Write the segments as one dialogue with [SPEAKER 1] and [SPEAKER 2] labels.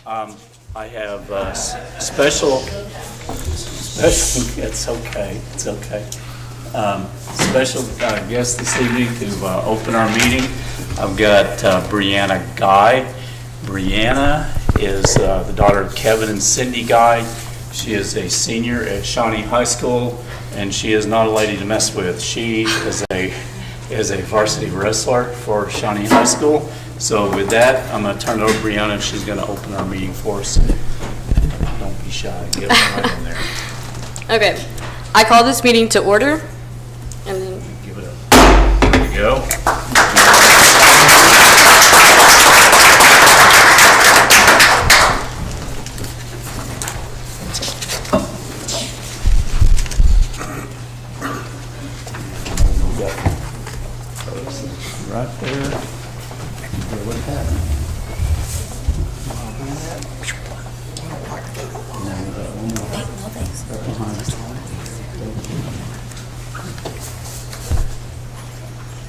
[SPEAKER 1] I have special, it's okay, it's okay. Special guest this evening to open our meeting. I've got Brianna Guy. Brianna is the daughter of Kevin and Cindy Guy. She is a senior at Shawnee High School, and she is not a lady to mess with. She is a varsity wrestler for Shawnee High School. So with that, I'm going to turn it over to Brianna, and she's going to open our meeting for us. Don't be shy. Get right in there.
[SPEAKER 2] Okay. I call this meeting to order. And then
[SPEAKER 1] Give it up. There you go. Right there. What's happening?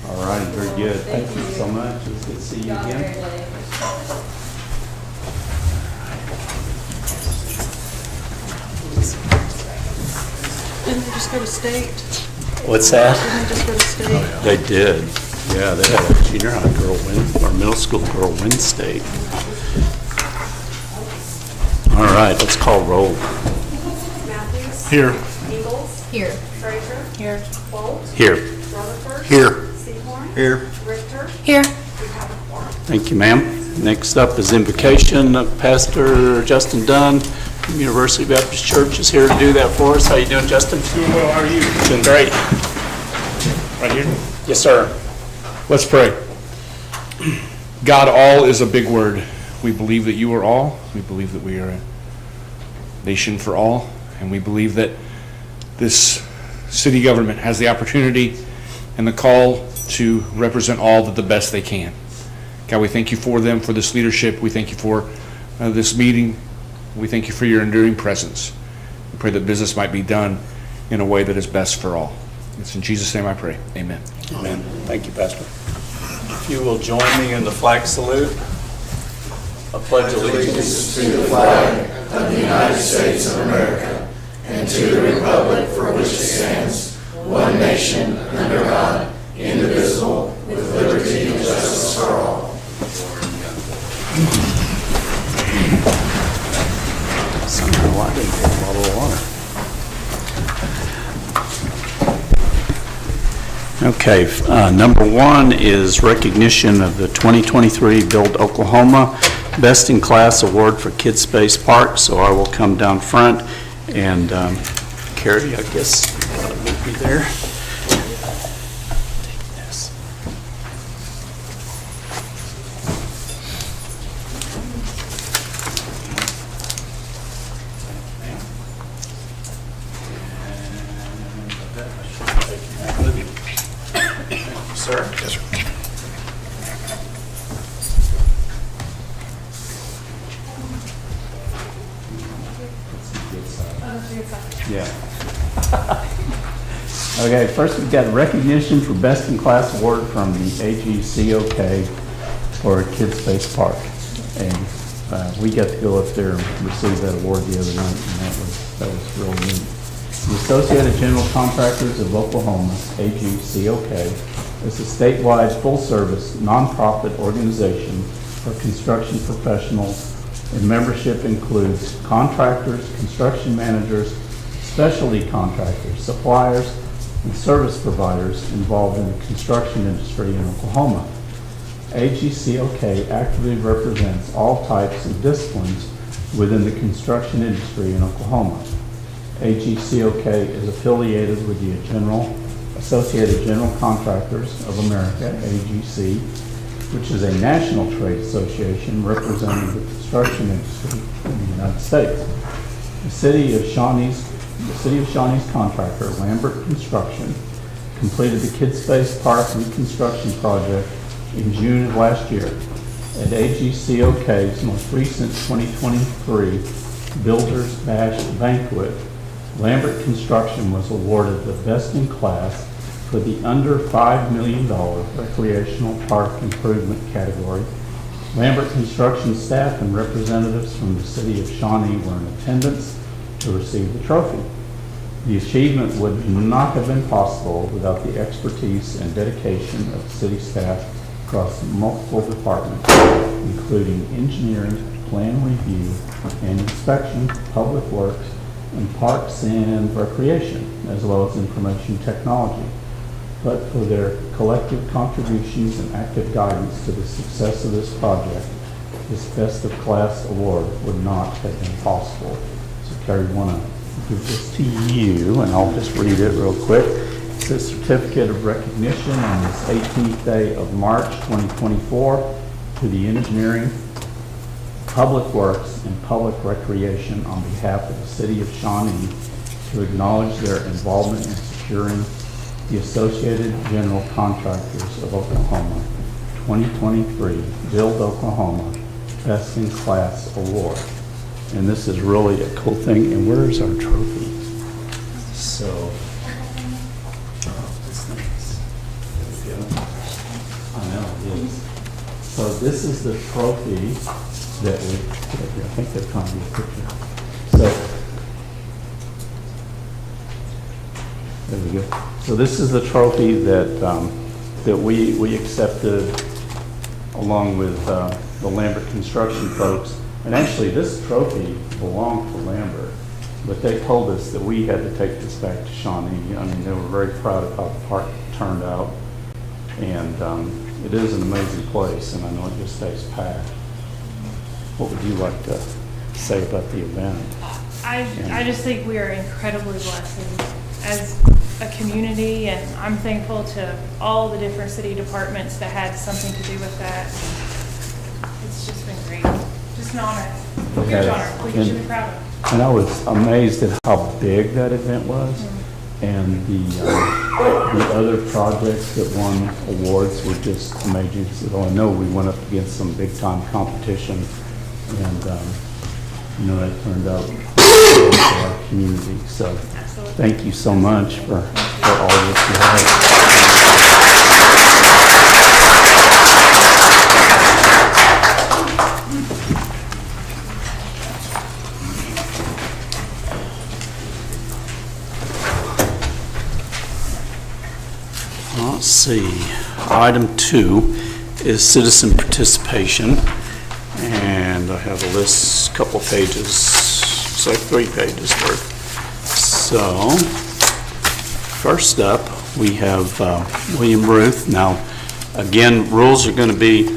[SPEAKER 1] All right, very good. Thank you so much. It's good to see you again.
[SPEAKER 3] Didn't they just go to state?
[SPEAKER 1] What's that?
[SPEAKER 3] Didn't they just go to state?
[SPEAKER 1] They did. Yeah, they had a junior high girl win, or middle school girl win state. All right, let's call roll.
[SPEAKER 4] Matthews.
[SPEAKER 1] Here.
[SPEAKER 4] Eagles.
[SPEAKER 2] here.
[SPEAKER 4] Frazier.
[SPEAKER 3] Here.
[SPEAKER 4] Bolt.
[SPEAKER 1] Here.
[SPEAKER 4] Rutherford.
[SPEAKER 1] Here.
[SPEAKER 4] Seymour.
[SPEAKER 1] Here.
[SPEAKER 4] Richter.
[SPEAKER 2] Here.
[SPEAKER 4] We have a quorum.
[SPEAKER 1] Thank you, ma'am. Next up is invocation. Pastor Justin Dunn from University Baptist Church is here to do that for us. How you doing, Justin?
[SPEAKER 5] Doing well, how are you?
[SPEAKER 1] Doing great.
[SPEAKER 5] Right here?
[SPEAKER 1] Yes, sir.
[SPEAKER 5] Let's pray. God, all is a big word. We believe that you are all. We believe that we are a nation for all. And we believe that this city government has the opportunity and the call to represent all to the best they can. God, we thank you for them, for this leadership. We thank you for this meeting. We thank you for your enduring presence. We pray that business might be done in a way that is best for all. It's in Jesus' name I pray. Amen.
[SPEAKER 1] Amen. Thank you, Pastor. If you will join me in the flag salute. I pledge allegiance
[SPEAKER 6] to the flag of the United States of America and to the republic for which it stands, one nation, under God, indivisible, with liberty and justice for all.
[SPEAKER 1] Somehow I didn't take a bottle of water. Okay, number one is recognition of the 2023 Build Oklahoma Best in Class Award for Kids Space Park. So I will come down front and Carrie, I guess, will be there. Take this. Sir? Yes, sir. Yeah. Okay, first we've got recognition for Best in Class Award from the AGCOK for Kids Space Park. And we got to go up there and receive that award the other night, and that was real neat. The Associated General Contractors of Oklahoma, AGCOK, is a statewide full-service nonprofit organization for construction professionals, and membership includes contractors, construction managers, specialty contractors, suppliers, and service providers involved in the construction industry in Oklahoma. AGCOK actively represents all types and disciplines within the construction industry in Oklahoma. AGCOK is affiliated with the Associated General Contractors of America, AGC, which is a national trade association representing the construction industry in the United States. The City of Shawnee's contractor, Lambert Construction, completed the Kids Space Park reconstruction project in June of last year. At AGCOK's most recent 2023 Builders Bash Banquet, Lambert Construction was awarded the Best in Class for the under $5 million recreational park improvement category Lambert Construction staff and representatives from the city of Shawnee were in attendance to receive the trophy. The achievement would not have been possible without the expertise and dedication of city staff across multiple departments, including engineering, plan review, and inspection, public works, and parks and recreation, as well as information technology. But for their collective contributions and active guidance to the success of this project, this Best of Class award would not have been possible. So Carrie, I want to give this to you, and I'll just read it real quick. It says certificate of recognition on this 18th day of March 2024 to the engineering, public works, and public recreation on behalf of the city of Shawnee to acknowledge their involvement in securing the Associated General Contractors of Oklahoma 2023 Build Oklahoma Best in Class Award. And this is really a cool thing. And where's our trophy? So, this thing's, there we go. I know it is. So this is the trophy that we, I think they're trying to get a picture. So, there we go. So this is the trophy that we accepted along with the Lambert Construction folks. And actually, this trophy belonged to Lambert, but they told us that we had to take this back to Shawnee. I mean, they were very proud of how the park turned out, and it is an amazing place, and I know it just stays packed. What would you like to say about the event?
[SPEAKER 7] I just think we are incredibly blessed as a community, and I'm thankful to all the different city departments that had something to do with that. It's just been great. Just an honor. Huge honor. We should be proud of.
[SPEAKER 1] And I was amazed at how big that event was, and the other projects that won awards were just amazing. So I know we went up against some big time competition, and that turned out good for our community. So
[SPEAKER 7] Absolutely.
[SPEAKER 1] thank you so much for all that you have. Let's see, item 2 is citizen participation, and I have a list, couple pages, it's like 3 pages worth. So, first up, we have William Ruth. Now, again, rules are going to be,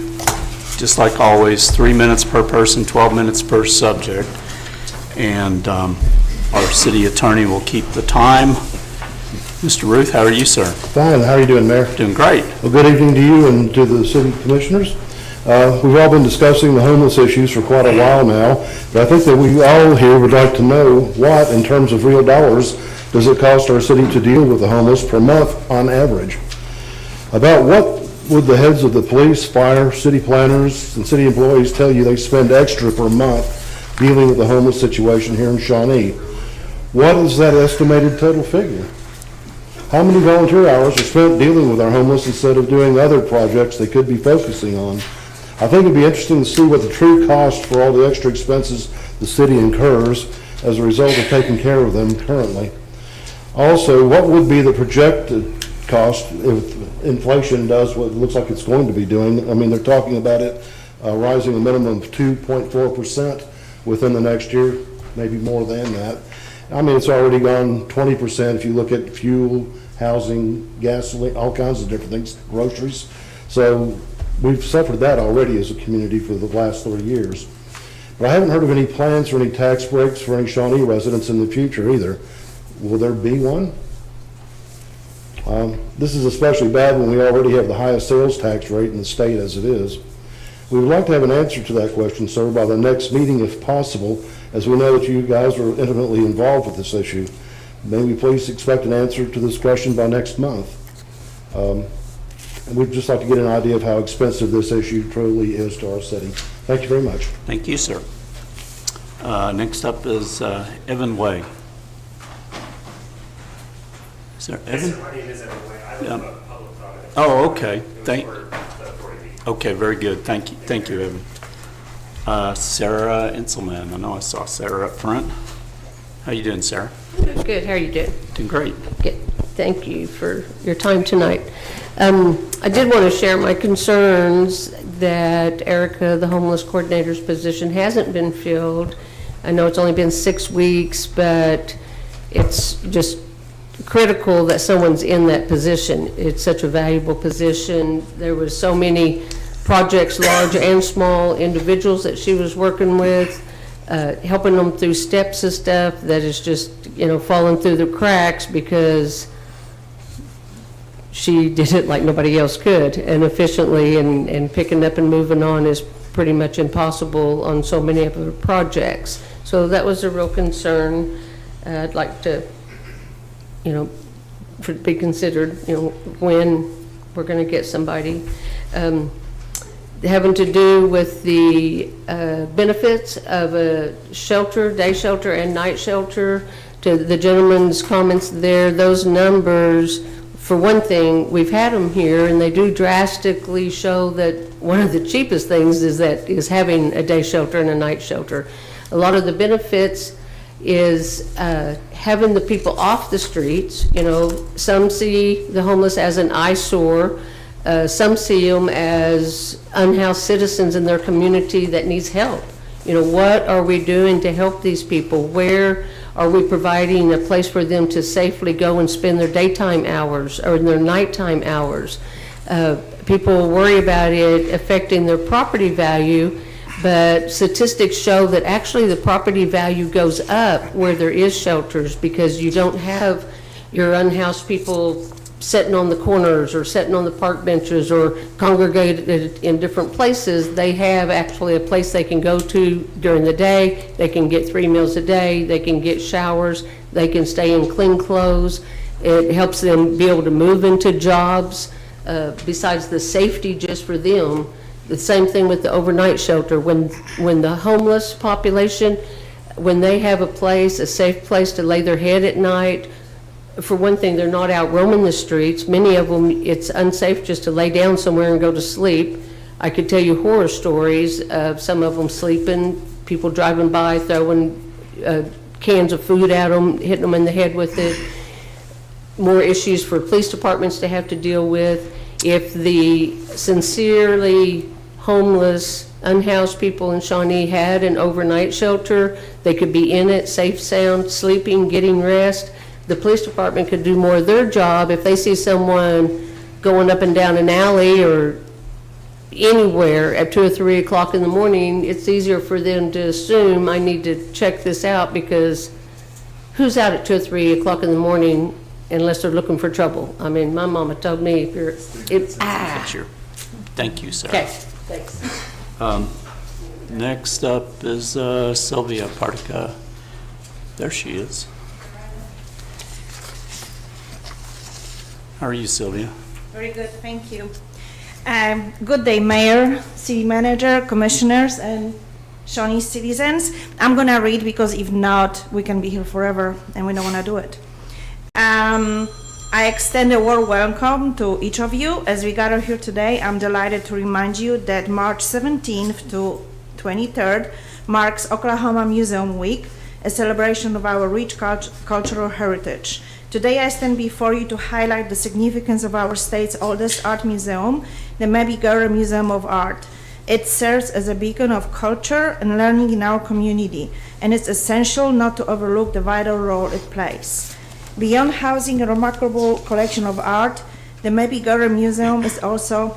[SPEAKER 1] just like always, 3 minutes per person, 12 minutes per subject, and our city attorney will keep the time. Mr. Ruth, how are you, sir?
[SPEAKER 8] Fine. How are you doing, Mayor?
[SPEAKER 1] Doing great.
[SPEAKER 8] Well, good evening to you and to the city commissioners. We've all been discussing the homeless issues for quite a while now, but I think that we all here would like to know what, in terms of real dollars, does it cost our city to deal with the homeless per month on average? About what would the heads of the police, fire, city planners, and city employees tell you they spend extra per month dealing with the homeless situation here in Shawnee? What is that estimated total figure? How many volunteer hours are spent dealing with our homeless instead of doing other projects they could be focusing on? I think it'd be interesting to see what the true cost for all the extra expenses the city incurs as a result of taking care of them currently. Also, what would be the projected cost if inflation does what it looks like it's going to be doing? I mean, they're talking about it rising a minimum of 2.4% within the next year, maybe more than that. I mean, it's already gone 20% if you look at fuel, housing, gasoline, all kinds of different things, groceries. So we've suffered that already as a community for the last 30 years. But I haven't heard of any plans for any tax breaks for any Shawnee residents in the future either. Will there be one? This is especially bad when we already have the highest sales tax rate in the state as it is. We would like to have an answer to that question, sir, by the next meeting if possible, as we know that you guys are intimately involved with this issue. May we please expect an answer to this question by next month? And we'd just like to get an idea of how expensive this issue truly is to our city. Thank you very much.
[SPEAKER 1] Thank you, sir. Next up is Evan Way. Is there Evan?
[SPEAKER 9] My name is Evan Way. I live
[SPEAKER 1] Yeah.
[SPEAKER 9] above public product.
[SPEAKER 1] Oh, okay.
[SPEAKER 9] It was
[SPEAKER 1] Thank.
[SPEAKER 9] for the authority. Okay, very good. Thank you, Evan. Sarah Inselman, I know I saw Sarah up front. How you doing, Sarah?
[SPEAKER 10] Good, how are you doing?
[SPEAKER 9] Doing great.
[SPEAKER 10] Good. Thank you for your time tonight. I did want to share my concerns that Erica, the homeless coordinator's position, hasn't been filled. I know it's only been 6 weeks, but it's just critical that someone's in that position. It's such a valuable position. There was so many projects, large and small, individuals that she was working with, helping them through steps of stuff that is just, falling through the cracks because she did it like nobody else could, and efficiently, and picking up and moving on is pretty much impossible on so many of her projects. So that was a real concern. I'd like to, for it to be considered, when we're going to get somebody. Having to do with the benefits of a shelter, day shelter and night shelter, to the gentleman's comments there, those numbers, for one thing, we've had them here, and they do drastically show that one of the cheapest things is having a day shelter and a night shelter. A lot of the benefits is having the people off the streets. Some see the homeless as an eyesore. Some see them as unhoused citizens in their community that needs help. What are we doing to help these people? Where are we providing a place for them to safely go and spend their daytime hours or their nighttime hours? People worry about it affecting their property value, but statistics show that actually the property value goes up where there is shelters, because you don't have your unhoused people sitting on the corners or sitting on the park benches or congregated in different places. They have actually a place they can go to during the day. They can get 3 meals a day. They can get showers. They can stay in clean clothes. It helps them be able to move into jobs, besides the safety just for them. The same thing with the overnight shelter. When the homeless population, when they have a place, a safe place to lay their head at night, for one thing, they're not out roaming the streets. Many of them, it's unsafe just to lay down somewhere and go to sleep. I could tell you horror stories of some of them sleeping, people driving by, throwing cans of food at them, hitting them in the head with it. More issues for police departments to have to deal with. If the sincerely homeless, unhoused people in Shawnee had an overnight shelter, they could be in it, safe, sound, sleeping, getting rest. The police department could do more of their job. If they see someone going up and down an alley or anywhere at 2 or 3 o'clock in the morning, it's easier for them to assume, I need to check this out, because who's out at 2 or 3 o'clock in the morning unless they're looking for trouble? I mean, my mama told me, if you're,
[SPEAKER 9] Sure. Thank you, Sarah.
[SPEAKER 10] Okay, thanks.
[SPEAKER 9] Next up is Sylvia Partica. There she is. How are you, Sylvia?
[SPEAKER 11] Very good, thank you. Good day, Mayor, City Manager, Commissioners, and Shawnee citizens. I'm gonna read, because if not, we can be here forever, and we don't wanna do it. I extend a warm welcome to each of you. As we gather here today, I'm delighted to remind you that March 17th to 23rd marks Oklahoma Museum Week, a celebration of our rich cultural heritage. Today I stand before you to highlight the significance of our state's oldest art museum, the Mabigura Museum of Art. It serves as a beacon of culture and learning in our community, and it's essential not to overlook the vital role it plays. Beyond housing a remarkable collection of art, the Mabigura Museum is also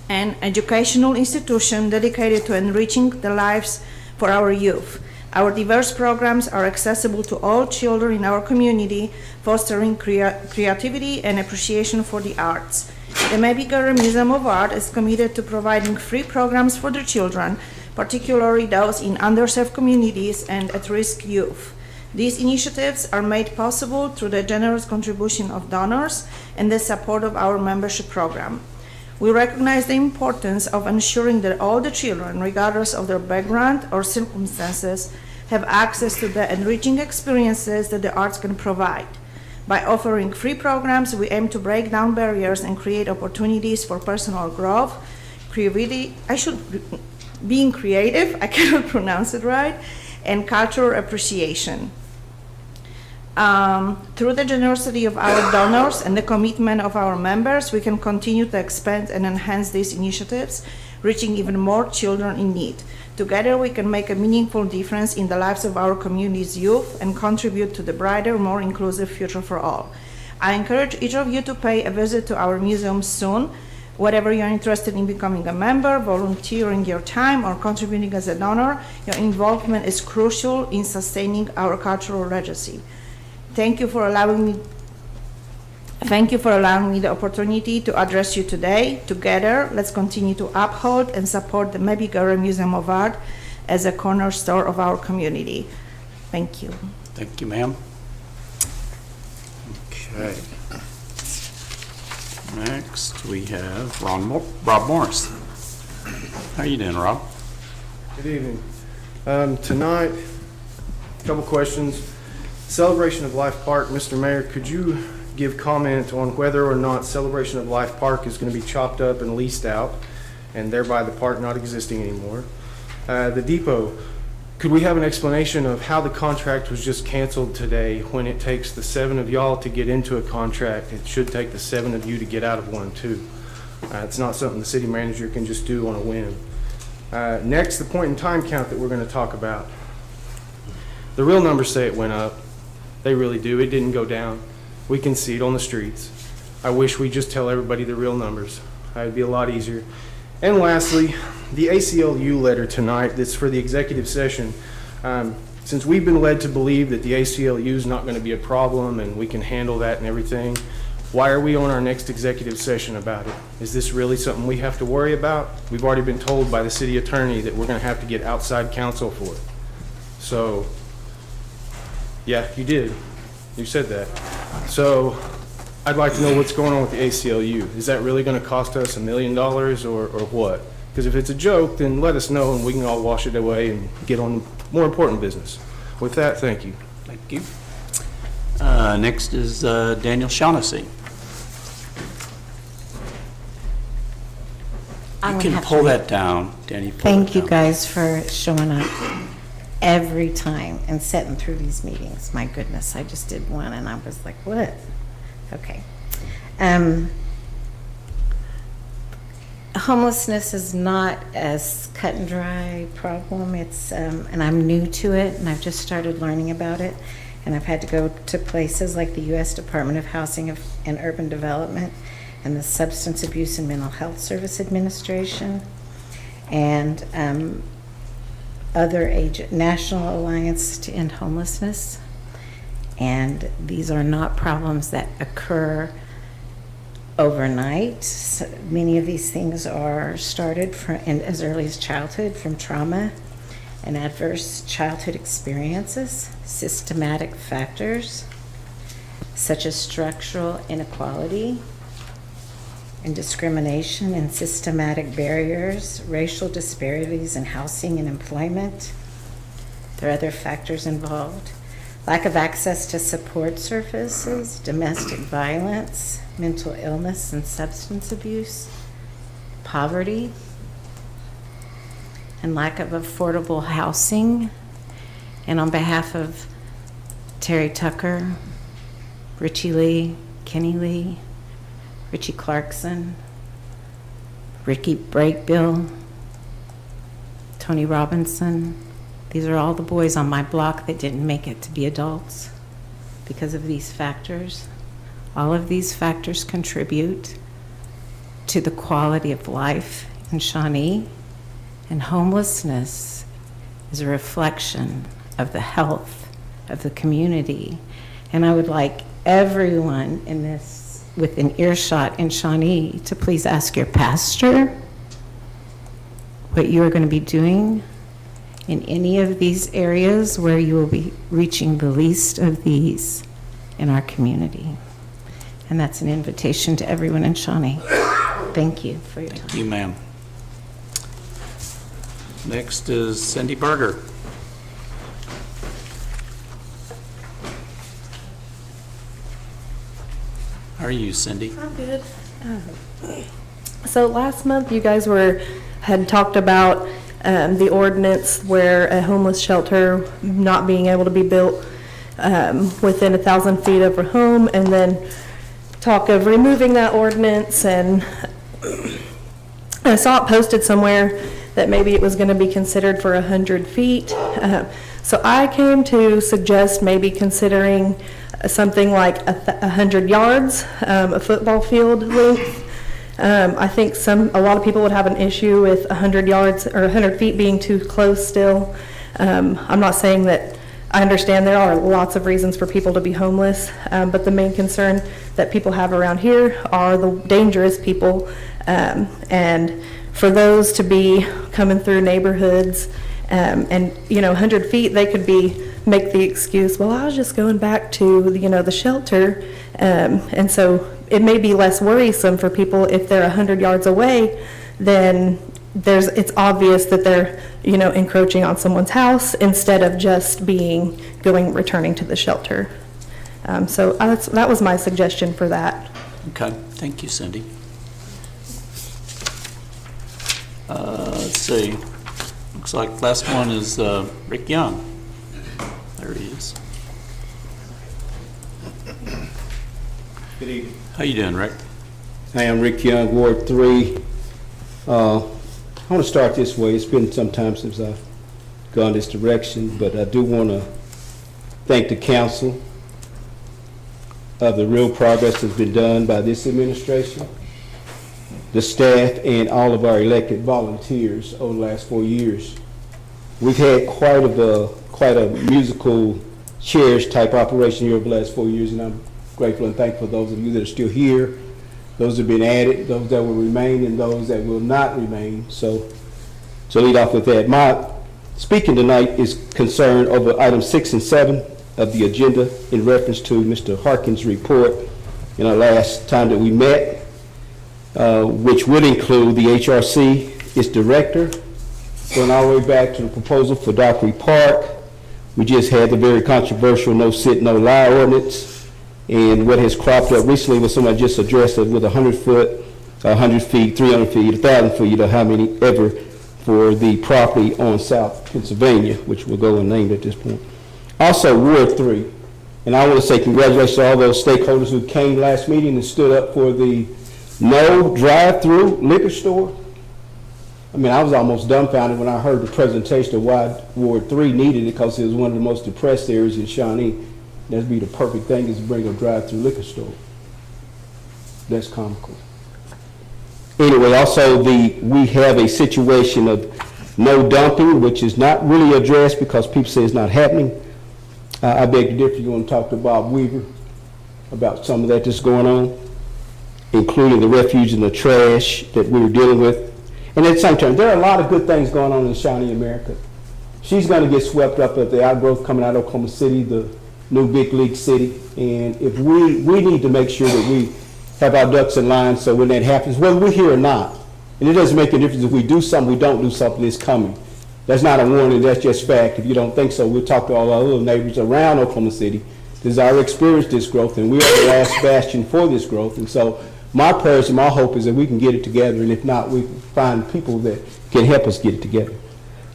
[SPEAKER 11] an educational institution dedicated to enriching the lives for our youth. Our diverse programs are accessible to all children in our community, fostering creativity and appreciation for the arts. The Mabigura Museum of Art is committed to providing free programs for their children, particularly those in underserved communities and at-risk youth. These initiatives are made possible through the generous contribution of donors and the support of our membership program. We recognize the importance of ensuring that all the children, regardless of their background or circumstances, have access to the enriching experiences that the arts can provide. By offering free programs, we aim to break down barriers and create opportunities for personal growth, being creative, I cannot pronounce it right, and cultural appreciation. Through the generosity of our donors and the commitment of our members, we can continue to expand and enhance these initiatives, reaching even more children in need. Together, we can make a meaningful difference in the lives of our community's youth and contribute to the brighter, more inclusive future for all. I encourage each of you to pay a visit to our museum soon. Whatever you're interested in becoming a member, volunteering your time, or contributing as a donor, your involvement is crucial in sustaining our cultural legacy. Thank you for allowing me the opportunity to address you today. Together, let's continue to uphold and support the Mebigara Museum of Art as a cornerstone of our community. Thank you.
[SPEAKER 9] Thank you, ma'am. Okay. Next, we have Rob Morris. How are you doing, Rob?
[SPEAKER 12] Good evening. Tonight, a couple questions. Celebration of Life Park, Mr. Mayor, could you give comment on whether or not Celebration of Life Park is going to be chopped up and leased out, and thereby the park not existing anymore? The depot, could we have an explanation of how the contract was just canceled today when it takes the 7 of y'all to get into a contract? It should take the 7 of you to get out of one too. It's not something the city manager can just do on a whim. Next, the point in time count that we're going to talk about. The real numbers say it went up. They really do. It didn't go down. We can see it on the streets. I wish we just tell everybody the real numbers. It would be a lot easier. And lastly, the ACLU letter tonight that's for the executive session. Since we've been led to believe that the ACLU is not going to be a problem and we can handle that and everything, why are we on our next executive session about it? Is this really something we have to worry about? We've already been told by the city attorney that we're going to have to get outside counsel for it. So, yeah, you did. You said that. So I'd like to know what's going on with the ACLU. Is that really going to cost us $1 million or what? Because if it's a joke, then let us know and we can all wash it away and get on more important business. With that, thank you.
[SPEAKER 9] Thank you. Next is Daniel Shawnee. You can pull that down, Danny.
[SPEAKER 13] Thank you guys for showing up every time and sitting through these meetings. My goodness, I just did one and I was like, what? Okay. Homelessness is not as cut and dry problem. It's, and I'm new to it and I've just started learning about it. And I've had to go to places like the U.S. Department of Housing and Urban Development and the Substance Abuse and Mental Health Service Administration and other National Alliance to End Homelessness. And these are not problems that occur overnight. So many of these things are started as early as childhood from trauma and adverse childhood experiences, systematic factors such as structural inequality and discrimination and systematic barriers, racial disparities in housing and employment. There are other factors involved. Lack of access to support services, domestic violence, mental illness and substance abuse, poverty, and lack of affordable housing. And on behalf of Terry Tucker, Richie Lee, Kenny Lee, Richie Clarkson, Ricky Brakebill, Tony Robinson. These are all the boys on my block that didn't make it to be adults because of these factors. All of these factors contribute to the quality of life in Shawnee, and homelessness is a reflection of the health of the community. And I would like everyone in this within earshot in Shawnee to please ask your pastor what you are going to be doing in any of these areas where you will be reaching the least of these in our community. And that's an invitation to everyone in Shawnee. Thank you for your time.
[SPEAKER 9] Thank you, ma'am. Next is Cindy Berger. How are you, Cindy?
[SPEAKER 3] I'm good.
[SPEAKER 14] So last month, you guys had talked about the ordinance where a homeless shelter not being able to be built within 1,000 feet of a home, and then talk of removing that ordinance. And I saw it posted somewhere that maybe it was going to be considered for 100 feet. So I came to suggest maybe considering something like 100 yards, a football field length. I think a lot of people would have an issue with 100 yards or 100 feet being too close still. I'm not saying that. I understand there are lots of reasons for people to be homeless, but the main concern that people have around here are the dangerous people, and for those to be coming through neighborhoods, and 100 feet, they could make the excuse, well, I was just going back to the shelter, and so it may be less worrisome for people if they're 100 yards away. Then it's obvious that they're encroaching on someone's house instead of just returning to the shelter. So that was my suggestion for that.
[SPEAKER 9] Okay, thank you, Cindy. Let's see. Looks like last one is Rick Young. There he is.
[SPEAKER 15] Good evening.
[SPEAKER 9] How you doing, Rick?
[SPEAKER 15] Hi, I'm Rick Young, Ward 3. I want to start this way. It's been some time since I've gone this direction, but I do want to thank the council of the real progress that's been done by this administration, the staff, and all of our elected volunteers over the last 4 years. We've had quite a musical chairs type operation here over the last 4 years, and I'm grateful and thankful for those of you that are still here, those that have been added, those that will remain, and those that will not remain. So to lead off with that, my speaking tonight is concerned over items 6 and 7 of the agenda in reference to Mr. Harkins' report in our last time that we met, which would include the HRC, its director, going all the way back to the proposal for Dockery Park. We just had the very controversial no sit, no lie ordinance. And what has cropped up recently was somebody just addressed it with 100 foot, 100 feet, 300 feet, 1,000 feet, or how many ever for the property on South Pennsylvania, which will go unnamed at this point. Also, Ward 3. And I want to say congratulations to all those stakeholders who came last meeting and stood up for the no drive-through liquor store. I mean, I was almost dumbfounded when I heard the presentation of why Ward 3 needed it, because it was one of the most depressed areas in Shawnee. That'd be the perfect thing, is to bring a drive-through liquor store. That's comical. Anyway, also we have a situation of no dumping, which is not really addressed because people say it's not happening. I beg to differ. You want to talk to Bob Weaver about some of that that's going on, including the refuge and the trash that we were dealing with. And at the same time, there are a lot of good things going on in Shawnee, America. She's going to get swept up at the outgrowth coming out of Oklahoma City, the new big league city. And if we need to make sure that we have our ducks in line so when that happens, whether we're here or not, and it doesn't make a difference if we do something, we don't do something, it's coming. That's not a warning, that's just fact. If you don't think so, we'll talk to all our little neighbors around Oklahoma City. This is our experience, this growth, and we are the last bastion for this growth. And so my prayers and my hope is that we can get it together, and if not, we can find people that can help us get it together.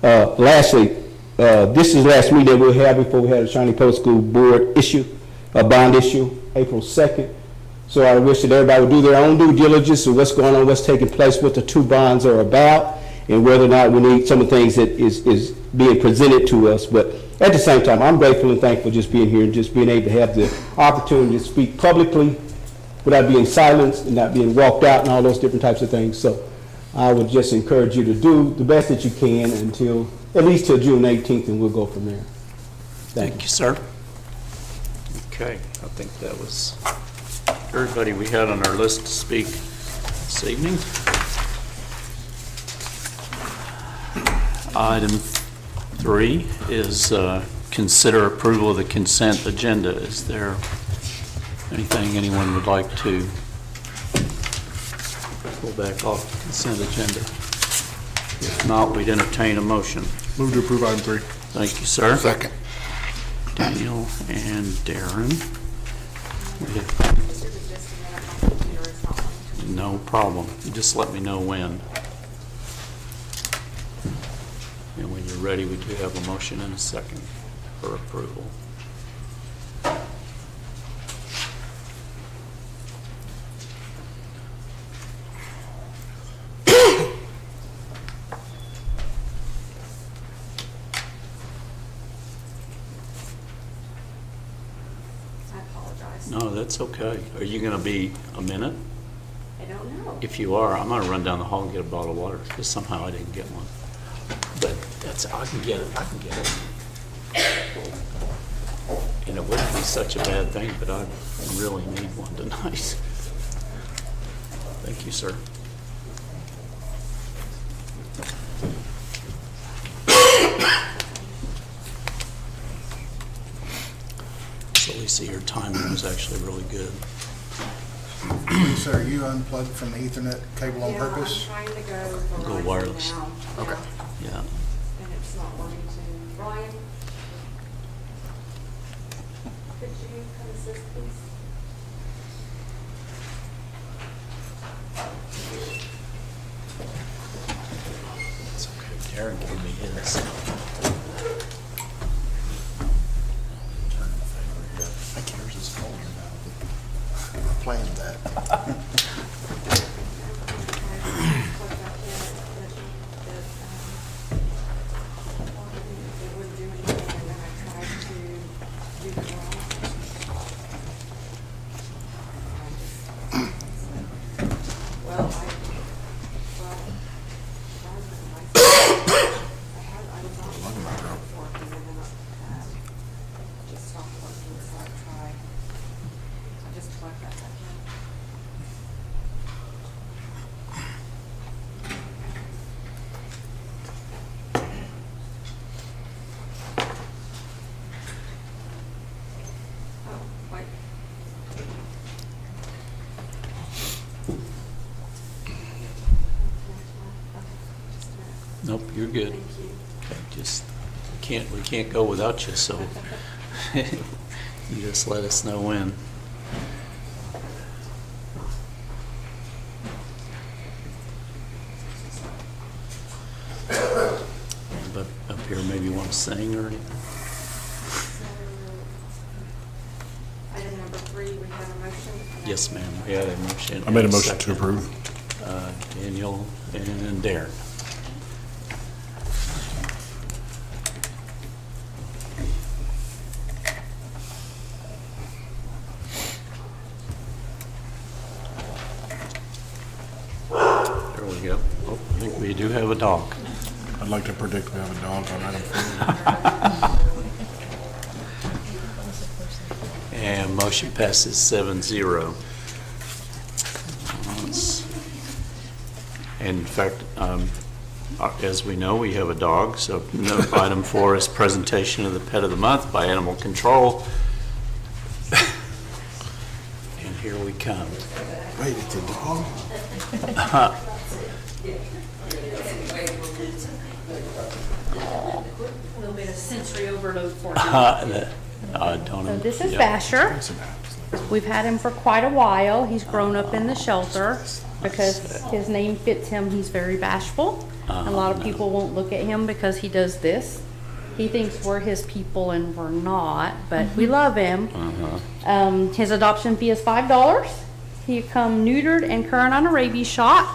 [SPEAKER 15] Lastly, this is the last meeting that we'll have before we have a Shawnee Public School Board issue, a bond issue, April 2nd. So I wish that everybody would do their own due diligence of what's going on, what's taking place, what the two bonds are about, and whether or not we need some of the things that is being presented to us. But at the same time, I'm grateful and thankful just being here and just being able to have the opportunity to speak publicly without being silenced and not being walked out and all those different types of things. So I would just encourage you to do the best that you can until, at least till June 18th, and we'll go from there.
[SPEAKER 9] Thank you, sir. Okay, I think that was everybody we had on our list to speak this evening. Item 3 is consider approval of the consent agenda. Is there anything anyone would like to pull back off the consent agenda? If not, we'd entertain a motion.
[SPEAKER 5] Move to approve item 3.
[SPEAKER 9] Thank you, sir.
[SPEAKER 6] Second.
[SPEAKER 9] Daniel and Darren. No problem. You just let me know when. And when you're ready, we do have a motion and a second for approval.
[SPEAKER 4] I apologize.
[SPEAKER 9] No, that's okay. Are you going to be a minute?
[SPEAKER 4] I don't know.
[SPEAKER 9] If you are, I'm going to run down the hall and get a bottle of water, because somehow I didn't get one. But I can get it, And it wouldn't be such a bad thing, but I really need one tonight. Thank you, sir. So Lisa, your timing was actually really good.
[SPEAKER 6] So are you unplugged from the Ethernet cable on purpose?
[SPEAKER 4] Yeah, I'm trying to go
[SPEAKER 9] Go
[SPEAKER 4] Verizon
[SPEAKER 9] wireless.
[SPEAKER 4] now.
[SPEAKER 6] Okay.
[SPEAKER 9] Yeah.
[SPEAKER 4] And it's not wanting to. Ryan? Could you come assist, please?
[SPEAKER 9] It's okay. Darren gave me his.
[SPEAKER 6] I think yours is colder now. I planned that.
[SPEAKER 9] Nope, you're good.
[SPEAKER 4] Thank you.
[SPEAKER 9] Okay, just, we can't go without you, so you just let us know when. But up here, maybe you want to sing or anything?
[SPEAKER 4] So, item number 3, we have a motion.
[SPEAKER 9] Yes, ma'am, we had a motion.
[SPEAKER 5] I made a
[SPEAKER 9] and
[SPEAKER 5] motion to
[SPEAKER 9] second.
[SPEAKER 5] approve.
[SPEAKER 9] Daniel and Darren. There we go. Oh, I think we do have a dog.
[SPEAKER 5] I'd like to predict we have a dog on item 4.
[SPEAKER 9] And motion passes 7-0. In fact, as we know, we have a dog, so item 4 is presentation of the pet of the month by Animal Control. And here we come.
[SPEAKER 6] Wait, it's a dog?
[SPEAKER 16] A little bit of sensory overload for you.
[SPEAKER 9] I don't know.
[SPEAKER 16] So this is
[SPEAKER 9] Yeah.
[SPEAKER 16] Basher. We've had him for quite a while. He's grown up in the shelter because his name fits him. He's very bashful. A lot of people won't look at him because he does this. He thinks we're his people and we're not, but we love him. His adoption fee is $5. He come neutered and current on a rabies shot.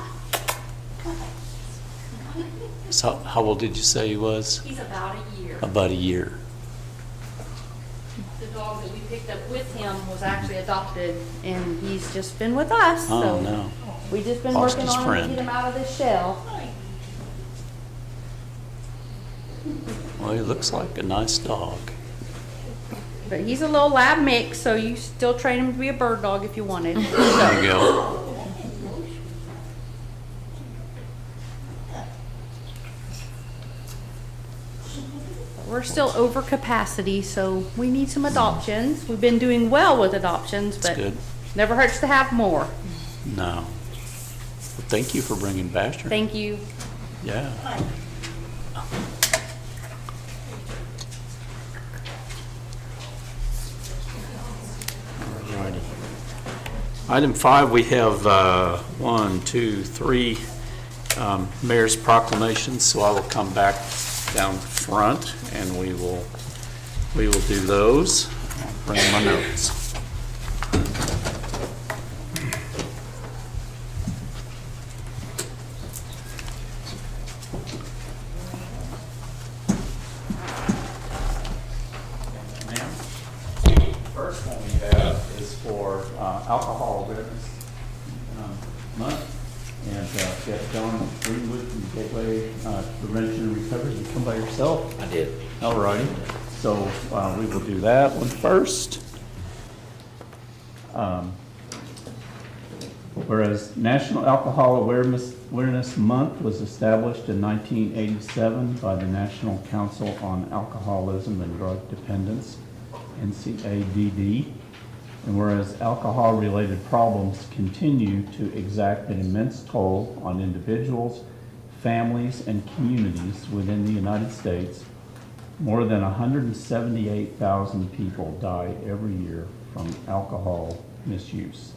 [SPEAKER 9] So how old did you say he was?
[SPEAKER 16] He's about a year.
[SPEAKER 9] About a year.
[SPEAKER 16] The dog that we picked up with him was actually adopted, and he's just been with us.
[SPEAKER 9] Oh,
[SPEAKER 16] So
[SPEAKER 9] no.
[SPEAKER 16] we've just been
[SPEAKER 9] Lost
[SPEAKER 16] working
[SPEAKER 9] his
[SPEAKER 16] on him
[SPEAKER 9] friend.
[SPEAKER 16] to get him out of this shell.
[SPEAKER 9] Well, he looks like a nice dog.
[SPEAKER 16] But he's a little lab mix, so you still train him to be a bird dog if you wanted.
[SPEAKER 9] There you go.
[SPEAKER 16] We're still over capacity, so we need some adoptions. We've been doing well with adoptions,
[SPEAKER 9] That's
[SPEAKER 16] but
[SPEAKER 9] good.
[SPEAKER 16] never hurts to have more.
[SPEAKER 9] No. Well, thank you for bringing Basher.
[SPEAKER 16] Thank you.
[SPEAKER 9] Yeah. Alrighty. Item 5, we have 1, 2, 3 mayor's proclamations, so I will come back down front and we will do those. I'll bring my notes.
[SPEAKER 1] First one we have is for Alcohol Awareness Month. And we have John Greenwood from Gateway Prevention and Recovery. You come by yourself?
[SPEAKER 9] I did.
[SPEAKER 1] All righty. So we will do that one first. Whereas National Alcohol Awareness Month was established in 1987 by the National Council on Alcoholism and Drug Dependence, NCADD. And whereas alcohol-related problems continue to exact an immense toll on individuals, families, and communities within the United States, more than 178,000 people die every year from alcohol misuse.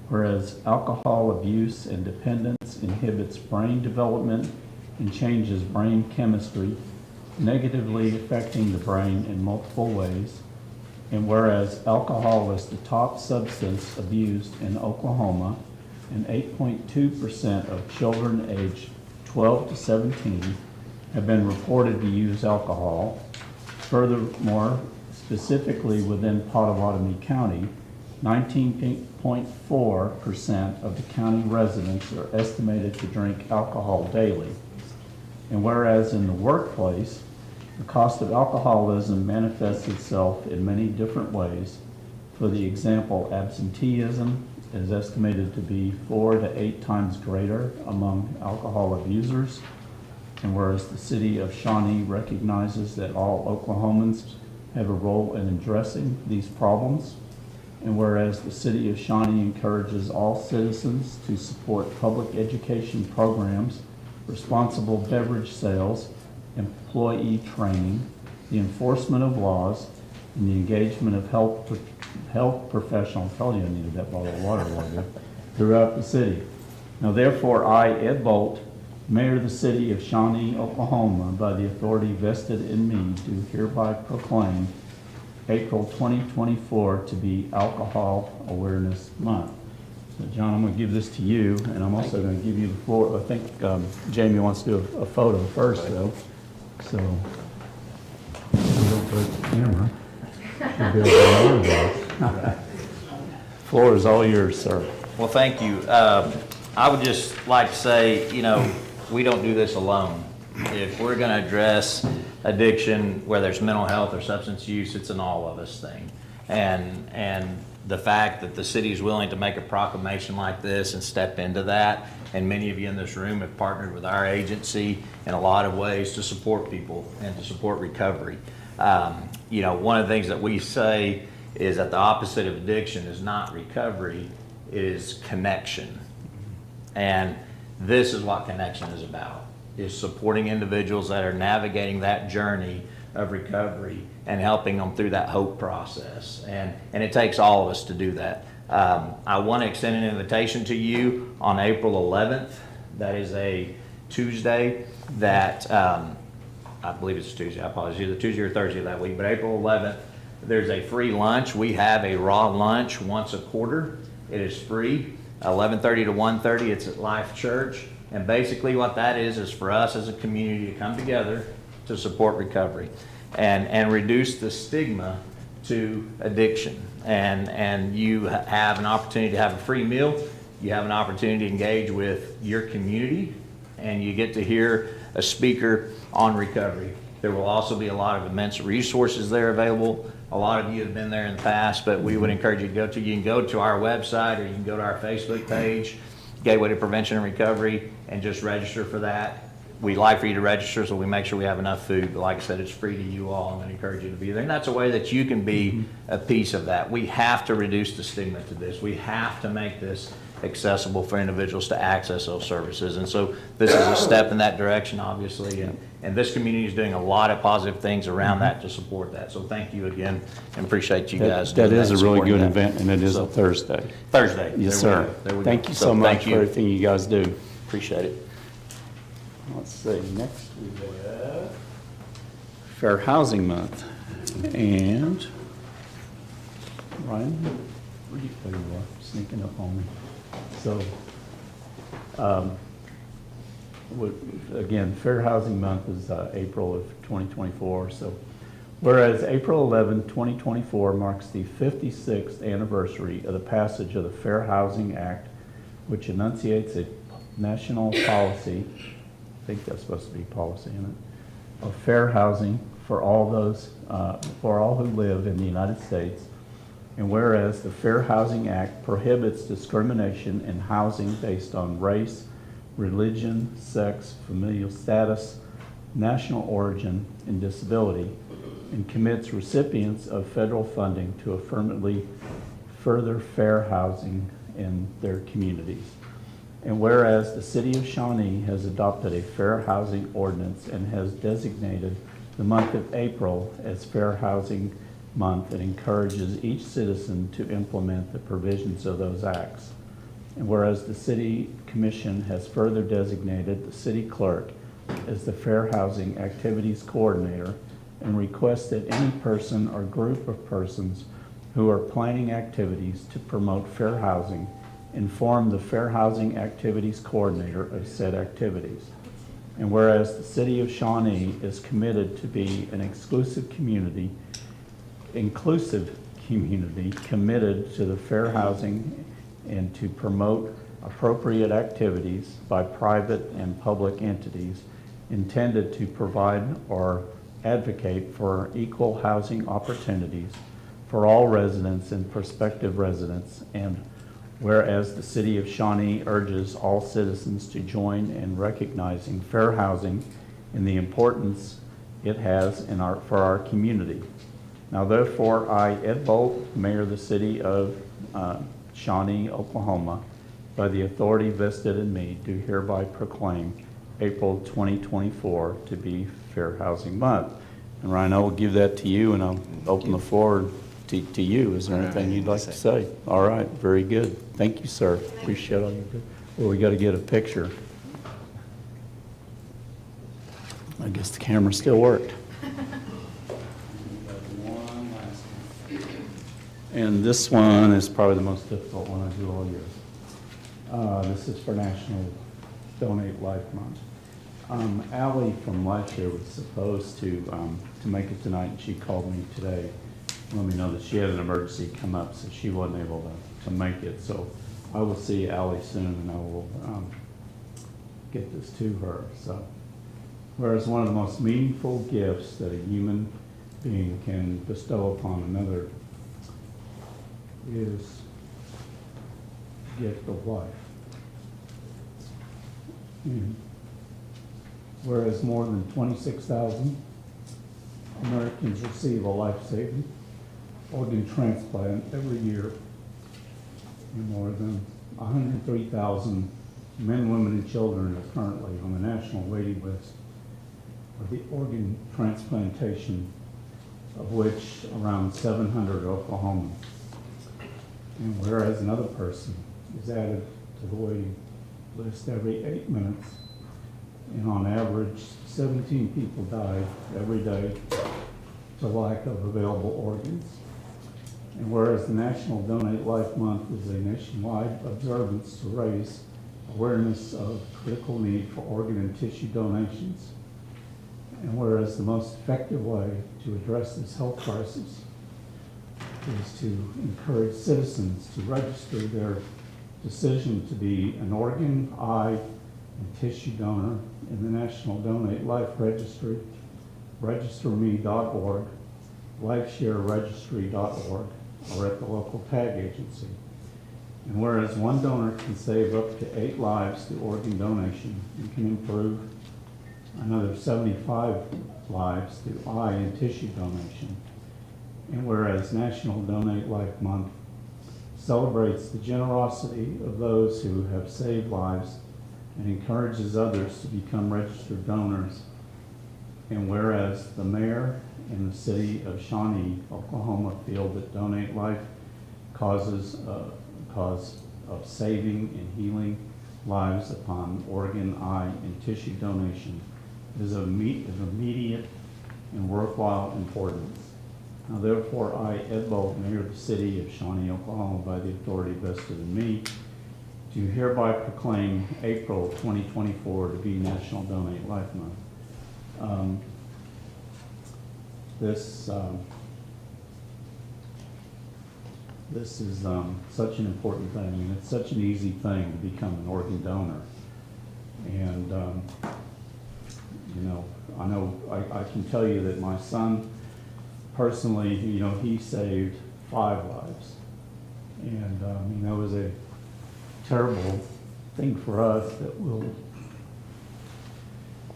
[SPEAKER 1] Whereas alcohol abuse and dependence inhibits brain development and changes brain chemistry, negatively affecting the brain in multiple ways. And whereas alcohol is the top substance abused in Oklahoma, and 8.2% of children aged 12 to 17 have been reported to use alcohol. Furthermore, specifically within Pottawatomie County, 19.4% of the county residents are estimated to drink alcohol daily. And whereas in the workplace, the cost of alcoholism manifests itself in many different ways. For the example, absenteeism is estimated to be 4 to 8 times greater among alcohol abusers. And whereas the city of Shawnee recognizes that all Oklahomans have a role in addressing these problems, and whereas the city of Shawnee encourages all citizens to support public education programs, responsible beverage sales, employee training, the enforcement of laws, and the engagement of health professionals, probably I needed that bottle of water later, throughout the city. Now therefore I, Ed Bolt, Mayor of the City of Shawnee, Oklahoma, by the authority vested in me, do hereby proclaim April 2024 to be Alcohol Awareness Month. So John, I'm going to give this to you, and I'm also going to give you the floor. I think Jamie wants to do a photo first, though. So, don't put the camera. Should be able to know that. Floor is all yours, sir.
[SPEAKER 17] Well, thank you. I would just like to say, we don't do this alone. If we're going to address addiction, whether it's mental health or substance use, it's an all of us thing. And the fact that the city is willing to make a proclamation like this and step into that, and many of you in this room have partnered with our agency in a lot of ways to support people and to support recovery. One of the things that we say is that the opposite of addiction is not recovery, it is connection. And this is what connection is about, is supporting individuals that are navigating that journey of recovery and helping them through that hope process. And it takes all of us to do that. I want to extend an invitation to you on April 11th. That is a Tuesday that, I believe it's Tuesday, I apologize, either Tuesday or Thursday of that week, but April 11th, there's a free lunch. We have a raw lunch once a quarter. It is free, 11:30 to 1:30. It's at Life Church. And basically what that is for us as a community to come together to support recovery and reduce the stigma to addiction. And you have an opportunity to have a free meal. You have an opportunity to engage with your community, and you get to hear a speaker on recovery. There will also be a lot of immense resources there available. A lot of you have been there in the past, but we would encourage you to go to. You can go to our website, or you can go to our Facebook page, Gateway to Prevention and Recovery, and just register for that. We like for you to register so we make sure we have enough food, but like I said, it's free to you all, and I encourage you to be there. And that's a way that you can be a piece of that. We have to reduce the stigma to this. We have to make this accessible for individuals to access those services. And so this is a step in that direction, obviously, and this community is doing a lot of positive things around that to support that. So thank you again, and appreciate you guys
[SPEAKER 1] That
[SPEAKER 17] doing that.
[SPEAKER 1] is a
[SPEAKER 17] and
[SPEAKER 1] really
[SPEAKER 17] supporting
[SPEAKER 1] good
[SPEAKER 17] that.
[SPEAKER 1] event, and it is
[SPEAKER 17] So,
[SPEAKER 1] a Thursday.
[SPEAKER 17] Thursday.
[SPEAKER 1] Yes,
[SPEAKER 17] There we
[SPEAKER 1] sir.
[SPEAKER 17] go. There we go.
[SPEAKER 1] Thank you so much
[SPEAKER 17] thank
[SPEAKER 1] for
[SPEAKER 17] you.
[SPEAKER 1] everything you guys do.
[SPEAKER 17] Appreciate it.
[SPEAKER 1] Let's see, next we have Fair Housing Month. And Ryan, where you are sneaking up on me. So, again, Fair Housing Month is April of 2024. So, whereas April 11, 2024 marks the 56th anniversary of the passage of the Fair Housing Act, which enunciates a national policy, I think that's supposed to be policy in it, of fair housing for all those, for all who live in the United States. And whereas the Fair Housing Act prohibits discrimination in housing based on race, religion, sex, familial status, national origin, and disability, and commits recipients of federal funding to affirmatively further fair housing in their communities. And whereas the City of Shawnee has adopted a fair housing ordinance and has designated the month of April as Fair Housing Month, and encourages each citizen to implement the provisions of those acts. And whereas the City Commission has further designated the City Clerk as the Fair Housing Activities Coordinator, and requests that any person or group of persons who are planning activities to promote fair housing inform the Fair Housing Activities Coordinator of said activities. And whereas the City of Shawnee is committed to be an inclusive community committed to the fair housing and to promote appropriate activities by private and public entities intended to provide or advocate for equal housing opportunities for all residents and prospective residents. And whereas the City of Shawnee urges all citizens to join in recognizing fair housing and the importance it has for our community. Now therefore, I, Ed Bolt, Mayor of the City of Shawnee, Oklahoma, by the authority vested in me, do hereby proclaim April 2024 to be Fair Housing Month. And Ryan, I will give that to you, and I'll open the floor to you. Is there anything you'd like to say? All right, very good. Thank you, sir. Appreciate all you do. Well, we got to get a picture. I guess the camera still worked. And this one is probably the most difficult one I do all year. This is for National Donate Life Month. Allie from last year was supposed to make it tonight, and she called me today to let me know that she had an emergency come up, so she wasn't able to make it. So I will see Allie soon, and I will get this to her. So, whereas one of the most meaningful gifts that a human being can bestow upon another is the gift of life. And whereas more than 26,000 Americans receive a life-saving organ transplant every year, and more than 103,000 men, women, and children are currently on the national waiting list for the organ transplantation, of which around 700 are Oklahomans. And whereas another person is added to the waiting list every 8 minutes, and on average, 17 people die every day to lack of available organs. And whereas the National Donate Life Month is a nationwide observance to raise awareness of critical need for organ and tissue donations. And whereas the most effective way to address this health crisis is to encourage citizens to register their decision to be an organ, eye, and tissue donor in the National Donate Life Registry, registerme.org, lifeshareregistry.org, or at the local tag agency. And whereas one donor can save up to 8 lives through organ donation and can improve another 75 lives through eye and tissue donation. And whereas National Donate Life Month celebrates the generosity of those who have saved lives, and encourages others to become registered donors. And whereas the mayor and the city of Shawnee, Oklahoma feel that Donate Life cause of saving and healing lives upon organ, eye, and tissue donation is of immediate and worthwhile importance. Now therefore, I, Ed Bolt, Mayor of the City of Shawnee, Oklahoma, by the authority vested in me, do hereby proclaim April 2024 to be National Donate Life Month. This is such an important thing, and it's such an easy thing to become an organ donor. And you know, I can tell you that my son, personally, you know, he saved 5 lives, and you know, it was a terrible thing for us that we'll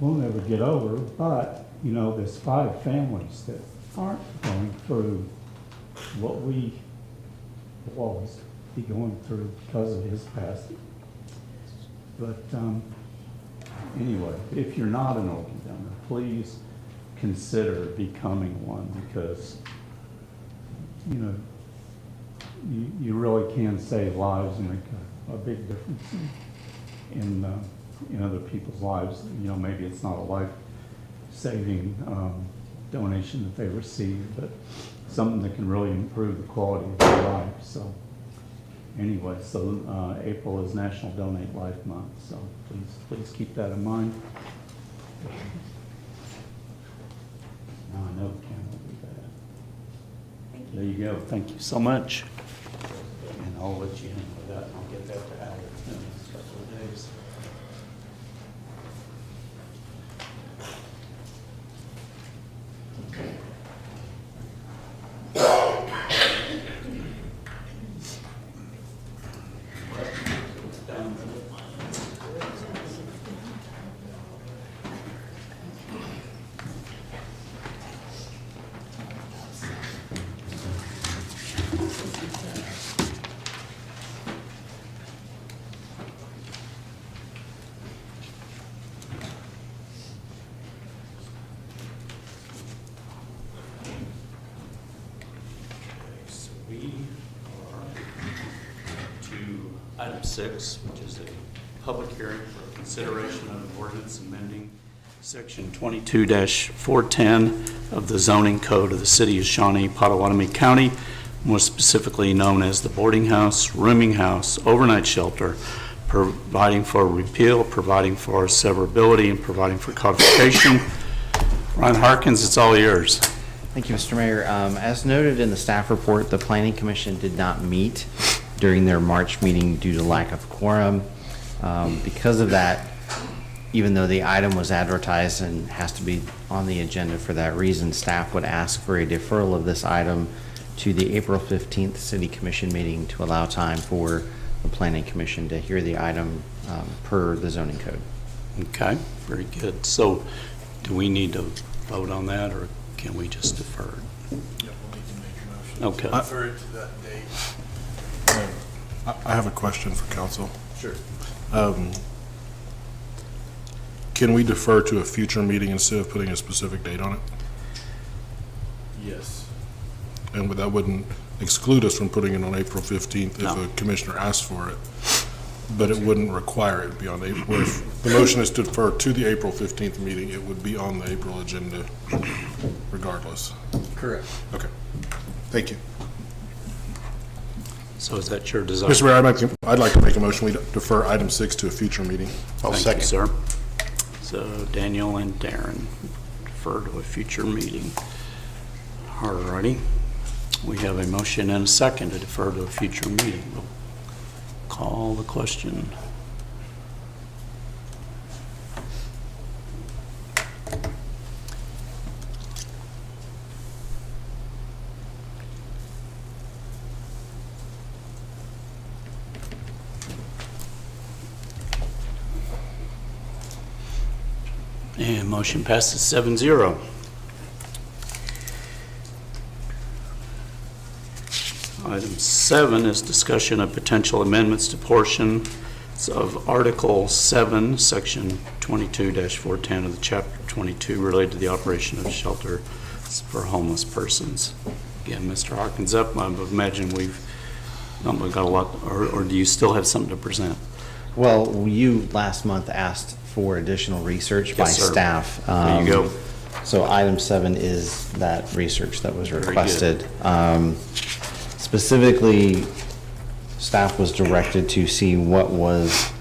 [SPEAKER 1] never get over. But you know, there's 5 families that aren't going through what we will always be going through because of his passing. But anyway, if you're not an organ donor, please consider becoming one, because you know, you really can save lives and make a big difference in other people's lives. You know, maybe it's not a life-saving donation that they receive, but something that can really improve the quality of their life. So anyway, so April is National Donate Life Month, so please keep that in mind. Now I know the camera will be bad.
[SPEAKER 4] Thank you.
[SPEAKER 1] There you go. Thank you so much. And I'll let you handle that, and I'll get that to Alex in the next couple of days.
[SPEAKER 9] Item 6, which is a public hearing for consideration of an ordinance amending Section 22-410 of the zoning code of the city of Shawnee, Potawatomi County, more specifically known as the boarding house, rooming house, overnight shelter, providing for repeal, providing for severability, and providing for codification. Ron Harkins, it's all yours.
[SPEAKER 18] Thank you, Mr. Mayor. As noted in the staff report, the Planning Commission did not meet during their March meeting due to lack of quorum. Because of that, even though the item was advertised and has to be on the agenda for that reason, staff would ask for a deferral of this item to the April 15th City Commission meeting to allow time for the Planning Commission to hear the item per the zoning code.
[SPEAKER 9] Okay, very good. So do we need to vote on that, or can we just defer it?
[SPEAKER 19] Yep, we'll need to make a motion.
[SPEAKER 9] Okay.
[SPEAKER 19] Defer it to that date. I have a question for council.
[SPEAKER 18] Sure.
[SPEAKER 19] Can we defer to a future meeting instead of putting a specific date on it?
[SPEAKER 12] Yes.
[SPEAKER 19] And that wouldn't exclude us from putting it on April 15th
[SPEAKER 9] No.
[SPEAKER 19] if a commissioner asked for it, but it wouldn't require it to be on April. Where if the motion is to defer to the April 15th meeting, it would be on the April agenda regardless.
[SPEAKER 12] Correct.
[SPEAKER 19] Okay. Thank you.
[SPEAKER 9] So is that your desire?
[SPEAKER 19] Mr. Mayor, I'd like to make a motion, we defer item 6 to a future meeting.
[SPEAKER 9] Thank you, sir. So Daniel and Darren defer to a future meeting. All righty. We have a motion and a second to defer to a future meeting. We'll call the question. And motion passes 7-0. Item 7 is discussion of potential amendments to portions of Article 7, Section 22-410 of the Chapter 22 related to the operation of shelter for homeless persons. Again, Mr. Hawkins up. I would imagine we've not got a lot, or do you still have something to present?
[SPEAKER 18] Well, you last month asked for additional research by
[SPEAKER 9] Yes, sir.
[SPEAKER 18] staff.
[SPEAKER 9] There you go.
[SPEAKER 18] So item 7 is that research that was
[SPEAKER 9] Very good.
[SPEAKER 18] requested. Specifically, staff was directed to see what was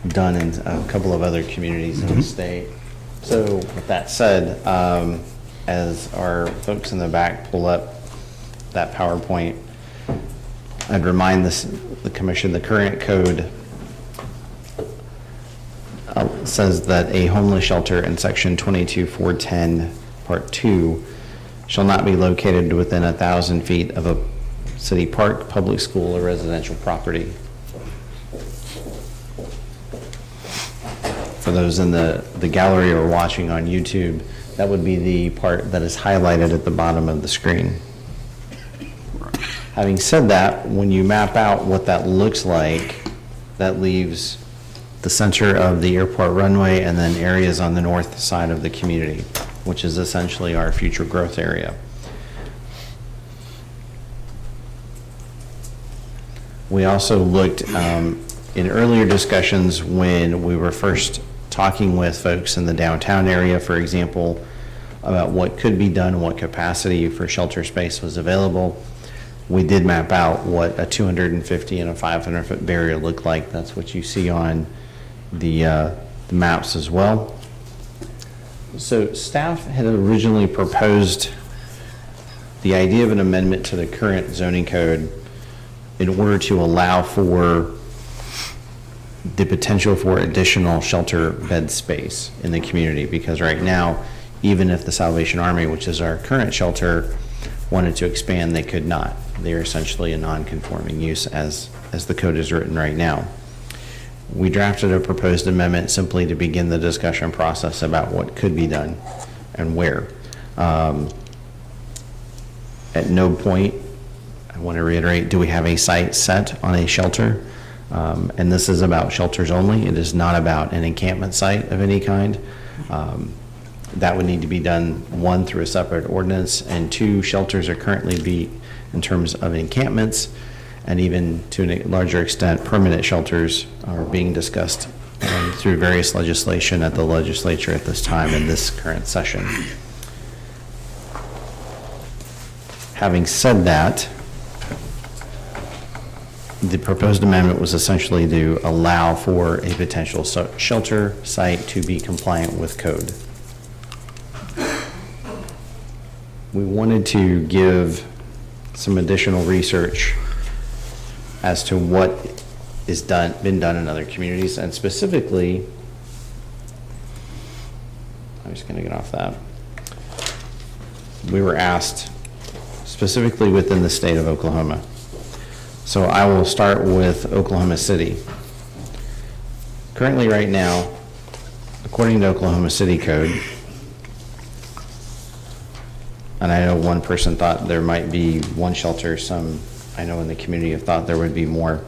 [SPEAKER 18] done in a couple of other communities in the state. So with that said, as our folks in the back pull up that PowerPoint, I'd remind the commission, the current code says that a homeless shelter in section 22-410, part 2, shall not be located within 1,000 feet of a city park, public school, or residential property. For those in the gallery or watching on YouTube, that would be the part that is highlighted at the bottom of the screen. Having said that, when you map out what that looks like, that leaves the center of the airport runway and then areas on the north side of the community, which is essentially our future growth area. We also looked in earlier discussions when we were first talking with folks in the downtown area, for example, about what could be done, what capacity for shelter space was available. We did map out what a 250 and a 500-foot barrier looked like. That's what you see on the maps as well. So staff had originally proposed the idea of an amendment to the current zoning code in order to allow for the potential for additional shelter bed space in the community, because right now, even if the Salvation Army, which is our current shelter, wanted to expand, they could not. They are essentially a non-conforming use as the code is written right now. We drafted a proposed amendment simply to begin the discussion process about what could be done and where. At no point, I want to reiterate, do we have a site set on a shelter? And this is about shelters only. It is not about an encampment site of any kind. That would need to be done, 1, through a separate ordinance, and 2, shelters are currently beat in terms of encampments, and even to a larger extent, permanent shelters are being discussed through various legislation at the legislature at this time in this current session. Having said that, the proposed amendment was essentially to allow for a potential shelter site to be compliant with code. We wanted to give some additional research as to what is been done in other communities, and specifically, I'm just going to get off that. We were asked specifically within the state of Oklahoma. So I will start with Oklahoma City. Currently, right now, according to Oklahoma City Code, and I know one person thought there might be one shelter, some I know in the community have thought there would be more.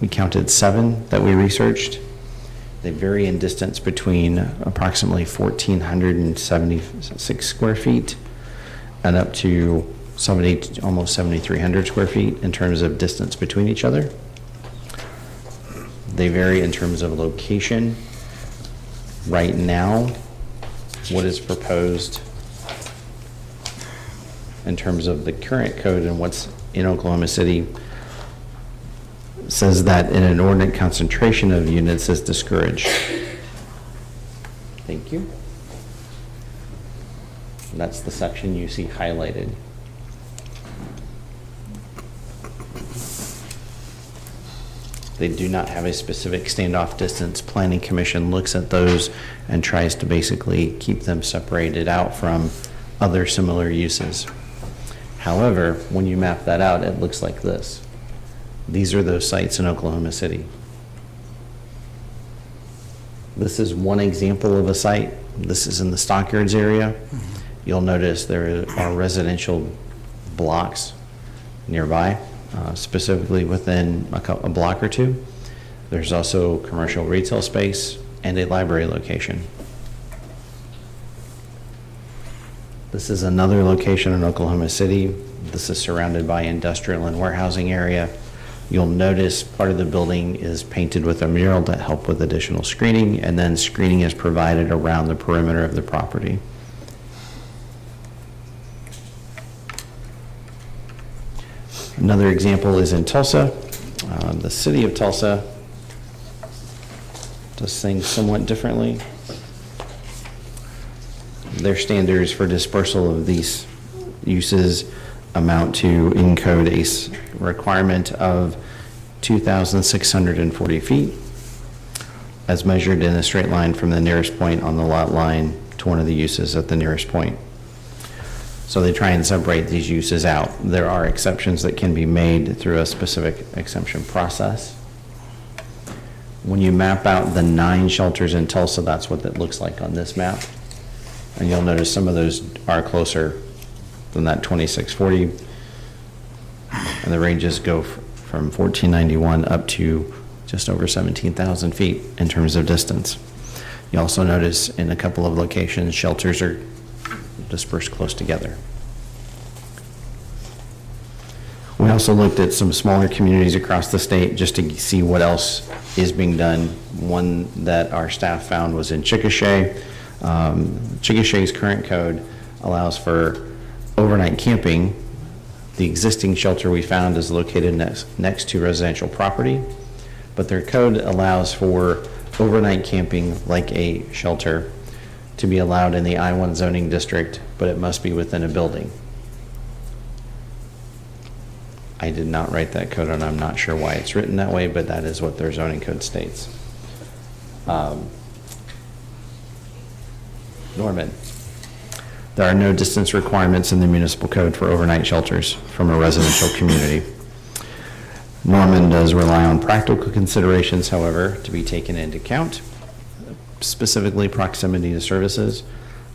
[SPEAKER 18] We counted 7 that we researched. They vary in distance between approximately 1,476 square feet and up to almost 7,300 square feet in terms of distance between each other. They vary in terms of location. Right now, what is proposed in terms of the current code and what's in Oklahoma City says that an inordinate concentration of units is discouraged. Thank you. That's the section you see highlighted. They do not have a specific standoff distance. Planning Commission looks at those and tries to basically keep them separated out from other similar uses. However, when you map that out, it looks like this. These are those sites in Oklahoma City. This is one example of a site. This is in the Stockyards area. You'll notice there are residential blocks nearby, specifically within a block or two. There's also commercial retail space and a library location. This is another location in Oklahoma City. This is surrounded by industrial and warehousing area. You'll notice part of the building is painted with a mural to help with additional screening, and then screening is provided around the perimeter of the property. Another example is in Tulsa. The city of Tulsa does things somewhat differently. Their standards for dispersal of these uses amount to, in code, a requirement of 2,640 feet as measured in a straight line from the nearest point on the lot line to one of the uses at the nearest point. So they try and separate these uses out. There are exceptions that can be made through a specific exemption process. When you map out the 9 shelters in Tulsa, that's what it looks like on this map. And you'll notice some of those are closer than that 2640. And the ranges go from 1491 up to just over 17,000 feet in terms of distance. You also notice in a couple of locations, shelters are dispersed close together. We also looked at some smaller communities across the state just to see what else is being done. One that our staff found was in Chickasha. Chickasha's current code allows for overnight camping. The existing shelter we found is located next to residential property, but their code allows for overnight camping like a shelter to be allowed in the I-1 zoning district, but it must be within a building. I did not write that code, and I'm not sure why it's written that way, but that is what their zoning code states. Norman. There are no distance requirements in the municipal code for overnight shelters from a residential community. Norman does rely on practical considerations, however, to be taken into account, specifically proximity to services.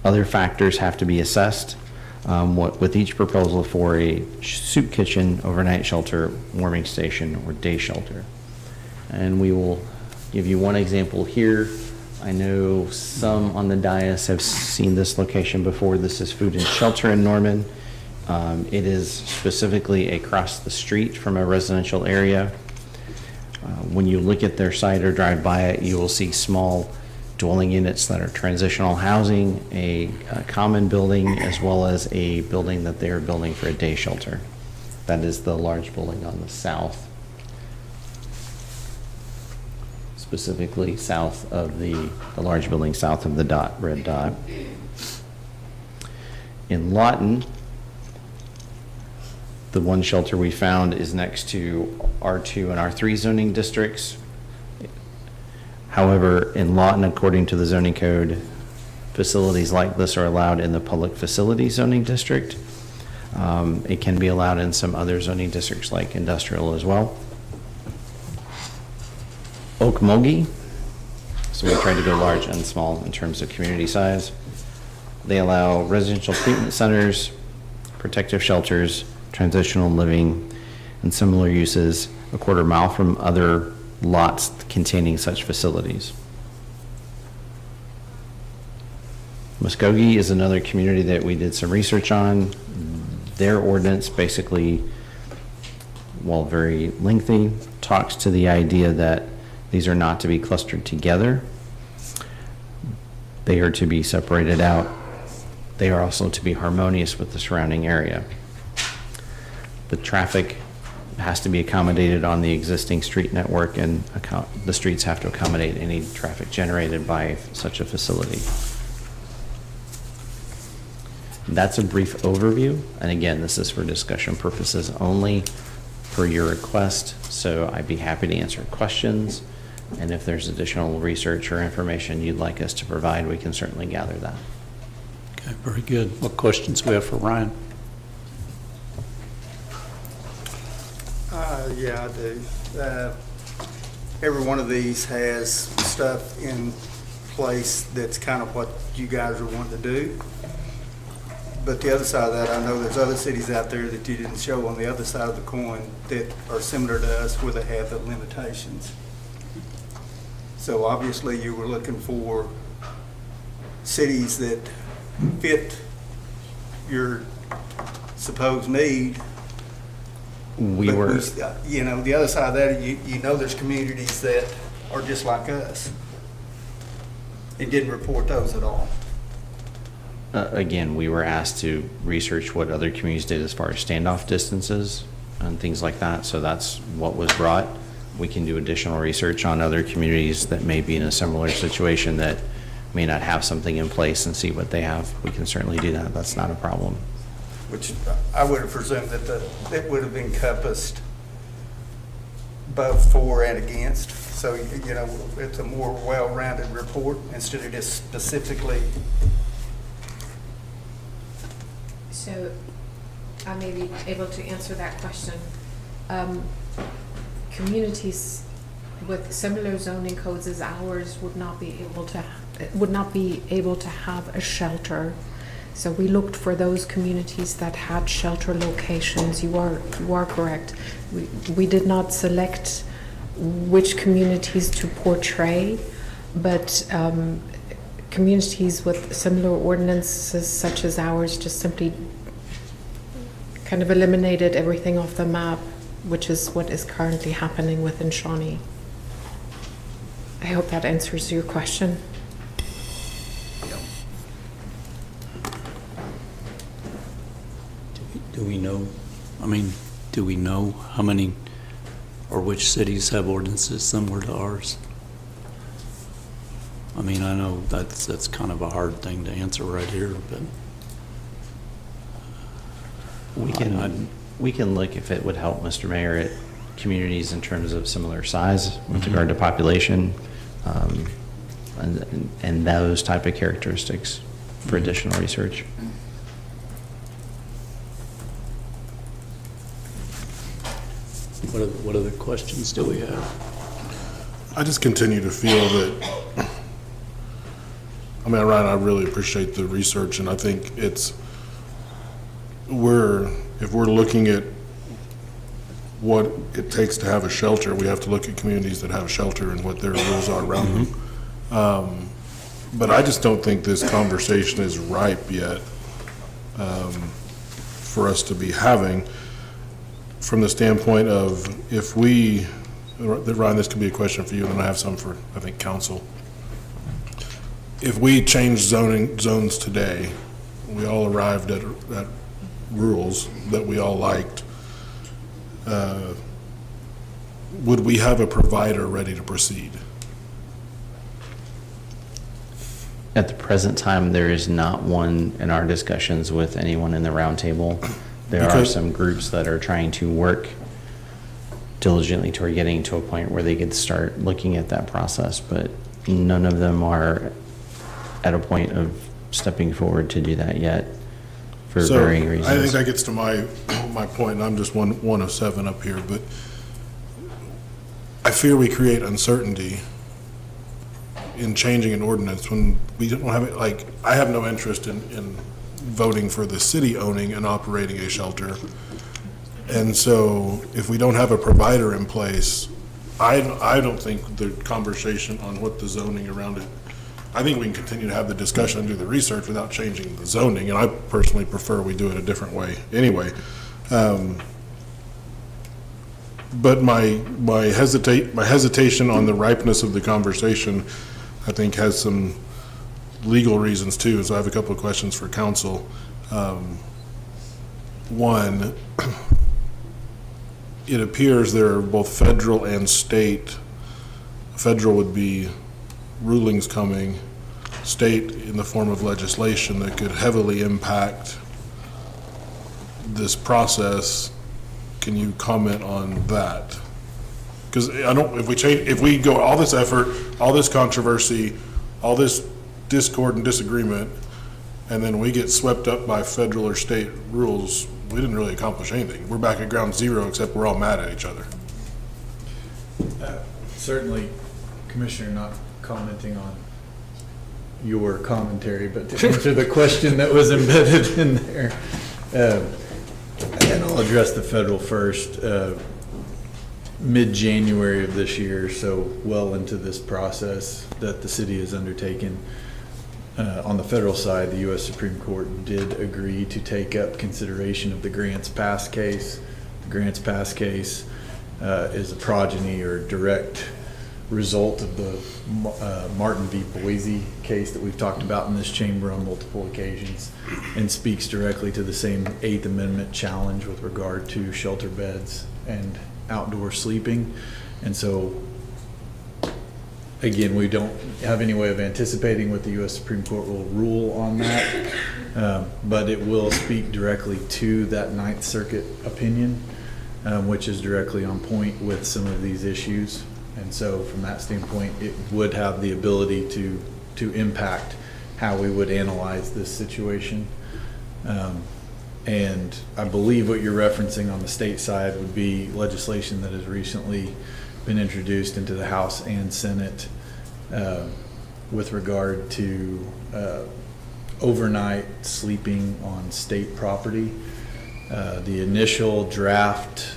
[SPEAKER 18] Other factors have to be assessed with each proposal for a soup kitchen, overnight shelter, warming station, or day shelter. And we will give you one example here. I know some on the dais have seen this location before. This is Food and Shelter in Norman. It is specifically across the street from a residential area. When you look at their site or drive by it, you will see small dwelling units that are transitional housing, a common building, as well as a building that they are building for a day shelter. That is the large building on the south. Specifically south of the large building south of the red dot. In Lawton, the one shelter we found is next to R2 and R3 zoning districts. However, in Lawton, according to the zoning code, facilities like this are allowed in the public facility zoning district. It can be allowed in some other zoning districts like industrial as well. Okmulgee, so we tried to go large and small in terms of community size. They allow residential treatment centers, protective shelters, transitional living, and similar uses a quarter mile from other lots containing such facilities. Muskogee is another community that we did some research on. Their ordinance basically, while very lengthy, talks to the idea that these are not to be clustered together. They are to be separated out. They are also to be harmonious with the surrounding area. The traffic has to be accommodated on the existing street network, and the streets have to accommodate any traffic generated by such a facility. That's a brief overview, and again, this is for discussion purposes only per your request, so I'd be happy to answer questions. And if there's additional research or information you'd like us to provide, we can certainly gather that.
[SPEAKER 9] Okay, very good. What questions do we have for Ryan?
[SPEAKER 20] Yeah, I do. Every one of these has stuff in place that's kind of what you guys are wanting to do. But the other side of that, I know there's other cities out there that you didn't show on the other side of the coin that are similar to us where they have the limitations. So obviously you were looking for cities that fit your supposed need.
[SPEAKER 18] We
[SPEAKER 20] But
[SPEAKER 18] were,
[SPEAKER 20] you know, the other side of that, you know there's communities that are just like us. It didn't report those at all.
[SPEAKER 18] again, we were asked to research what other communities did as far as standoff distances and things like that, so that's what was brought. We can do additional research on other communities that may be in a similar situation that may not have something in place and see what they have. We can certainly do that. That's not a problem.
[SPEAKER 20] Which I would have presumed that it would have encompassed both for and against. So, you know, it's a more well-rounded report instead of just specifically.
[SPEAKER 21] So I may be able to answer that question. Communities with similar zoning codes as ours would not be able to have a shelter. So we looked for those communities that had shelter locations. You are correct. We did not select which communities to portray, but communities with similar ordinances such as ours just simply kind of eliminated everything off the map, which is what is currently happening within Shawnee. I hope that answers your question.
[SPEAKER 9] Do we know, do we know how many or which cities have ordinances similar to ours? I mean, I know that's kind of a hard thing to answer right here, but
[SPEAKER 18] We can look, if it would help, Mr. Mayor, at communities in terms of similar size with regard to population, and those type of characteristics for additional research.
[SPEAKER 9] what other questions do we have?
[SPEAKER 19] I just continue to feel that, Ryan, I really appreciate the research, and I think if we're looking at what it takes to have a shelter, we have to look at communities that have shelter and what their rules are around them. But I just don't think this conversation is ripe yet for us to be having, from the standpoint of Ryan, this could be a question for you, and then I have some for, I think, council. If we change zones today, we all arrived at rules that we all liked, would we have a provider ready to proceed?
[SPEAKER 18] At the present time, there is not one in our discussions with anyone in the roundtable. There are some groups that are trying to work diligently toward getting to a point where they could start looking at that process, but none of them are at a point of stepping forward to do that yet for varying reasons.
[SPEAKER 19] I think that gets to my point, and I'm just one of seven up here, but I fear we create uncertainty in changing an ordinance when we don't have it. Like, I have no interest in voting for the city owning and operating a shelter. And so if we don't have a provider in place, I don't think the conversation on what the zoning around it, I think we can continue to have the discussion and do the research without changing the zoning, and I personally prefer we do it a different way anyway. But my hesitation on the ripeness of the conversation, I think, has some legal reasons too, so I have a couple of questions for council. One, it appears there are both federal and state. Federal would be rulings coming, state in the form of legislation that could heavily impact this process. Can you comment on that? Because if we go all this effort, all this controversy, all this discord and disagreement, and then we get swept up by federal or state rules, we didn't really accomplish anything. We're back at ground zero, except we're all mad at each other.
[SPEAKER 22] Certainly, Commissioner, not commenting on
[SPEAKER 2] your commentary, but to answer the question that was embedded in there. And I'll address the federal first. Mid-January of this year, so well into this process that the city has undertaken. On the federal side, the U.S. Supreme Court did agree to take up consideration of the Grants Pass case. The Grants Pass case is a progeny or direct result of the Martin v. Boise case that we've talked about in this chamber on multiple occasions, and speaks directly to the same Eighth Amendment challenge with regard to shelter beds and outdoor sleeping. And so again, we don't have any way of anticipating what the U.S. Supreme Court will rule on that, but it will speak directly to that Ninth Circuit opinion, which is directly on point with some of these issues. And so from that standpoint, it would have the ability to impact how we would analyze this situation. And I believe what you're referencing on the state side would be legislation that has recently been introduced into the House and Senate with regard to overnight sleeping on state property. The initial draft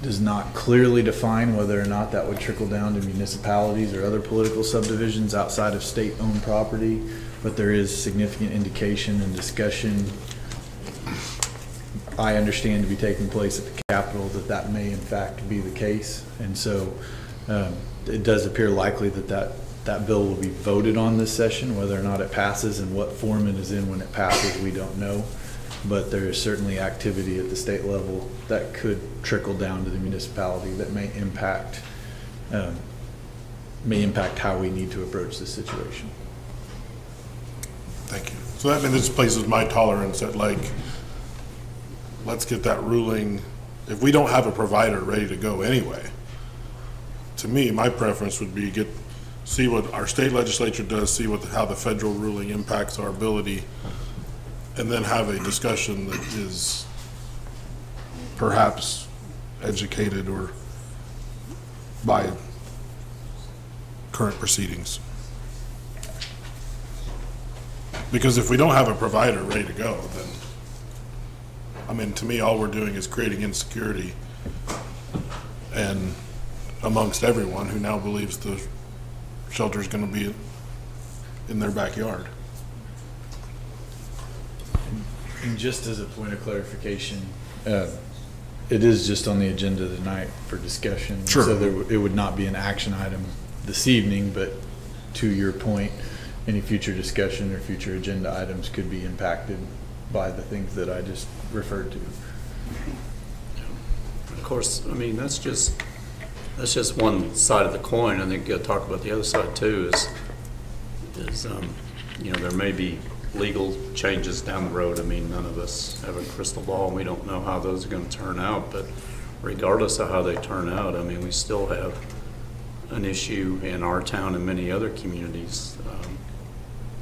[SPEAKER 2] does not clearly define whether or not that would trickle down to municipalities or other political subdivisions outside of state-owned property. But there is significant indication and discussion, I understand, to be taking place at the Capitol that may in fact be the case. And so it does appear likely that bill will be voted on this session. Whether or not it passes and what form it is in when it passes, we don't know. But there is certainly activity at the state level that could trickle down to the municipality that may impact how we need to approach this situation.
[SPEAKER 19] Thank you. So that this places my tolerance at like, let's get that ruling. If we don't have a provider ready to go anyway, to me, my preference would be see what our state legislature does, see how the federal ruling impacts our ability, and then have a discussion that is perhaps educated or by current proceedings. Because if we don't have a provider ready to go, then, I mean, to me, all we're doing is creating insecurity and amongst everyone who now believes the shelter is going to be in their backyard.
[SPEAKER 2] And just as a point of clarification, it is just on the agenda tonight for discussion.
[SPEAKER 19] Sure.
[SPEAKER 2] So it would not be an action item this evening, but to your point, any future discussion or future agenda items could be impacted by the things that I just referred to.
[SPEAKER 9] Of course, I mean, that's just one side of the coin. I think you got to talk about the other side too. Is there may be legal changes down the road. I mean, none of us have a crystal ball, and we don't know how those are going to turn out. But regardless of how they turn out, I mean, we still have an issue in our town and many other communities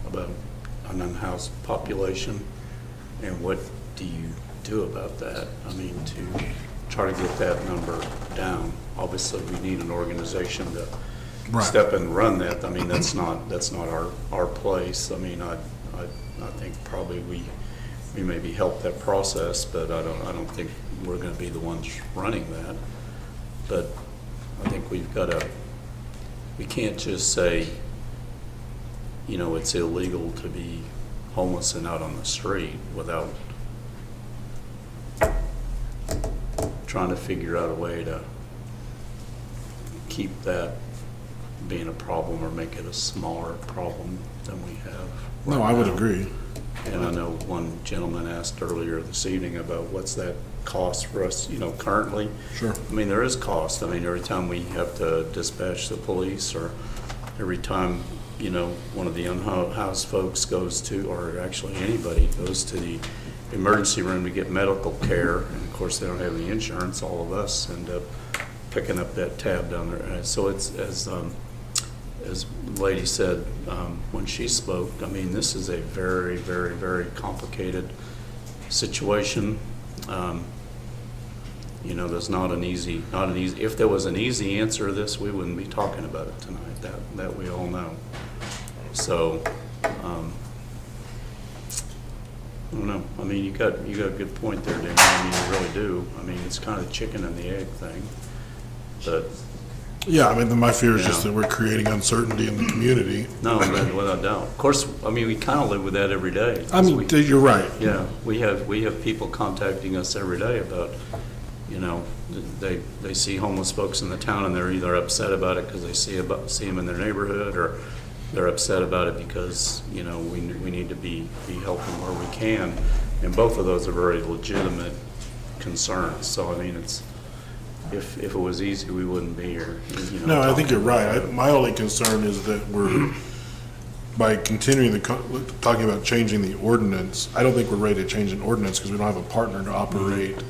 [SPEAKER 9] about an unhoused population. And what do you do about that? I mean, to try to get that number down. Obviously, we need an organization to step and run that. I mean, that's not our place. I mean, I think probably we maybe help that process, but I don't think we're going to be the ones running that. But I think we can't just say, it's illegal to be homeless and out on the street without trying to figure out a way to keep that being a problem or make it a smaller problem than we have.
[SPEAKER 19] No, I would agree.
[SPEAKER 9] And I know one gentleman asked earlier this evening about what's that cost for us, currently.
[SPEAKER 19] Sure.
[SPEAKER 9] I mean, there is cost. I mean, every time we have to dispatch the police, or every time, one of the unhoused folks goes to, or actually anybody goes to the emergency room to get medical care, and of course they don't have any insurance, all of us end up picking up that tab down there. And so it's, as the lady said when she spoke, I mean, this is a very, very, very complicated situation.
[SPEAKER 7] You know, there's not an easy, if there was an easy answer to this, we wouldn't be talking about it tonight, that we all know. So, I don't know. I mean, you got a good point there, Dan. I mean, you really do. I mean, it's kind of the chicken and the egg thing. But
[SPEAKER 19] yeah, I mean, my fear is just that we're creating uncertainty in the community.
[SPEAKER 7] no, without doubt. Of course, I mean, we kind of live with that every day.
[SPEAKER 19] I mean, you're right.
[SPEAKER 7] Yeah, we have people contacting us every day about, you know, they see homeless folks in the town and they're either upset about it because they see them in their neighborhood, or they're upset about it because, you know, we need to be helping where we can. And both of those are very legitimate concerns. So, I mean, it's, if it was easy, we wouldn't be here. You know,
[SPEAKER 19] No, I think you're right. My only concern is that we're, by continuing talking about changing the ordinance, I don't think we're ready to change an ordinance because we don't have a partner to operate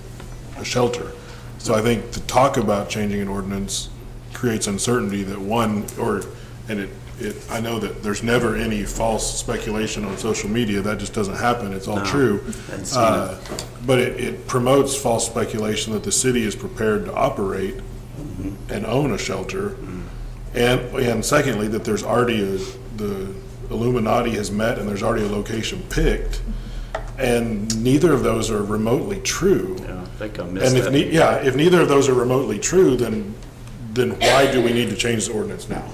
[SPEAKER 19] a shelter. So I think to talk about changing an ordinance creates uncertainty that I know that there's never any false speculation on social media. That just doesn't happen. It's all true. But it promotes false speculation that the city is prepared to operate and own a shelter. And secondly, that there's already the Illuminati has met and there's already a location picked. And neither of those are remotely true.
[SPEAKER 7] Yeah, I think I missed that.
[SPEAKER 19] If neither of those are remotely true, then why do we need to change the ordinance now?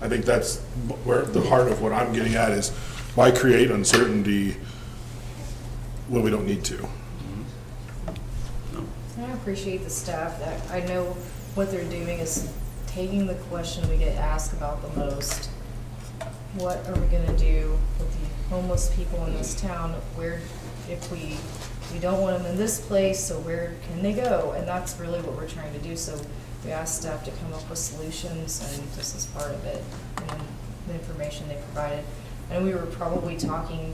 [SPEAKER 19] I think that's where the heart of what I'm getting at is, why create uncertainty when we don't need to?
[SPEAKER 22] I appreciate the staff that I know what they're doing is taking the question we get asked about the most. What are we gonna do with the homeless people in this town? If we don't want them in this place, so where can they go? And that's really what we're trying to do. So we asked staff to come up with solutions, and this is part of it, and the information they provided. And we were probably talking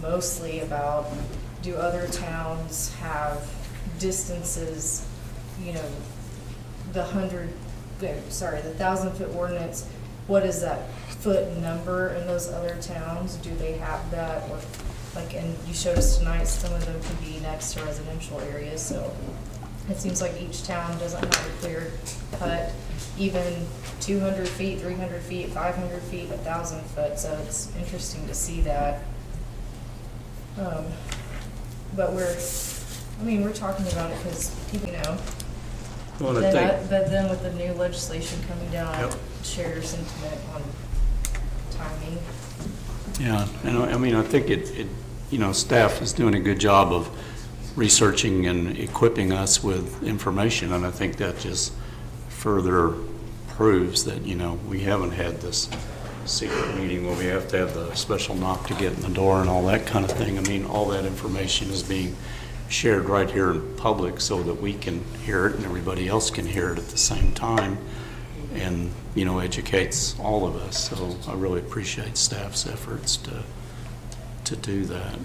[SPEAKER 22] mostly about, do other towns have distances, you know, the 1,000-foot ordinance, what is that foot number in those other towns? Do they have that? Or like, and you showed us tonight, some of them can be next to residential areas, so it seems like each town doesn't have a clear cut, even 200 feet, 300 feet, 500 feet, 1,000 foot, so it's interesting to see that. But we're talking about it because people, you know,
[SPEAKER 7] Well,
[SPEAKER 22] but then with the new legislation coming down,
[SPEAKER 7] Yep.
[SPEAKER 22] share your sentiment on timing.
[SPEAKER 7] Yeah, and I mean, I think it, you know, staff is doing a good job of researching and equipping us with information, and I think that just further proves that, you know, we haven't had this secret meeting where we have to have the special knock to get in the door and all that kind of thing. I mean, all that information is being shared right here in public so that we can hear it and everybody else can hear it at the same time, and, you know, educates all of us. So I really appreciate staff's efforts to do that.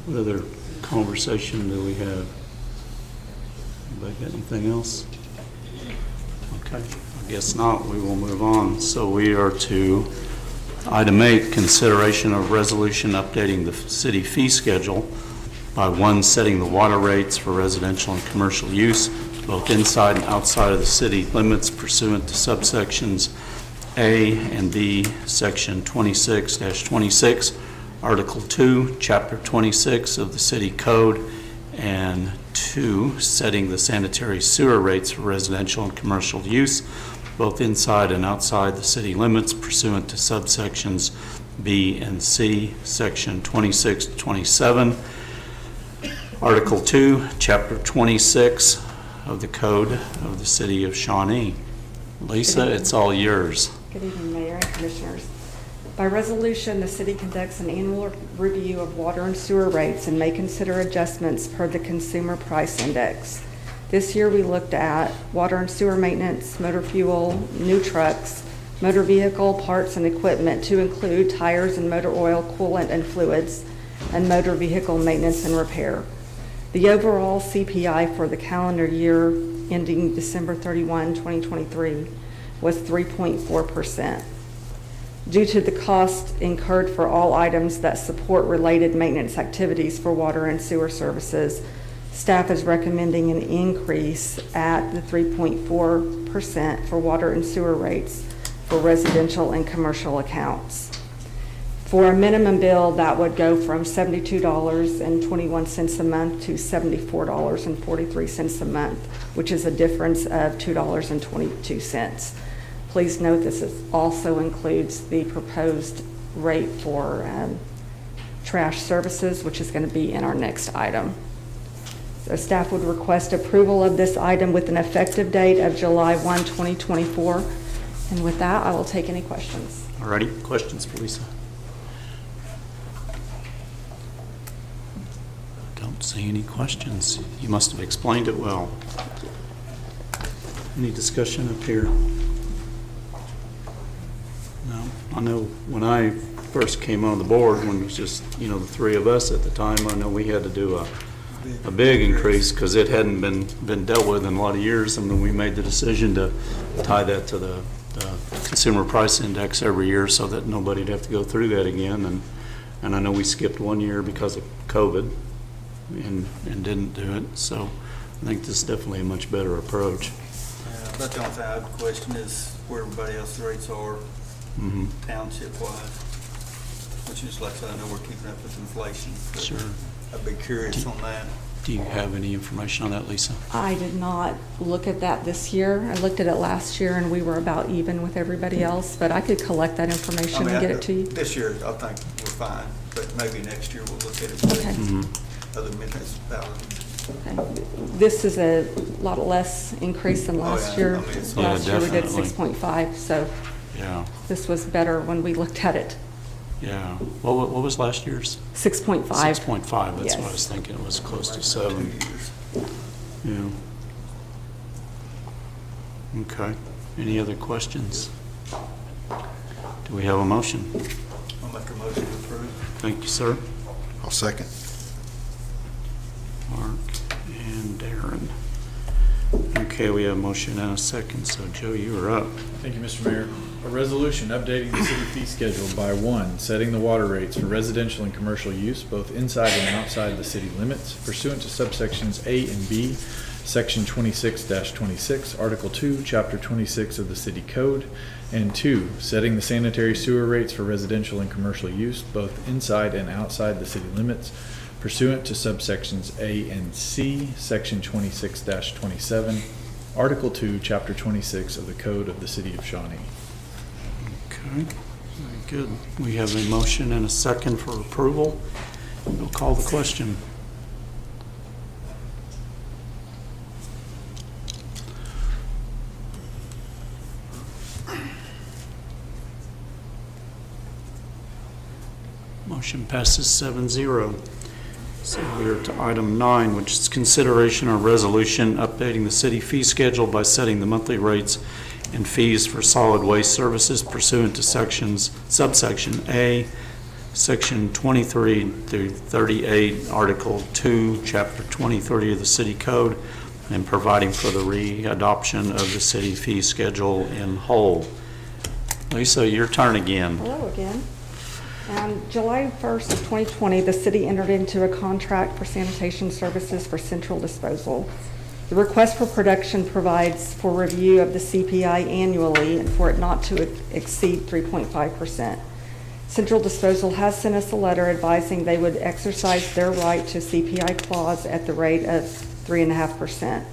[SPEAKER 7] What other conversation do we have? Anybody got anything else? Okay, I guess not. We will move on. So we are to item 8, consideration of resolution updating the city fee schedule by 1, setting the water rates for residential and commercial use, both inside and outside of the city limits pursuant to subsections A and B, section 26-26, Article 2, Chapter 26 of the City Code, and 2, setting the sanitary sewer rates for residential and commercial use, both inside and outside the city limits pursuant to subsections B and C, section 26-27, Article 2, Chapter 26 of the Code of the City of Shawnee. Lisa, it's all yours.
[SPEAKER 23] Good evening, Mayor and Commissioners. By resolution, the city conducts an annual review of water and sewer rates and may consider adjustments per the Consumer Price Index. This year, we looked at water and sewer maintenance, motor fuel, new trucks, motor vehicle parts and equipment to include tires and motor oil, coolant and fluids, and motor vehicle maintenance and repair. The overall CPI for the calendar year ending December 31, 2023 was 3.4%. Due to the cost incurred for all items that support related maintenance activities for water and sewer services, Staff is recommending an increase at the 3.4% for water and sewer rates for residential and commercial accounts. For a minimum bill, that would go from $72.21 a month to $74.43 a month, which is a difference of $2.22. Please note this also includes the proposed rate for trash services, which is going to be in our next item. So staff would request approval of this item with an effective date of July 1, 2024. And with that, I will take any questions.
[SPEAKER 7] All righty, questions for Lisa? Don't see any questions. You must have explained it well. Any discussion up here? No. I know when I first came on the board, when it was just, the three of us at the time, I know we had to do a big increase because it hadn't been dealt with in a lot of years, and then we made the decision to tie that to the consumer price index every year so that nobody'd have to go through that again. And I know we skipped 1 year because of COVID and didn't do it. So I think this is definitely a much better approach.
[SPEAKER 20] But the only thing I have a question is where everybody else's rates are township-wise, which is, like I said, I know we're keeping up with inflation.
[SPEAKER 7] Sure.
[SPEAKER 20] I'd be curious on that.
[SPEAKER 7] Do you have any information on that, Lisa?
[SPEAKER 23] I did not look at that this year. I looked at it last year, and we were about even with everybody else, but I could collect that information and get it to you.
[SPEAKER 20] This year, I think we're fine, but maybe next year we'll look at it
[SPEAKER 23] Okay.
[SPEAKER 20] with other municipalities.
[SPEAKER 23] Okay. This is a lot less increase than last year.
[SPEAKER 20] I mean, it's-
[SPEAKER 23] Last year we did
[SPEAKER 7] definitely.
[SPEAKER 23] 6.5, so
[SPEAKER 7] Yeah.
[SPEAKER 23] this was better when we looked at it.
[SPEAKER 7] Yeah. What was last year's?
[SPEAKER 23] 6.5.
[SPEAKER 7] 6.5. That's what I
[SPEAKER 23] Yes.
[SPEAKER 7] was thinking. It was close to 7. Yeah. Okay. Any other questions? Do we have a motion?
[SPEAKER 20] I'll make a motion to approve.
[SPEAKER 7] Thank you, sir.
[SPEAKER 19] I'll second.
[SPEAKER 7] Mark and Darren. Okay, we have a motion and a second. So Joe, you are up.
[SPEAKER 2] Thank you, Mr. Mayor. A resolution updating the city fee schedule by 1, setting the water rates for residential and commercial use, both inside and outside the city limits, pursuant to subsections A and B, Section 26-26, Article 2, Chapter 26 of the City Code, and 2, setting the sanitary sewer rates for residential and commercial use, both inside and outside the city limits, pursuant to subsections A and C, Section 26-27, Article 2, Chapter 26 of the Code of the City of Shawnee.
[SPEAKER 7] Okay, very good. We have a motion and a second for approval. We'll call the question. Motion passes 7-0. So we're to item 9, which is consideration of resolution updating the city fee schedule by setting the monthly rates and fees for solid waste services pursuant to subsection A, section 23 through 38, Article 2, Chapter 2030 of the City Code, and providing for the readoption of the city fee schedule in whole. Lisa, your turn again.
[SPEAKER 23] Hello again. On July 1st of 2020, the city entered into a contract for sanitation services for central disposal. The request for production provides for review of the CPI annually and for it not to exceed 3.5%. Central Disposal has sent us a letter advising they would exercise their right to CPI clause at the rate of 3.5%.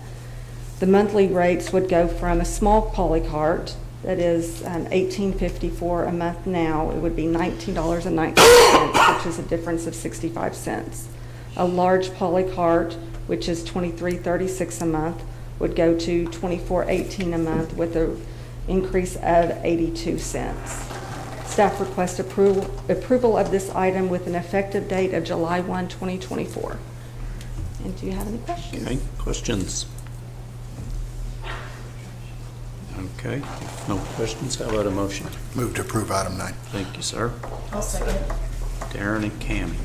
[SPEAKER 23] The monthly rates would go from a small polycart that is $18.54 a month now. It would be $19.19, which is a difference of 65 cents. A large polycart, which is $23.36 a month, would go to $24.18 a month with an increase of 82 cents. Staff requests approval of this item with an effective date of July 1, 2024. And do you have any questions?
[SPEAKER 7] Okay, questions? Okay, if no questions, how about a motion?
[SPEAKER 19] Move to approve item 9.
[SPEAKER 7] Thank you, sir.
[SPEAKER 21] I'll second it.
[SPEAKER 7] Darren and Cammie.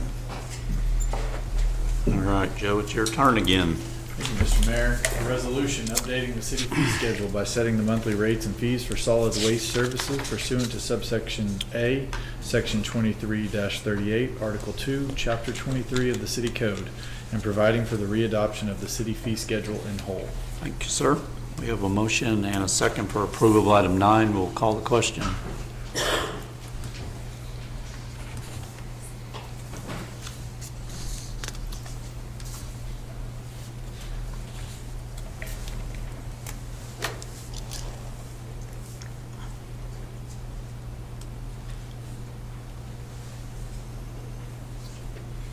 [SPEAKER 7] All right, Joe, it's your turn again.
[SPEAKER 2] Thank you, Mr. Mayor. A resolution updating the city fee schedule by setting the monthly rates and fees for solid waste services pursuant to subsection A, section 23-38, Article 2, Chapter 23 of the City Code, and providing for the readoption of the city fee schedule in whole.
[SPEAKER 9] Thank you, sir. We have a motion and a second for approval of item 9. We'll call the question.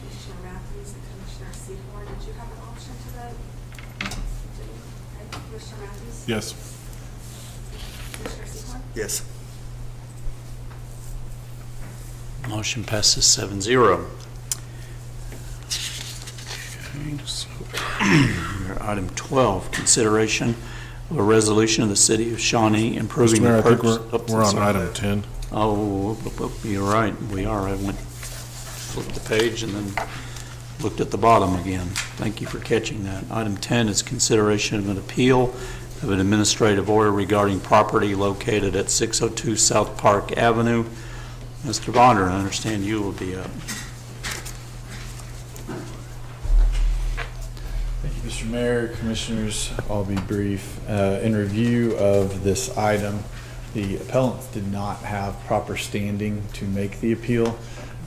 [SPEAKER 4] Commissioner Matthews and Commissioner Seahorn, did you have an option to vote? Okay, Commissioner Matthews?
[SPEAKER 19] Yes.
[SPEAKER 4] Commissioner Seahorn?
[SPEAKER 20] Yes.
[SPEAKER 9] Motion passes 7-0. Okay, so item 12, consideration of a resolution of the city of Shawnee improving
[SPEAKER 19] Mr. Mayor,
[SPEAKER 9] the
[SPEAKER 19] I think
[SPEAKER 9] purchase.
[SPEAKER 19] we're on item 10.
[SPEAKER 9] Oh, you're right, we are. I went, flipped the page and then looked at the bottom again. Thank you for catching that. Item 10 is consideration of an appeal of an administrative order regarding property located at 602 South Park Avenue. Mr. Bonder, I understand you will be up.
[SPEAKER 2] Thank you, Mr. Mayor, Commissioners. I'll be brief. In review of this item, the appellants did not have proper standing to make the appeal.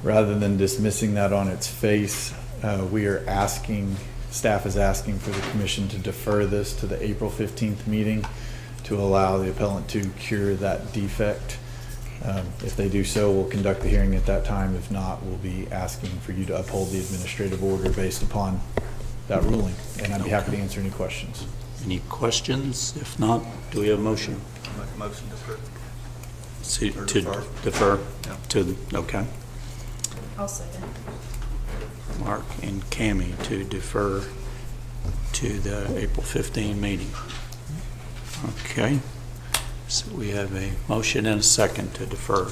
[SPEAKER 2] Rather than dismissing that on its face, we are asking, staff is asking for the commission to defer this to the April 15th meeting to allow the appellant to cure that defect. If they do so, we'll conduct the hearing at that time. If not, we'll be asking for you to uphold the administrative order based upon that ruling. And I'd be happy to answer any questions.
[SPEAKER 9] Any questions? If not, do we have a motion?
[SPEAKER 20] Make a motion to approve.
[SPEAKER 9] To defer?
[SPEAKER 20] Yeah.
[SPEAKER 9] To, okay.
[SPEAKER 22] I'll second.
[SPEAKER 9] Mark and Cammie to defer to the April 15 meeting. Okay. So we have a motion and a second to defer.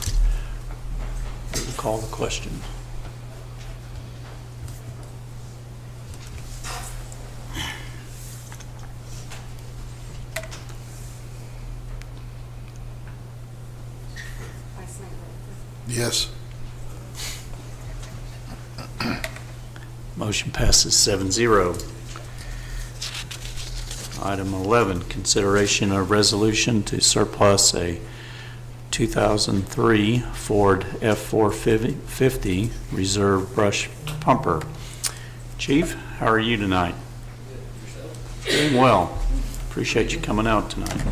[SPEAKER 9] We'll call the question.
[SPEAKER 4] Vice Mayor Whitaker?
[SPEAKER 19] Yes.
[SPEAKER 9] Motion passes 7-0. Item 11, consideration of resolution to surplus a 2003 Ford F-450 reserve brush pumper. Chief, how are you tonight? Doing well. Appreciate you coming out tonight.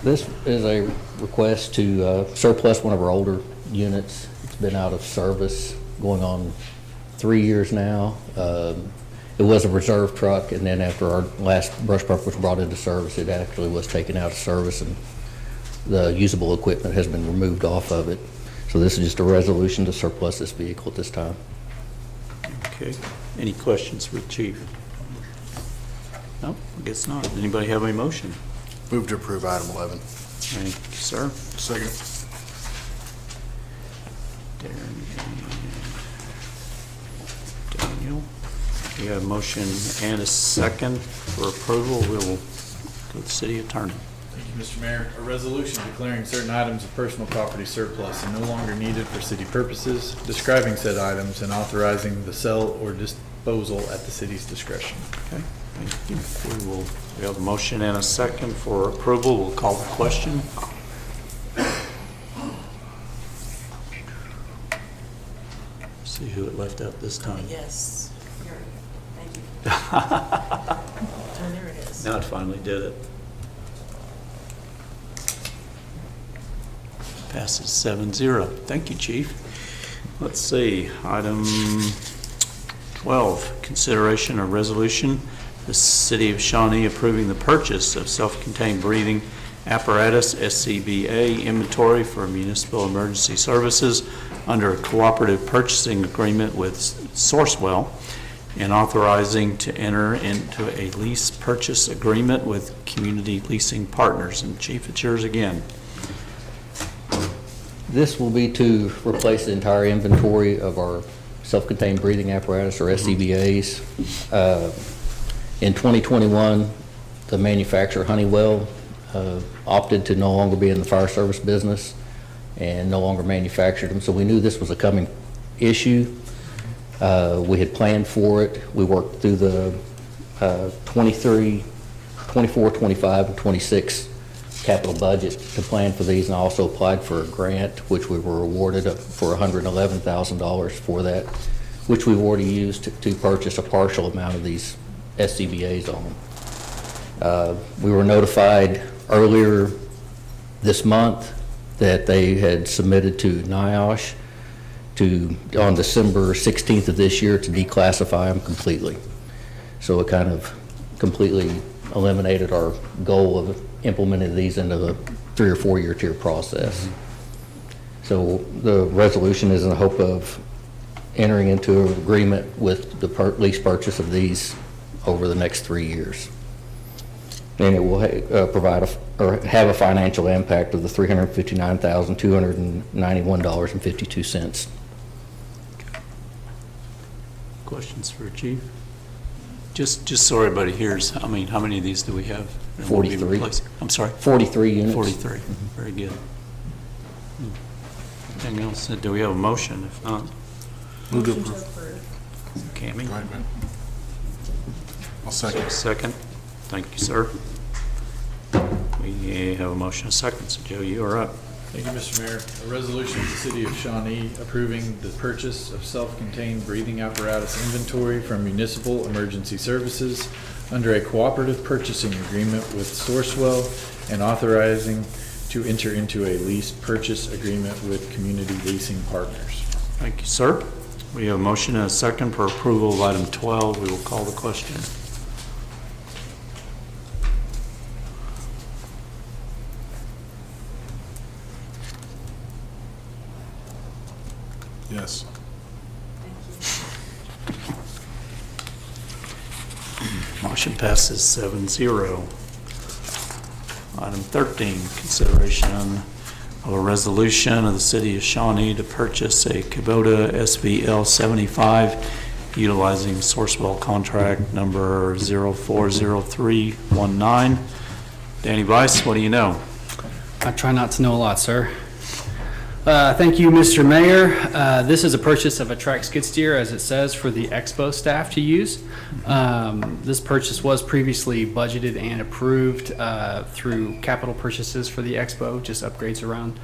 [SPEAKER 8] This is a request to surplus one of our older units. It's been out of service going on 3 years now. It was a reserve truck, and then after our last brush pump was brought into service, it actually was taken out of service, and the usable equipment has been removed off of it. So this is just a resolution to surplus this vehicle at this time.
[SPEAKER 9] Okay. Any questions for the chief? No, I guess not. Anybody have any motion?
[SPEAKER 19] Move to approve item 11.
[SPEAKER 9] Thank you, sir.
[SPEAKER 19] Second.
[SPEAKER 9] Darren and Daniel. We have a motion and a second for approval. We will go to the city attorney.
[SPEAKER 2] Thank you, Mr. Mayor. A resolution declaring certain items of personal property surplus and no longer needed for city purposes, describing said items, and authorizing the sale or disposal at the city's discretion.
[SPEAKER 9] Okay, thank you. We have a motion and a second for approval. We'll call the question. See who it left out this time.
[SPEAKER 3] Yes. Thank you. Oh, there it is.
[SPEAKER 9] Now it finally did it. Passes 7-0. Thank you, Chief. Let's see, item 12, consideration of resolution, the City of Shawnee approving the purchase of self-contained breathing apparatus, SCBA, inventory for municipal emergency services under a cooperative purchasing agreement with Sourcewell, and authorizing to enter into a lease purchase agreement with Community Leasing Partners. And Chief, it's yours again.
[SPEAKER 8] This will be to replace the entire inventory of our self-contained breathing apparatus, or SCBA's. In 2021, the manufacturer Honeywell opted to no longer be in the fire service business and no longer manufactured them. So we knew this was a coming issue. We had planned for it. We worked through the 23, 24, 25, and 26 capital budget to plan for these, and I also applied for a grant, which we were awarded for $111,000 for that, which we've already used to purchase a partial amount of these SCBA's on them. We were notified earlier this month that they had submitted to NIOSH on December 16th of this year to declassify them completely. So it kind of completely eliminated our goal of implementing these into the 3 or 4 year tier process. So the resolution is in the hope of entering into an agreement with the lease purchase of these over the next 3 years. And it will provide or have a financial impact of the $359,291.52.
[SPEAKER 9] Questions for Chief? Just so everybody hears, how many of these do we have? And will be
[SPEAKER 8] 43.
[SPEAKER 9] replaced? I'm sorry?
[SPEAKER 8] 43 units.
[SPEAKER 9] 43, very good. Anything else? Do we have a motion? If not,
[SPEAKER 19] Move to
[SPEAKER 22] Motion to
[SPEAKER 19] approve.
[SPEAKER 22] approve.
[SPEAKER 9] Cammie?
[SPEAKER 19] Right, man. I'll second.
[SPEAKER 9] Second. Thank you, sir. We have a motion, a second. So Joe, you are up.
[SPEAKER 2] Thank you, Mr. Mayor. A resolution of the City of Shawnee approving the purchase of self-contained breathing apparatus inventory from Municipal Emergency Services under a cooperative purchasing agreement with Sourcewell and authorizing to enter into a lease purchase agreement with Community Leasing Partners.
[SPEAKER 9] Thank you, sir. We have a motion and a second for approval of item 12. We will call the question.
[SPEAKER 19] Yes.
[SPEAKER 9] Motion passes 7-0. Item 13, consideration of a resolution of the City of Shawnee to purchase a Kubota SVL 75 utilizing Sourcewell contract number 040319. Danny Weiss, what do you know?
[SPEAKER 10] I try not to know a lot, sir. Thank you, Mr. Mayor. This is a purchase of a track skid steer, as it says, for the Expo staff to use. This purchase was previously budgeted and approved through capital purchases for the Expo, just upgrades around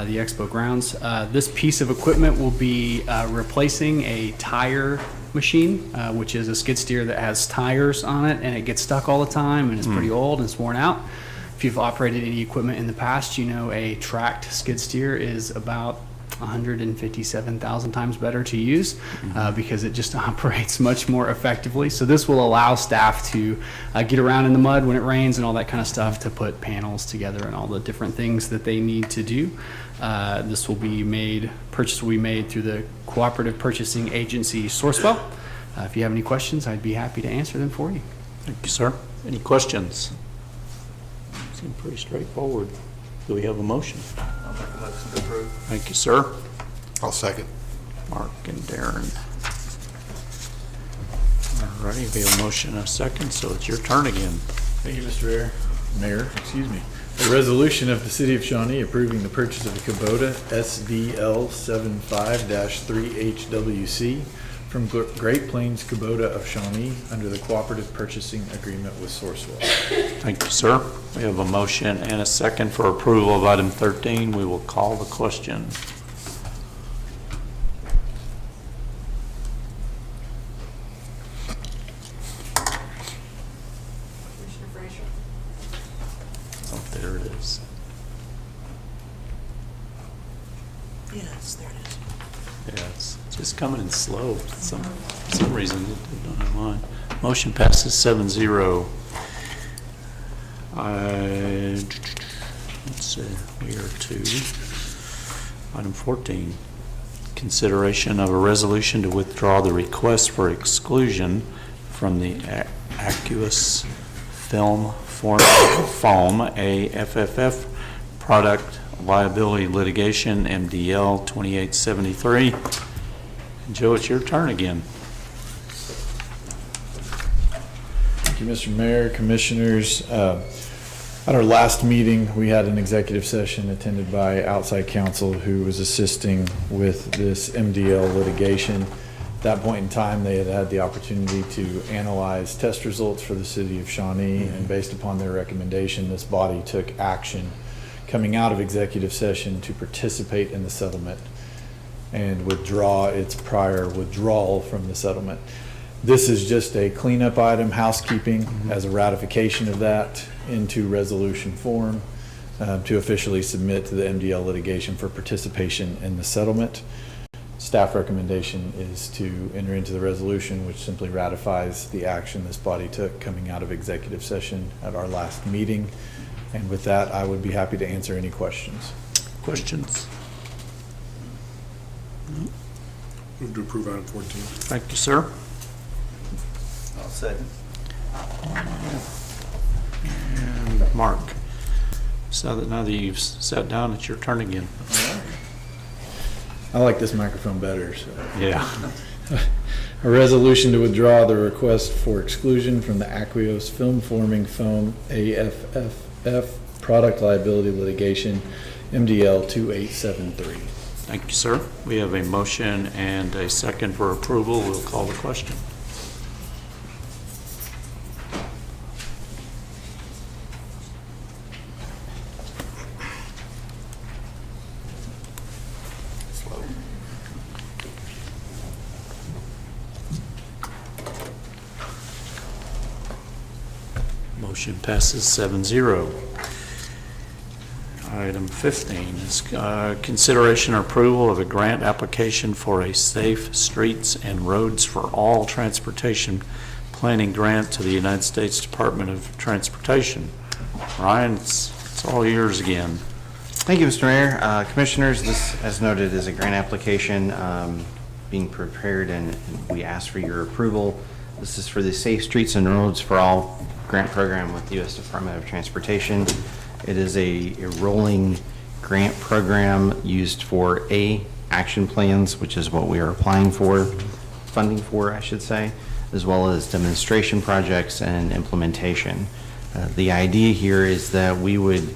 [SPEAKER 10] the Expo grounds. This piece of equipment will be replacing a tire machine, which is a skid steer that has tires on it, and it gets stuck all the time, and it's pretty old and it's worn out. If you've operated any equipment in the past, you know a tracked skid steer is about 157,000 times better to use because it just operates much more effectively. So this will allow staff to get around in the mud when it rains and all that kind of stuff, to put panels together and all the different things that they need to do. This will be made, purchase will be made through the cooperative purchasing agency Sourcewell. If you have any questions, I'd be happy to answer them for you.
[SPEAKER 9] Thank you, sir. Any questions? Seems pretty straightforward. Do we have a motion?
[SPEAKER 20] I'll make a motion to approve.
[SPEAKER 9] Thank you, sir.
[SPEAKER 19] I'll second.
[SPEAKER 9] Mark and Darren. All righty, we have a motion and a second, so it's your turn again.
[SPEAKER 2] Thank you, Mr. Mayor. A resolution of the City of Shawnee approving the purchase of a Kubota SVL 75-3HWC from Great Plains Kubota of Shawnee under the cooperative purchasing agreement with Sourcewell.
[SPEAKER 9] Thank you, sir. We have a motion and a second for approval of item 13. We will call the question.
[SPEAKER 3] Commissioner Frazier?
[SPEAKER 9] Oh, there it is.
[SPEAKER 3] Yes, there it is.
[SPEAKER 9] Yeah, it's just coming in slow. For some reason, it did not have mine. Motion passes 7-0. Let's see, we are to item 14. Consideration of a resolution to withdraw the request for exclusion from the aqueous film foam AFFF product liability litigation, MDL 2873. Joe, it's your turn again.
[SPEAKER 2] Thank you, Mr. Mayor, Commissioners. At our last meeting, we had an executive session attended by outside counsel who was assisting with this MDL litigation. that point in time, they had had the opportunity to analyze test results for the city of Shawnee, and based upon their recommendation, this body took action coming out of executive session to participate in the settlement and withdraw its prior withdrawal from the settlement. This is just a cleanup item, housekeeping, as a ratification of that into resolution form to officially submit to the MDL litigation for participation in the settlement. Staff recommendation is to enter into the resolution, which simply ratifies the action this body took coming out of executive session at our last meeting. And with that, I would be happy to answer any questions.
[SPEAKER 5] Questions?
[SPEAKER 19] Move to approve item 14.
[SPEAKER 9] Thank you, sir.
[SPEAKER 20] I'll second.
[SPEAKER 9] And Mark, so that now that you've sat down, it's your turn again.
[SPEAKER 2] I like this microphone better. So.
[SPEAKER 9] Yeah.
[SPEAKER 2] A resolution to withdraw the request for exclusion from the Aqueous Film Forming Foam AFFF product liability litigation, MDL 2873.
[SPEAKER 9] Thank you, sir. We have a motion and a second for approval. We'll call the question. Motion passes 7-0. Item 15 is consideration or approval of a grant application for a Safe Streets and Roads for All Transportation Planning Grant to the United States Department of Transportation. Ryan, it's all yours again.
[SPEAKER 18] Thank you, Mr. Mayor. Commissioners, this, as noted, is a grant application being prepared, and we ask for your approval. This is for the Safe Streets and Roads for All grant program with the U.S. Department of Transportation. It is a rolling grant program used for action plans, which is what we are applying for, funding for, I should say, as well as demonstration projects and implementation. The idea here is that we would,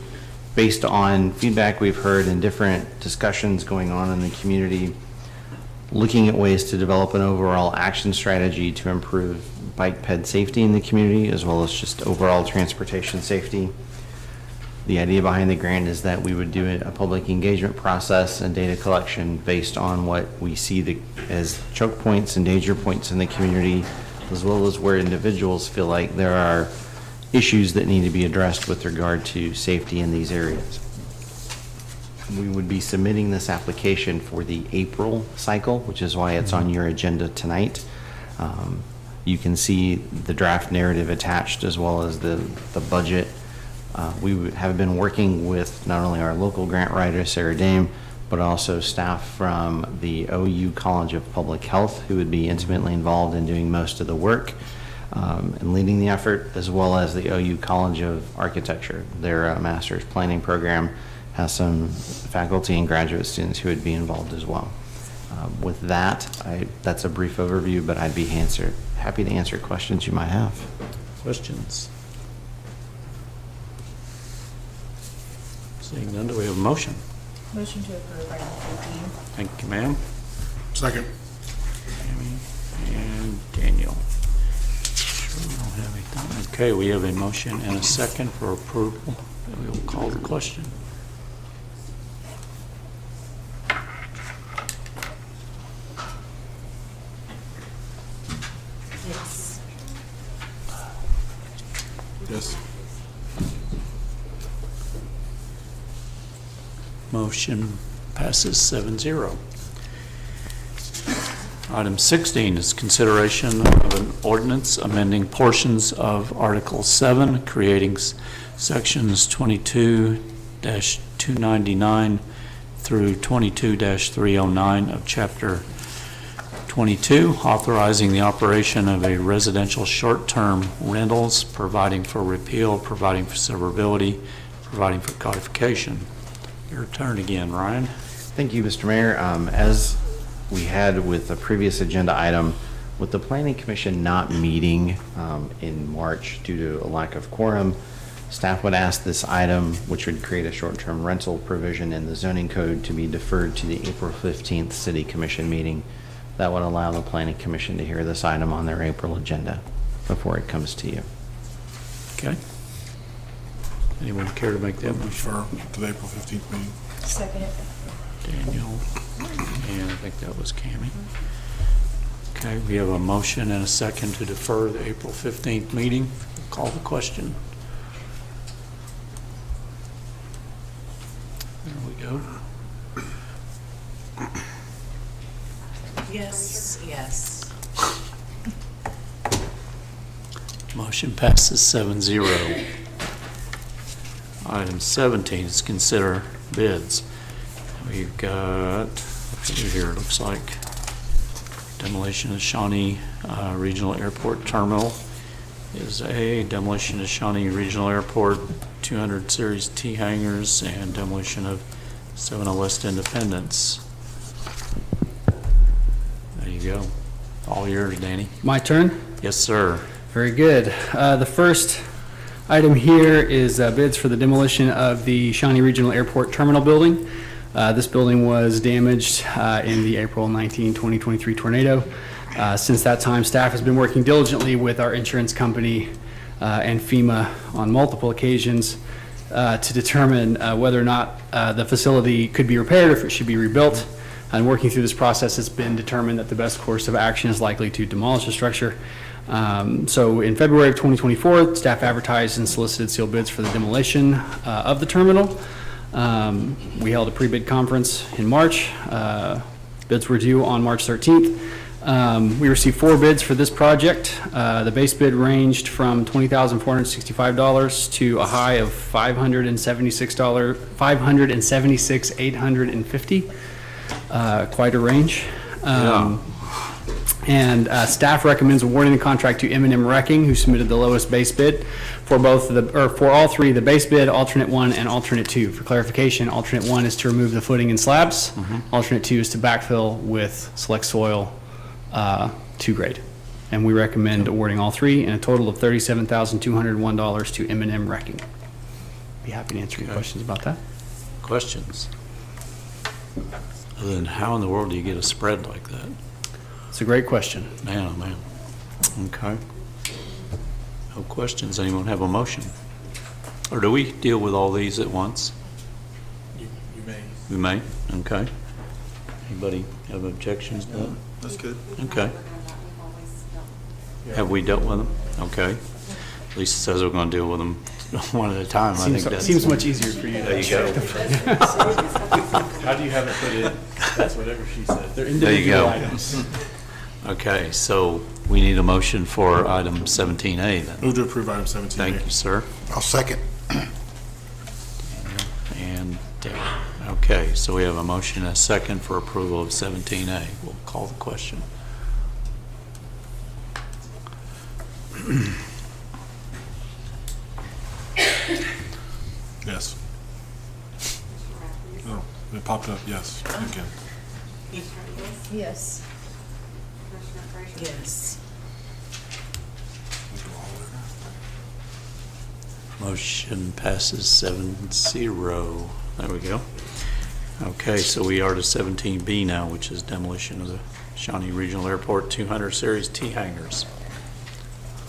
[SPEAKER 18] based on feedback we've heard and different discussions going on in the community, looking at ways to develop an overall action strategy to improve bike ped safety in the community, as well as just overall transportation safety. The idea behind the grant is that we would do a public engagement process and data collection based on what we see as choke points and danger points in the community, as well as where individuals feel like there are issues that need to be addressed with regard to safety in these areas. We would be submitting this application for the April cycle, which is why it's on your agenda tonight. You can see the draft narrative attached, as well as the budget. We have been working with not only our local grant writer, Sarah Dame, but also staff from the OU College of Public Health, who would be intimately involved in doing most of the work and leading the effort, as well as the OU College of Architecture. Their master's planning program has some faculty and graduate students who would be involved as well. With that, that's a brief overview, but I'd be happy to answer questions you might have.
[SPEAKER 9] Questions? Seeing none, do we have a motion?
[SPEAKER 22] Motion to approve item 14.
[SPEAKER 9] Thank you, ma'am.
[SPEAKER 19] Second.
[SPEAKER 9] Tammy and Daniel. Sure we don't have anything. Okay, we have a motion and a second for approval. We will call the question.
[SPEAKER 22] Yes.
[SPEAKER 19] Yes.
[SPEAKER 9] Motion passes 7-0. Item 16 is consideration of an ordinance amending portions of Article 7, creating sections 22-299 through 22-309 of Chapter 22, authorizing the operation of a residential short-term rentals, providing for repeal, providing for severability, providing for codification. Your turn again, Ryan.
[SPEAKER 18] Thank you, Mr. Mayor. As we had with the previous agenda item, with the Planning Commission not meeting in March due to a lack of quorum, staff would ask this item, which would create a short-term rental provision in the zoning code, to be deferred to the April 15th City Commission meeting that would allow the planning commission to hear this item on their April agenda before it comes to you.
[SPEAKER 9] Okay. Anyone care to make that motion?
[SPEAKER 19] For the April 15th meeting.
[SPEAKER 22] Second.
[SPEAKER 9] Daniel, and I think that was Cammie. Okay, we have a motion and a second to defer the April 15th meeting. Call the question. There we go.
[SPEAKER 3] Yes, yes.
[SPEAKER 9] Motion passes 7-0. Item 17 is consider bids. We've got, a few here, it looks like demolition of Shawnee Regional Airport Terminal is A, demolition of Shawnee Regional Airport 200 Series T hangars, and demolition of 7 West Independence. There you go. All yours, Danny.
[SPEAKER 10] My turn?
[SPEAKER 9] Yes, sir.
[SPEAKER 10] Very good. The first item here is bids for the demolition of the Shawnee Regional Airport Terminal building. This building was damaged in the April 19, 2023 tornado. Since that time, staff has been working diligently with our insurance company and FEMA on multiple occasions to determine whether or not the facility could be repaired or if it should be rebuilt. And working through this process, it's been determined that the best course of action is likely to demolish the structure. So in February of 2024, staff advertised and solicited sealed bids for the demolition of the terminal. We held a pre-bid conference in March. Bids were due on March 13th. We received 4 bids for this project. The base bid ranged from $20,465 to a high of $576,850. Quite a range. And staff recommends awarding the contract to M&M Wrecking, who submitted the lowest base bid for for all 3, the base bid, alternate 1, and alternate 2. For clarification, alternate 1 is to remove the footing and slabs. Alternate 2 is to backfill with select soil 2 grade. And we recommend awarding all 3 in a total of $37,201 to M&M Wrecking. Be happy to answer any questions about that.
[SPEAKER 9] Questions? Other than how in the world do you get a spread like that?
[SPEAKER 10] It's a great question.
[SPEAKER 9] Man, oh man. Okay. No questions. Anyone have a motion? Or do we deal with all these at once?
[SPEAKER 2] You may.
[SPEAKER 9] We may? Okay. Anybody have objections to that?
[SPEAKER 2] That's good.
[SPEAKER 9] Okay. Have we dealt with them? Okay. Lisa says we're going to deal with them one at a time. I think that
[SPEAKER 10] seems much easier for you.
[SPEAKER 9] There you go.
[SPEAKER 1] How do you have it put in? That's whatever she said. They're
[SPEAKER 9] There you
[SPEAKER 1] individual
[SPEAKER 9] go.
[SPEAKER 1] items.
[SPEAKER 9] Okay, so we need a motion for item 17A then.
[SPEAKER 19] Move to approve item 17A.
[SPEAKER 9] Thank you, sir.
[SPEAKER 6] I'll second.
[SPEAKER 9] And Dave. Okay, so we have a motion and a second for approval of 17A. We'll call the question.
[SPEAKER 19] Yes. Oh, it popped up, yes, again.
[SPEAKER 22] Yes.
[SPEAKER 3] Commissioner Frazier?
[SPEAKER 22] Yes.
[SPEAKER 9] Motion passes 7-0. There we go. Okay, so we are to 17B now, which is demolition of the Shawnee Regional Airport 200 Series T hangars.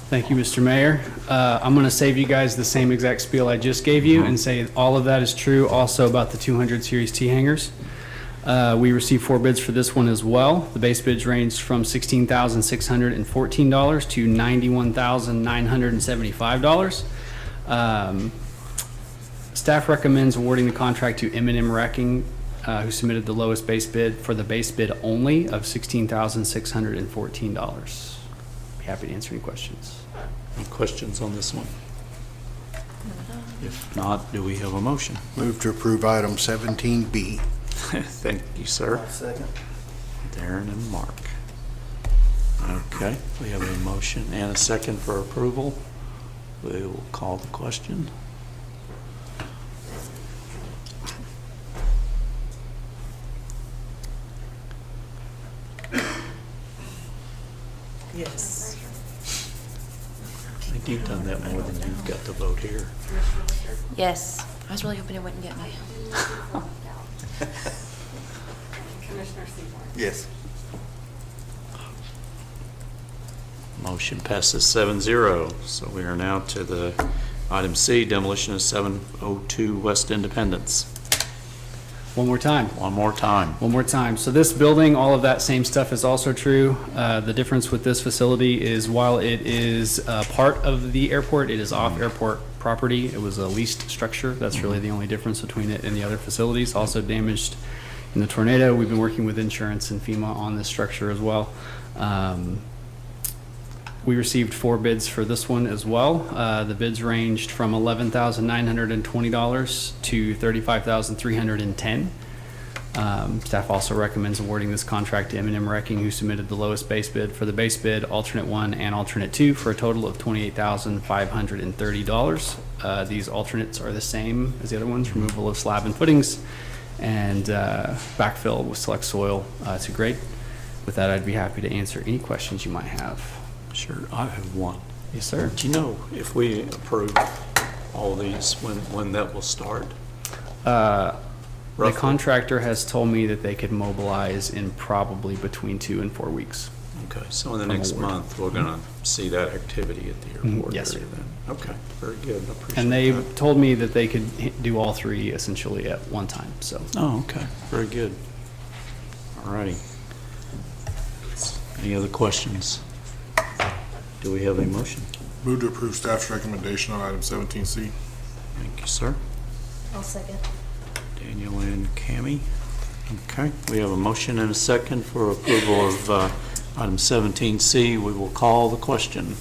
[SPEAKER 10] Thank you, Mr. Mayor. I'm going to save you guys the same exact spiel I just gave you and say all of that is true also about the 200 Series T hangars. We received 4 bids for this one as well. The base bids ranged from $16,614 to $91,975. Staff recommends awarding the contract to M&M Wrecking, who submitted the lowest base bid for the base bid only of $16,614. Be happy to answer any questions.
[SPEAKER 9] Any questions on this one? If not, do we have a motion?
[SPEAKER 6] Move to approve item 17B.
[SPEAKER 9] Thank you, sir.
[SPEAKER 20] Second.
[SPEAKER 9] Darren and Mark. Okay, we have a motion and a second for approval. We will call the question.
[SPEAKER 3] Yes.
[SPEAKER 9] I think you've done that more than you've got to vote here.
[SPEAKER 4] Yes, I was really hoping it wouldn't get me.
[SPEAKER 3] Commissioner Seymour?
[SPEAKER 20] Yes.
[SPEAKER 9] Motion passes 7-0. So we are now to the item C, demolition of 702 West Independence.
[SPEAKER 10] One more time.
[SPEAKER 9] One more time.
[SPEAKER 10] One more time. So this building, all of that same stuff is also true. The difference with this facility is while it is part of the airport, it is off airport property. It was a leased structure. That's really the only difference between it and the other facilities. Also damaged in the tornado. We've been working with insurance and FEMA on this structure as well. We received 4 bids for this one as well. The bids ranged from $11,920 to $35,310. Staff also recommends awarding this contract to M&M Wrecking, who submitted the lowest base bid for the base bid, alternate 1 and alternate 2, for a total of $28,530. These alternates are the same as the other ones: removal of slab and footings, and backfill with select soil to grade. With that, I'd be happy to answer any questions you might have.
[SPEAKER 9] Sure, I have one.
[SPEAKER 10] Yes, sir.
[SPEAKER 9] Do you know if we approve all these, when that will start?
[SPEAKER 10] The
[SPEAKER 9] Roughly.
[SPEAKER 10] contractor has told me that they could mobilize in probably between 2 and 4 weeks.
[SPEAKER 9] Okay, so in the
[SPEAKER 10] From
[SPEAKER 9] next
[SPEAKER 10] award.
[SPEAKER 9] month, we're gonna see that activity at the airport?
[SPEAKER 10] Yes, sir.
[SPEAKER 9] area then? Okay, very good, I appreciate
[SPEAKER 10] And they
[SPEAKER 9] that.
[SPEAKER 10] told me that they could do all 3 essentially at one time, so.
[SPEAKER 9] Oh, okay, very good. All righty. Any other questions? Do we have a motion?
[SPEAKER 19] Move to approve staff's recommendation on item 17C.
[SPEAKER 9] Thank you, sir.
[SPEAKER 22] I'll second.
[SPEAKER 9] Daniel and Cammy. Okay, we have a motion and a second for approval of item 17C. We will call the question.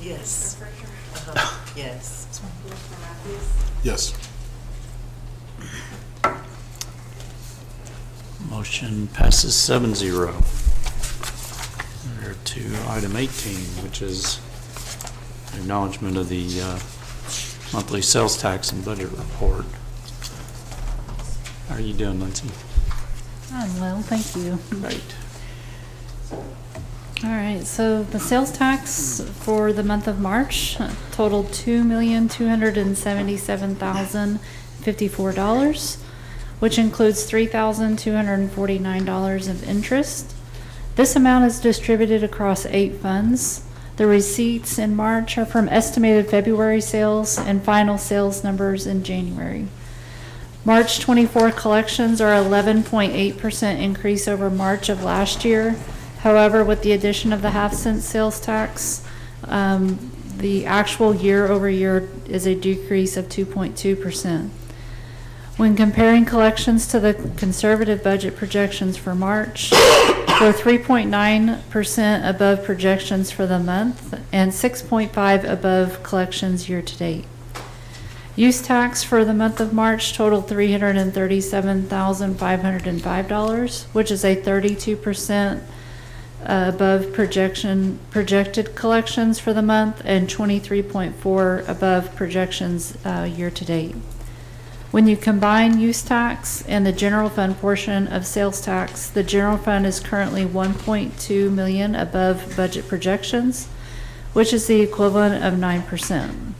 [SPEAKER 3] Yes.
[SPEAKER 4] Mr. Frazier?
[SPEAKER 3] Yes.
[SPEAKER 4] Commissioner Matthews?
[SPEAKER 19] Yes.
[SPEAKER 9] Motion passes 7-0. We're to item 18, which is acknowledgement of the monthly sales tax and budget report. How are you doing, Lindsay?
[SPEAKER 16] I'm well, thank you.
[SPEAKER 9] Great.
[SPEAKER 16] All right, so the sales tax for the month of March totaled $2,277,054, which includes $3,249 of interest. This amount is distributed across 8 funds. The receipts in March are from estimated February sales and final sales numbers in January. March 24 collections are 11.8% increase over March of last year. However, with the addition of the half-cent sales tax, the actual year-over-year is a decrease of 2.2%. When comparing collections to the conservative budget projections for March, we're 3.9% above projections for the month and 6.5% above collections year-to-date. Use tax for the month of March totaled $337,505, which is a 32% above projected collections for the month and 23.4% above projections year-to-date. When you combine use tax and the general fund portion of sales tax, the general fund is currently $1.2 million above budget projections, which is the equivalent of 9%.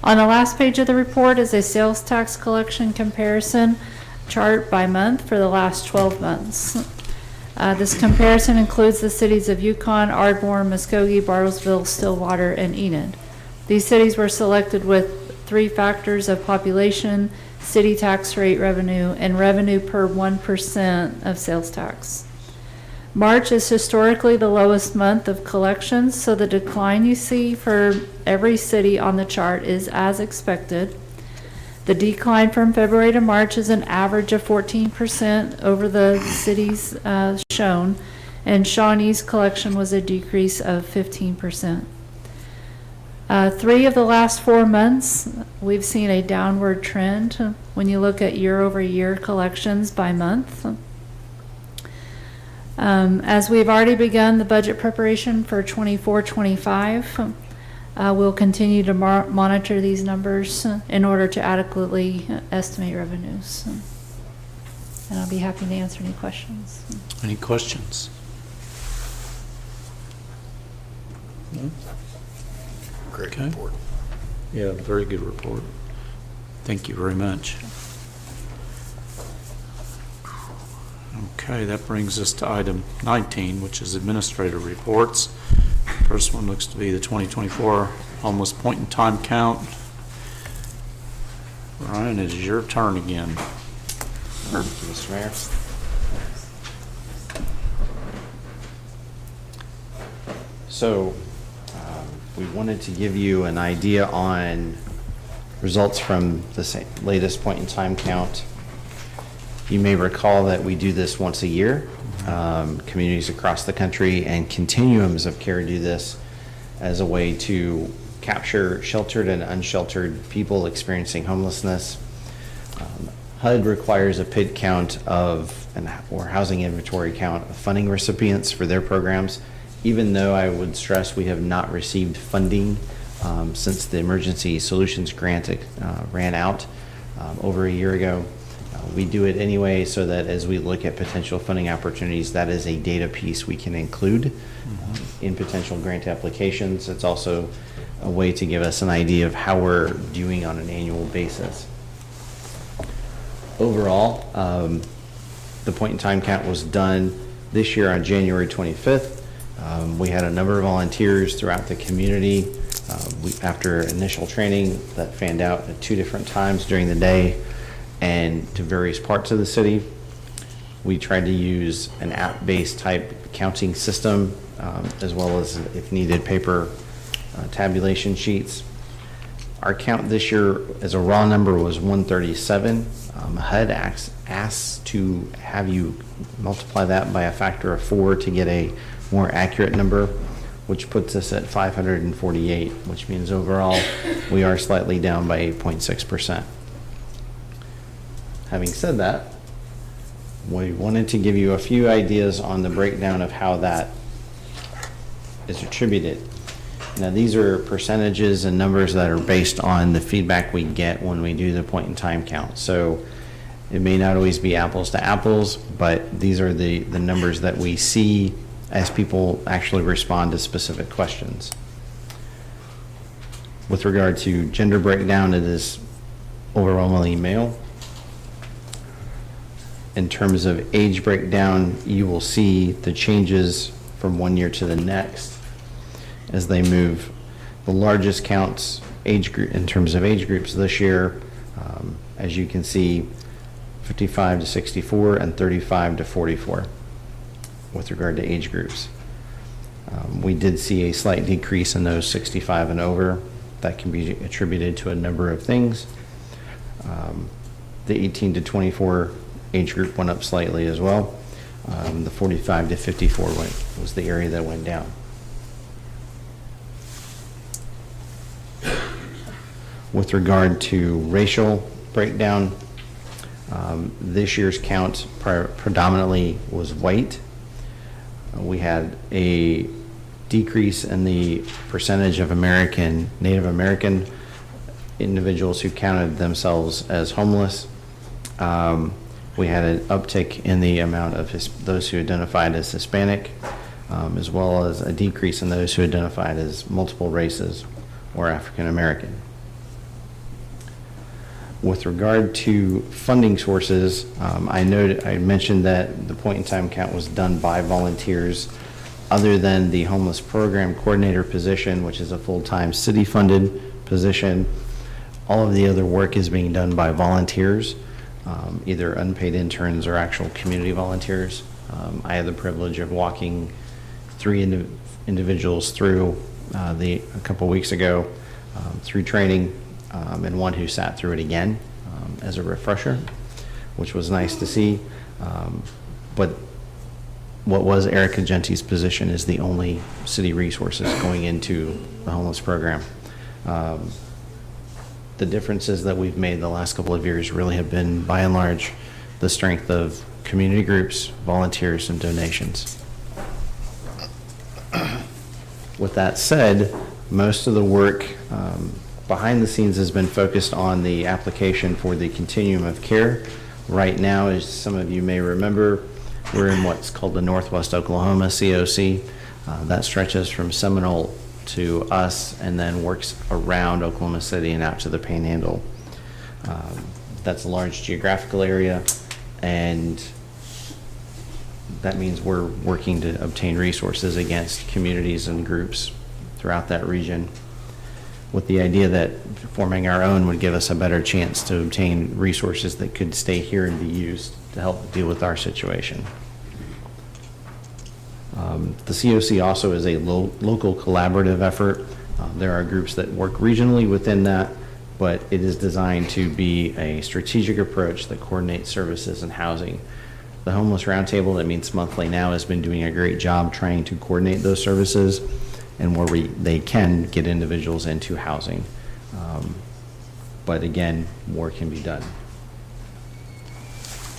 [SPEAKER 16] On the last page of the report is a sales tax collection comparison chart by month for the last 12 months. This comparison includes the cities of Yukon, Ardmore, Muskogee, Bartlesville, Stillwater, and Enid. These cities were selected with 3 factors of population, city tax rate revenue, and revenue per 1% of sales tax. March is historically the lowest month of collections, so the decline you see for every city on the chart is as expected. The decline from February to March is an average of 14% over the cities shown, and Shawnee's collection was a decrease of 15%. 3 of the last 4 months, we've seen a downward trend when you look at year-over-year collections by month. As we've already begun the budget preparation for 24-25, we'll continue to monitor these numbers in order to adequately estimate revenues. And I'll be happy to answer any questions.
[SPEAKER 9] Any questions?
[SPEAKER 19] Great
[SPEAKER 9] Okay.
[SPEAKER 19] report.
[SPEAKER 9] Yeah, very good report. Thank you very much. Okay, that brings us to item 19, which is administrative reports. First one looks to be the 2024 homeless point in time count. Ryan, it is your turn again.
[SPEAKER 18] Thank you, Mr. Mayor. So, we wanted to give you an idea on results from the latest point in time count. You may recall that we do this once a year. Communities across the country and continuums of care do this as a way to capture sheltered and unsheltered people experiencing homelessness. HUD requires a PID count or housing inventory count of funding recipients for their programs, even though I would stress we have not received funding since the Emergency Solutions Grant ran out over a year ago. We do it anyway so that as we look at potential funding opportunities, that is a data piece we can include in potential grant applications. It's also a way to give us an idea of how we're doing on an annual basis. Overall, the point in time count was done this year on January 25th. We had a number of volunteers throughout the community. After initial training that fanned out at 2 different times during the day and to various parts of the city. We tried to use an app-based type counting system, as well as, if needed, paper tabulation sheets. Our count this year as a raw number was 137. HUD asks to have you multiply that by a factor of 4 to get a more accurate number, which puts us at 548, which means overall we are slightly down by 8.6%. Having said that, we wanted to give you a few ideas on the breakdown of how that is attributed. Now, these are percentages and numbers that are based on the feedback we get when we do the point in time count. So it may not always be apples to apples, but these are the numbers that we see as people actually respond to specific questions. With regard to gender breakdown, it is overwhelmingly male. In terms of age breakdown, you will see the changes from one year to the next as they move. The largest counts age group in terms of age groups this year, as you can see, 55 to 64 and 35 to 44 with regard to age groups. We did see a slight decrease in those 65 and over. That can be attributed to a number of things. The 18 to 24 age group went up slightly as well. The 45 to 54 was the area that went down. With regard to racial breakdown, this year's count predominantly was white. We had a decrease in the percentage of Native American individuals who counted themselves as homeless. We had an uptick in the amount of those who identified as Hispanic, as well as a decrease in those who identified as multiple races or African American. With regard to funding sources, I mentioned that the point in time count was done by volunteers. Other than the homeless program coordinator position, which is a full-time city-funded position, all of the other work is being done by volunteers, either unpaid interns or actual community volunteers. I had the privilege of walking 3 individuals through a couple weeks ago through training, and one who sat through it again as a refresher, which was nice to see. But what was Erica Genti's position is the only city resources going into the homeless program. The differences that we've made the last couple of years really have been, by and large, the strength of community groups, volunteers, and donations. With that said, most of the work behind the scenes has been focused on the application for the continuum of care. Right now, as some of you may remember, we're in what's called the Northwest Oklahoma COC. That stretches from Seminole to us and then works around Oklahoma City and out to the Panhandle. That's a large geographical area, and that means we're working to obtain resources against communities and groups throughout that region, with the idea that forming our own would give us a better chance to obtain resources that could stay here and be used to help deal with our situation. The COC also is a local collaborative effort. There are groups that work regionally within that, but it is designed to be a strategic approach that coordinates services and housing. The Homeless Roundtable that meets monthly now has been doing a great job trying to coordinate those services and where they can get individuals into housing. But again, more can be done.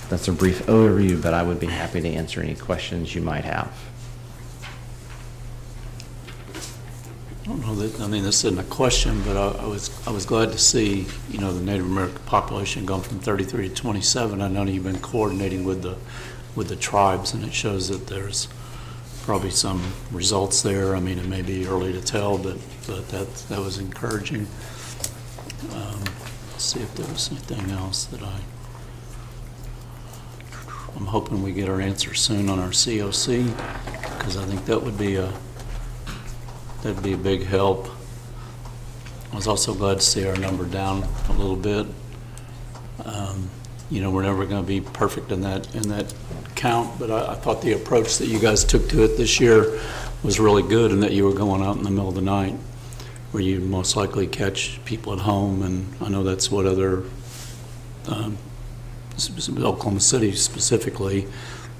[SPEAKER 18] That's a brief overview, but I would be happy to answer any questions you might have.
[SPEAKER 9] I don't know that, I mean, this isn't a question, but I was glad to see, you know, the Native American population gone from 33 to 27. I know you've been coordinating with the tribes, and it shows that there's probably some results there. I mean, it may be early to tell, but that was encouraging. Let's see if there was anything else that I'm hoping we get our answer soon on our COC, because I think that would be that'd be a big help. I was also glad to see our number down a little bit. You know, we're never going to be perfect in that count, but I thought the approach that you guys took to it this year was really good, and that you were going out in the middle of the night where you'd most likely catch people at home. And I know that's what other Oklahoma City specifically,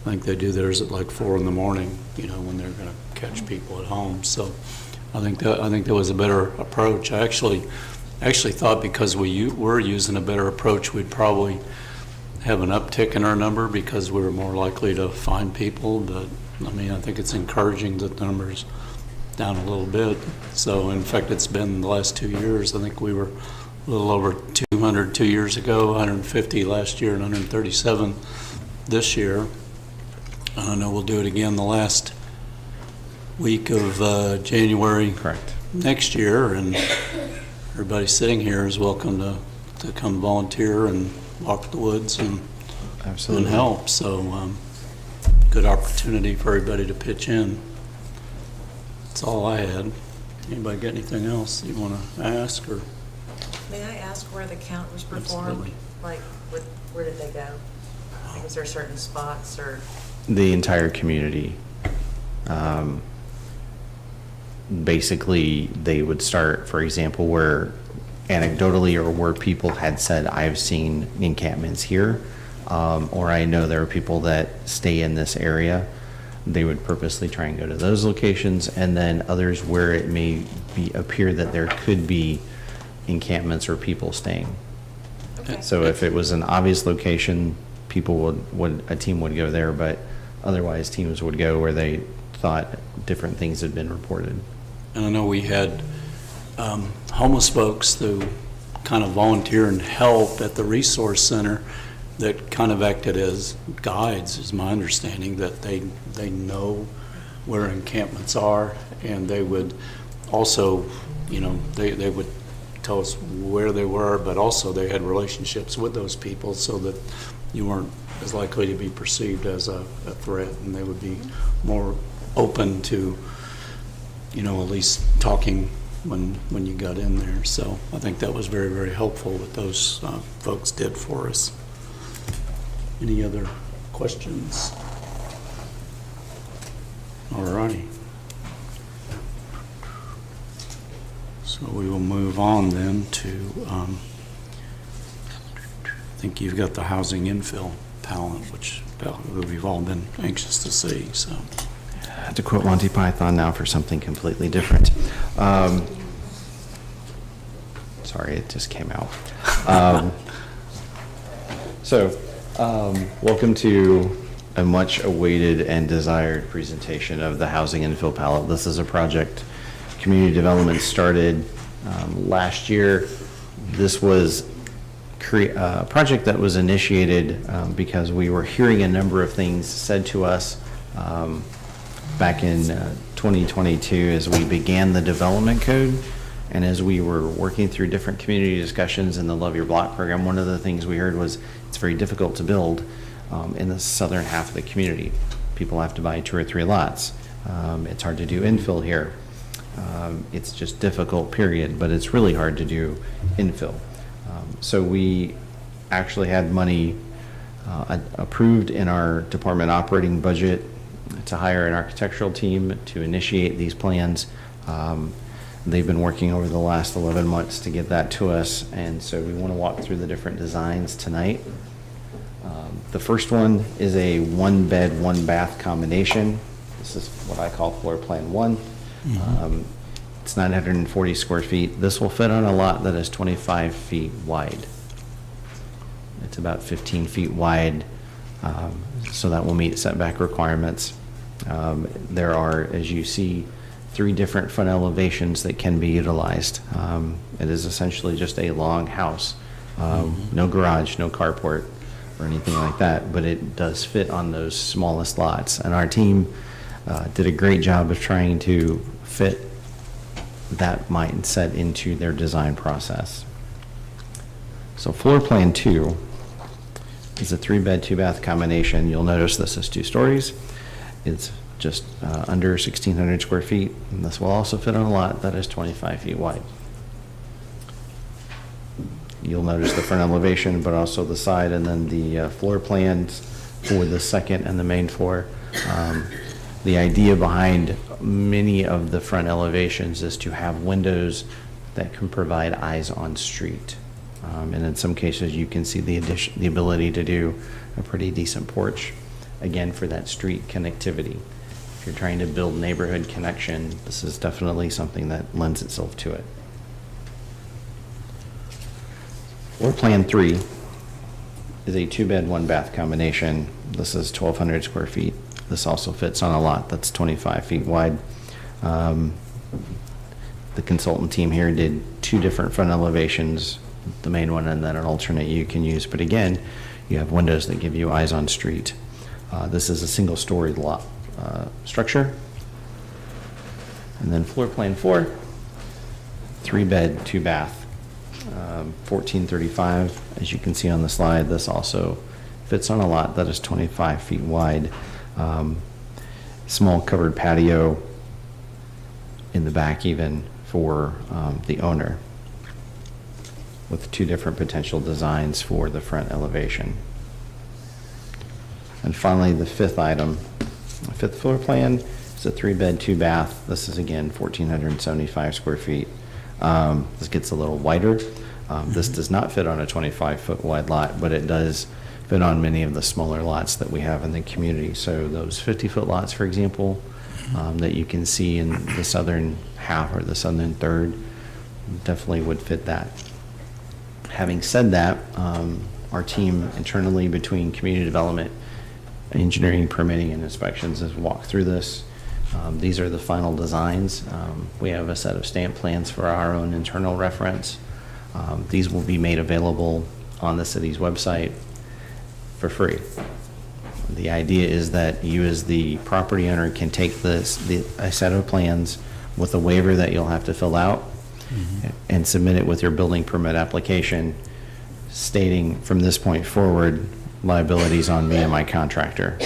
[SPEAKER 9] I think they do theirs at like 4 in the morning, you know, when they're going to catch people at home. So I think that was a better approach. I actually thought because we were using a better approach, we'd probably have an uptick in our number because we were more likely to find people. But I mean, I think it's encouraging that the number's down a little bit. So in fact, it's been the last 2 years. I think we were a little over 200 2 years ago, 150 last year, and 137 this year. I know we'll do it again the last week of January.
[SPEAKER 18] Correct.
[SPEAKER 9] Next year, and everybody sitting here is welcome to come volunteer and walk the woods and
[SPEAKER 18] Absolutely.
[SPEAKER 9] And help. So good opportunity for everybody to pitch in. That's all I had. Anybody got anything else you want to ask? Or
[SPEAKER 3] May I ask where the count was performed?
[SPEAKER 9] Absolutely.
[SPEAKER 3] Like, where did they go? Like, is there certain spots or?
[SPEAKER 18] The entire community. Basically, they would start, for example, where anecdotally or where people had said, I've seen encampments here, or I know there are people that stay in this area. They would purposely try and go to those locations, and then others where it may appear that there could be encampments or people staying.
[SPEAKER 3] Okay.
[SPEAKER 18] So if it was an obvious location, people a team would go there, but otherwise teams would go where they thought different things had been reported.
[SPEAKER 9] And I know we had homeless folks who kind of volunteer and help at the resource center that kind of acted as guides, is my understanding, that they know where encampments are, and they would also, you know, they would tell us where they were, but also they had relationships with those people so that you weren't as likely to be perceived as a threat, and they would be more open to, you know, at least talking when you got in there. So I think that was very, very helpful what those folks did for us. Any other questions? All righty. So we will move on then to, I think you've got the housing infill palette, which we've all been anxious to see, so.
[SPEAKER 18] To quote Monty Python now for something completely different. Sorry, it just came out. Welcome to a much awaited and desired presentation of the housing infill palette. This is a project community development started last year. This was a project that was initiated because we were hearing a number of things said to us back in 2022 as we began the development code. And as we were working through different community discussions in the Love Your Block program, one of the things we heard was it's very difficult to build in the southern half of the community. People have to buy 2 or 3 lots. It's hard to do infill here. It's just difficult, period, but it's really hard to do infill. So we actually had money approved in our department operating budget to hire an architectural team to initiate these plans. They've been working over the last 11 months to get that to us, and so we want to walk through the different designs tonight. The first one is a 1-bed, 1-bath combination. This is what I call floor plan 1. It's 940 square feet. This will fit on a lot that is 25 feet wide. It's about 15 feet wide, so that will meet setback requirements. There are, as you see, 3 different front elevations that can be utilized. It is essentially just a long house, no garage, no carport, or anything like that, but it does fit on those smallest lots. And our team did a great job of trying to fit that mindset into their design process. So floor plan 2 is a 3-bed, 2-bath combination. You'll notice this is 2 stories. It's just under 1,600 square feet. And this will also fit on a lot that is 25 feet wide. You'll notice the front elevation, but also the side, and then the floor plans for the second and the main floor. The idea behind many of the front elevations is to have windows that can provide eyes on street. And in some cases, you can see the ability to do a pretty decent porch, again, for that street connectivity. If you're trying to build neighborhood connection, this is definitely something that lends itself to it. Floor plan 3 is a 2-bed, 1-bath combination. This is 1,200 square feet. This also fits on a lot that's 25 feet wide. The consultant team here did 2 different front elevations, the main one and then an alternate you can use. But again, you have windows that give you eyes on street. This is a single-story lot structure. And then floor plan 4, 3-bed, 2-bath, 1435. As you can see on the slide, this also fits on a lot that is 25 feet wide. Small covered patio in the back even for the owner, with 2 different potential designs for the front elevation. And finally, the 5th item, the 5th floor plan is a 3-bed, 2-bath. This is again 1,475 square feet. This gets a little wider. This does not fit on a 25-foot wide lot, but it does fit on many of the smaller lots that we have in the community. So those 50-foot lots, for example, that you can see in the southern half or the southern third, definitely would fit that. Having said that, our team internally between community development, engineering, permitting, and inspections has walked through this. These are the final designs. We have a set of stamp plans for our own internal reference. These will be made available on the city's website for free. The idea is that you as the property owner can take a set of plans with a waiver that you'll have to fill out and submit it with your building permit application stating from this point forward liabilities on me and my contractor,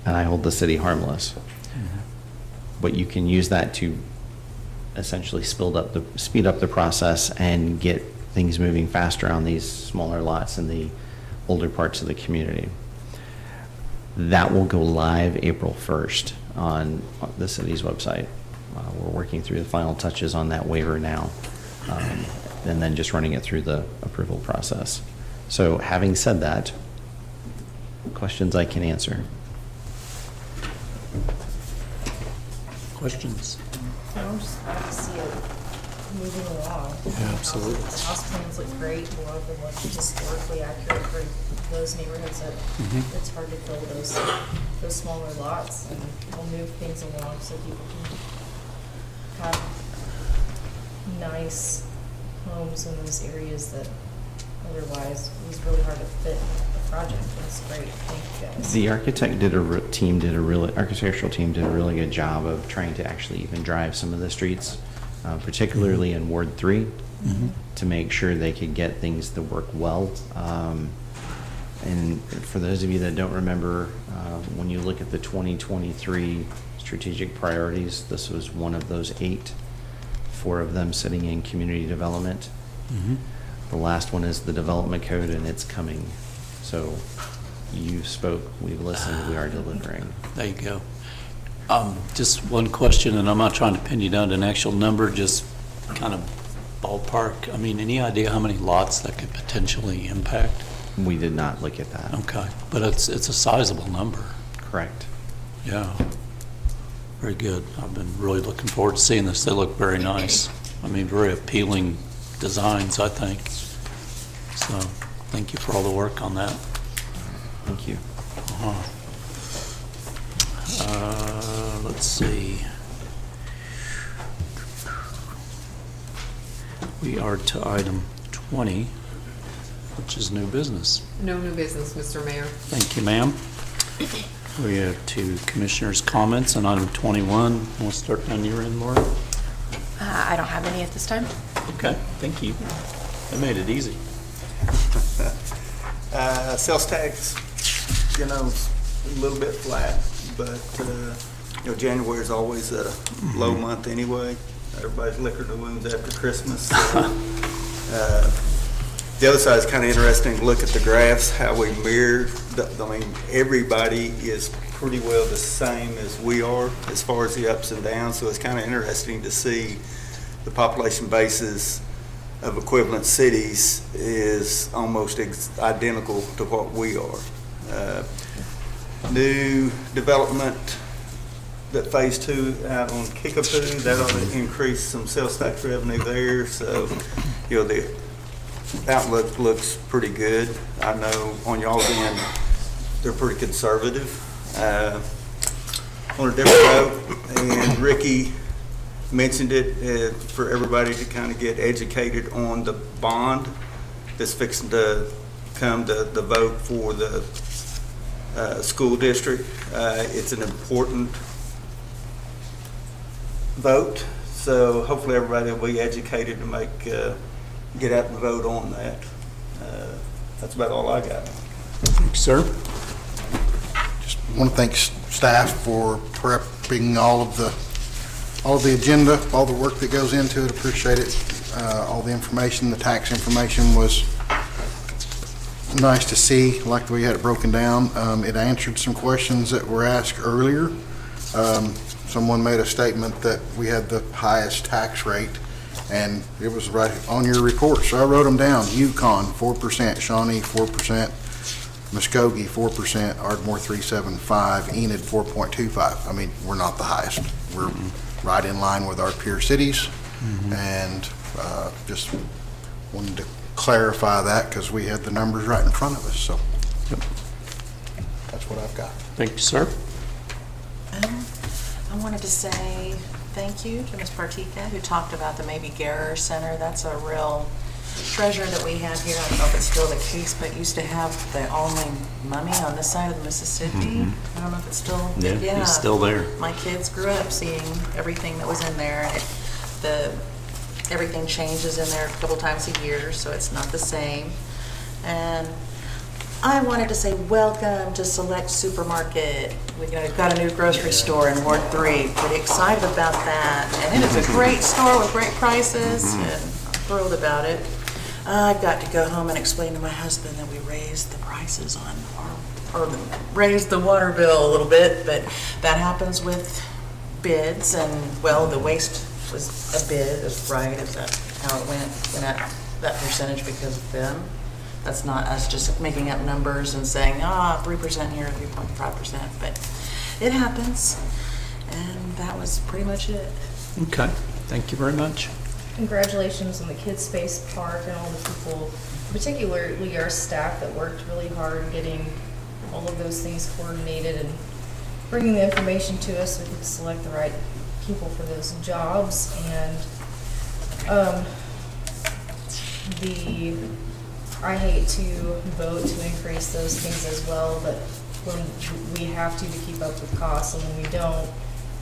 [SPEAKER 18] and I hold the city harmless. But you can use that to essentially speed up the process and get things moving faster on these smaller lots in the older parts of the community. That will go live April 1st on the city's website. We're working through the final touches on that waiver now, and then just running it through the approval process. So having said that, questions I can answer.
[SPEAKER 7] Questions?
[SPEAKER 22] I'm just glad to see it moving along.
[SPEAKER 7] Yeah, absolutely.
[SPEAKER 22] The house plans look great. A lot of them look historically accurate for those neighborhoods that it's hard to fill those smaller lots, and we'll move things along so people can have nice homes in those areas that otherwise it was really hard to fit a project in.
[SPEAKER 21] That's great. Thank you, guys.
[SPEAKER 18] The architectural team did a really good job of trying to actually even drive some of the streets, particularly in Ward 3, to make sure they could get things to work well. And for those of you that don't remember, when you look at the 2023 strategic priorities, this was one of those 8, 4 of them sitting in community development. The last one is the development code, and it's coming. So you spoke, we've listened, we are delivering.
[SPEAKER 9] There you go. Just one question, and I'm not trying to pin you down to an actual number, just kind of ballpark. I mean, any idea how many lots that could potentially impact?
[SPEAKER 18] We did not look at that.
[SPEAKER 9] Okay, but it's a sizable number.
[SPEAKER 18] Correct.
[SPEAKER 9] Yeah. Very good. I've been really looking forward to seeing this. They look very nice. I mean, very appealing designs, I think. So, thank you for all the work on that.
[SPEAKER 18] Thank you.
[SPEAKER 9] Let's see. We are to item 20, which is new business.
[SPEAKER 21] No new business, Mr. Mayor.
[SPEAKER 9] Thank you, ma'am. We have 2 commissioners' comments on item 21. We'll start on your end, Laura.
[SPEAKER 3] I don't have any at this time.
[SPEAKER 9] Okay, thank you. That made it easy.
[SPEAKER 20] Sales tax, a little bit flat, but, January is always a low month anyway. Everybody's licking the wounds after Christmas. So, the other side is kind of interesting to look at the graphs, how we mirrored. Everybody is pretty well the same as we are as far as the ups and downs. So it's kind of interesting to see the population bases of equivalent cities is almost identical to what we are. New development, that phase 2 out on Kickapoo, that ought to increase some sales tax revenue there. So, the outlook looks pretty good. I know on y'all's end, they're pretty conservative. On a different note, and Ricky mentioned it for everybody to kind of get educated on the bond that's fixing to come to the vote for the school district. It's an important vote, so hopefully everybody will be educated to get out and vote on that. That's about all I got.
[SPEAKER 9] Thanks, sir.
[SPEAKER 11] Just want to thank staff for prepping all of the agenda, all the work that goes into it. Appreciate it. All the information, the tax information was nice to see, like the way you had it broken down. It answered some questions that were asked earlier. Someone made a statement that we had the highest tax rate, and it was right on your report. So I wrote them down. Yukon, 4%, Shawnee, 4%, Muskogee, 4%, Ardmore, 3.75, Enid, 4.25. I mean, we're not the highest. We're right in line with our peer cities, and just wanted to clarify that because we had the numbers right in front of us. So that's what I've got.
[SPEAKER 9] Thank you, sir.
[SPEAKER 3] I wanted to say thank you to Ms. Partika, who talked about the Maybe Gerer Center. That's a real treasure that we have here. I don't know if it's still the case, but used to have the only mummy on this side of the Mississippi. I don't know if it's still.
[SPEAKER 9] Yeah, it's still there.
[SPEAKER 3] My kids grew up seeing everything that was in there. Everything changes in there a couple times a year, so it's not the same. And I wanted to say welcome to Select Supermarket. We've got a new grocery store in Ward 3. Pretty excited about that. And it is a great store with great prices, and I'm thrilled about it. I've got to go home and explain to my husband that we raised the prices on, or raised the water bill a little bit, but that happens with bids, and well, the waste was a bid, is right, is that how it went that percentage because of them? That's not us just making up numbers and saying, 3% here, 3.5%, but it happens, and that was pretty much it.
[SPEAKER 9] Okay, thank you very much.
[SPEAKER 21] Congratulations on the Kids Space Park and all the people, particularly our staff that worked really hard getting all of those things coordinated and bringing the information to us so we could select the right people for those jobs. And the
[SPEAKER 22] I hate to vote to increase those things as well, but when we have to keep up with costs, and when we don't,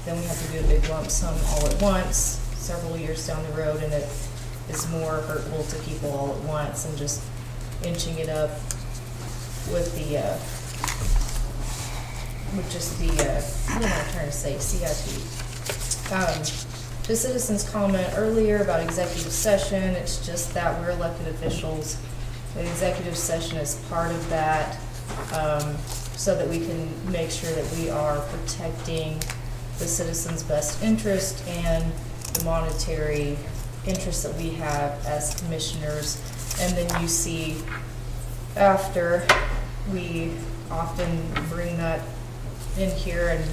[SPEAKER 22] then we have to do a big lump sum all at once, several years down the road, and it is more hurtful to people all at once and just inching it up with the, what am I trying to say, CIP. The citizens' comment earlier about executive session, it's just that we're elected officials. The executive session is part of that, so that we can make sure that we are protecting the citizens' best interest and the monetary interest that we have as commissioners. And then you see, after, we often bring that in here and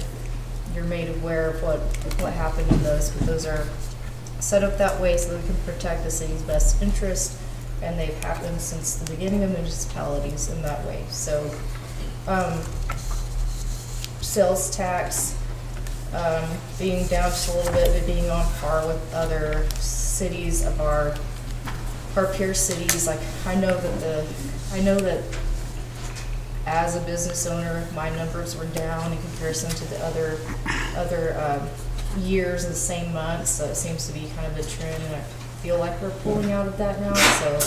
[SPEAKER 22] you're made aware of what happened in those, but those are set up that way so that we can protect the city's best interest, and they've happened since the beginning of municipalities in that way. So, sales tax, being down just a little bit, but being on par with other cities of our peer cities. Like, I know that as a business owner, my numbers were down in comparison to the other years in the same month, so it seems to be kind of a trend, and I feel like we're pulling out of that now, so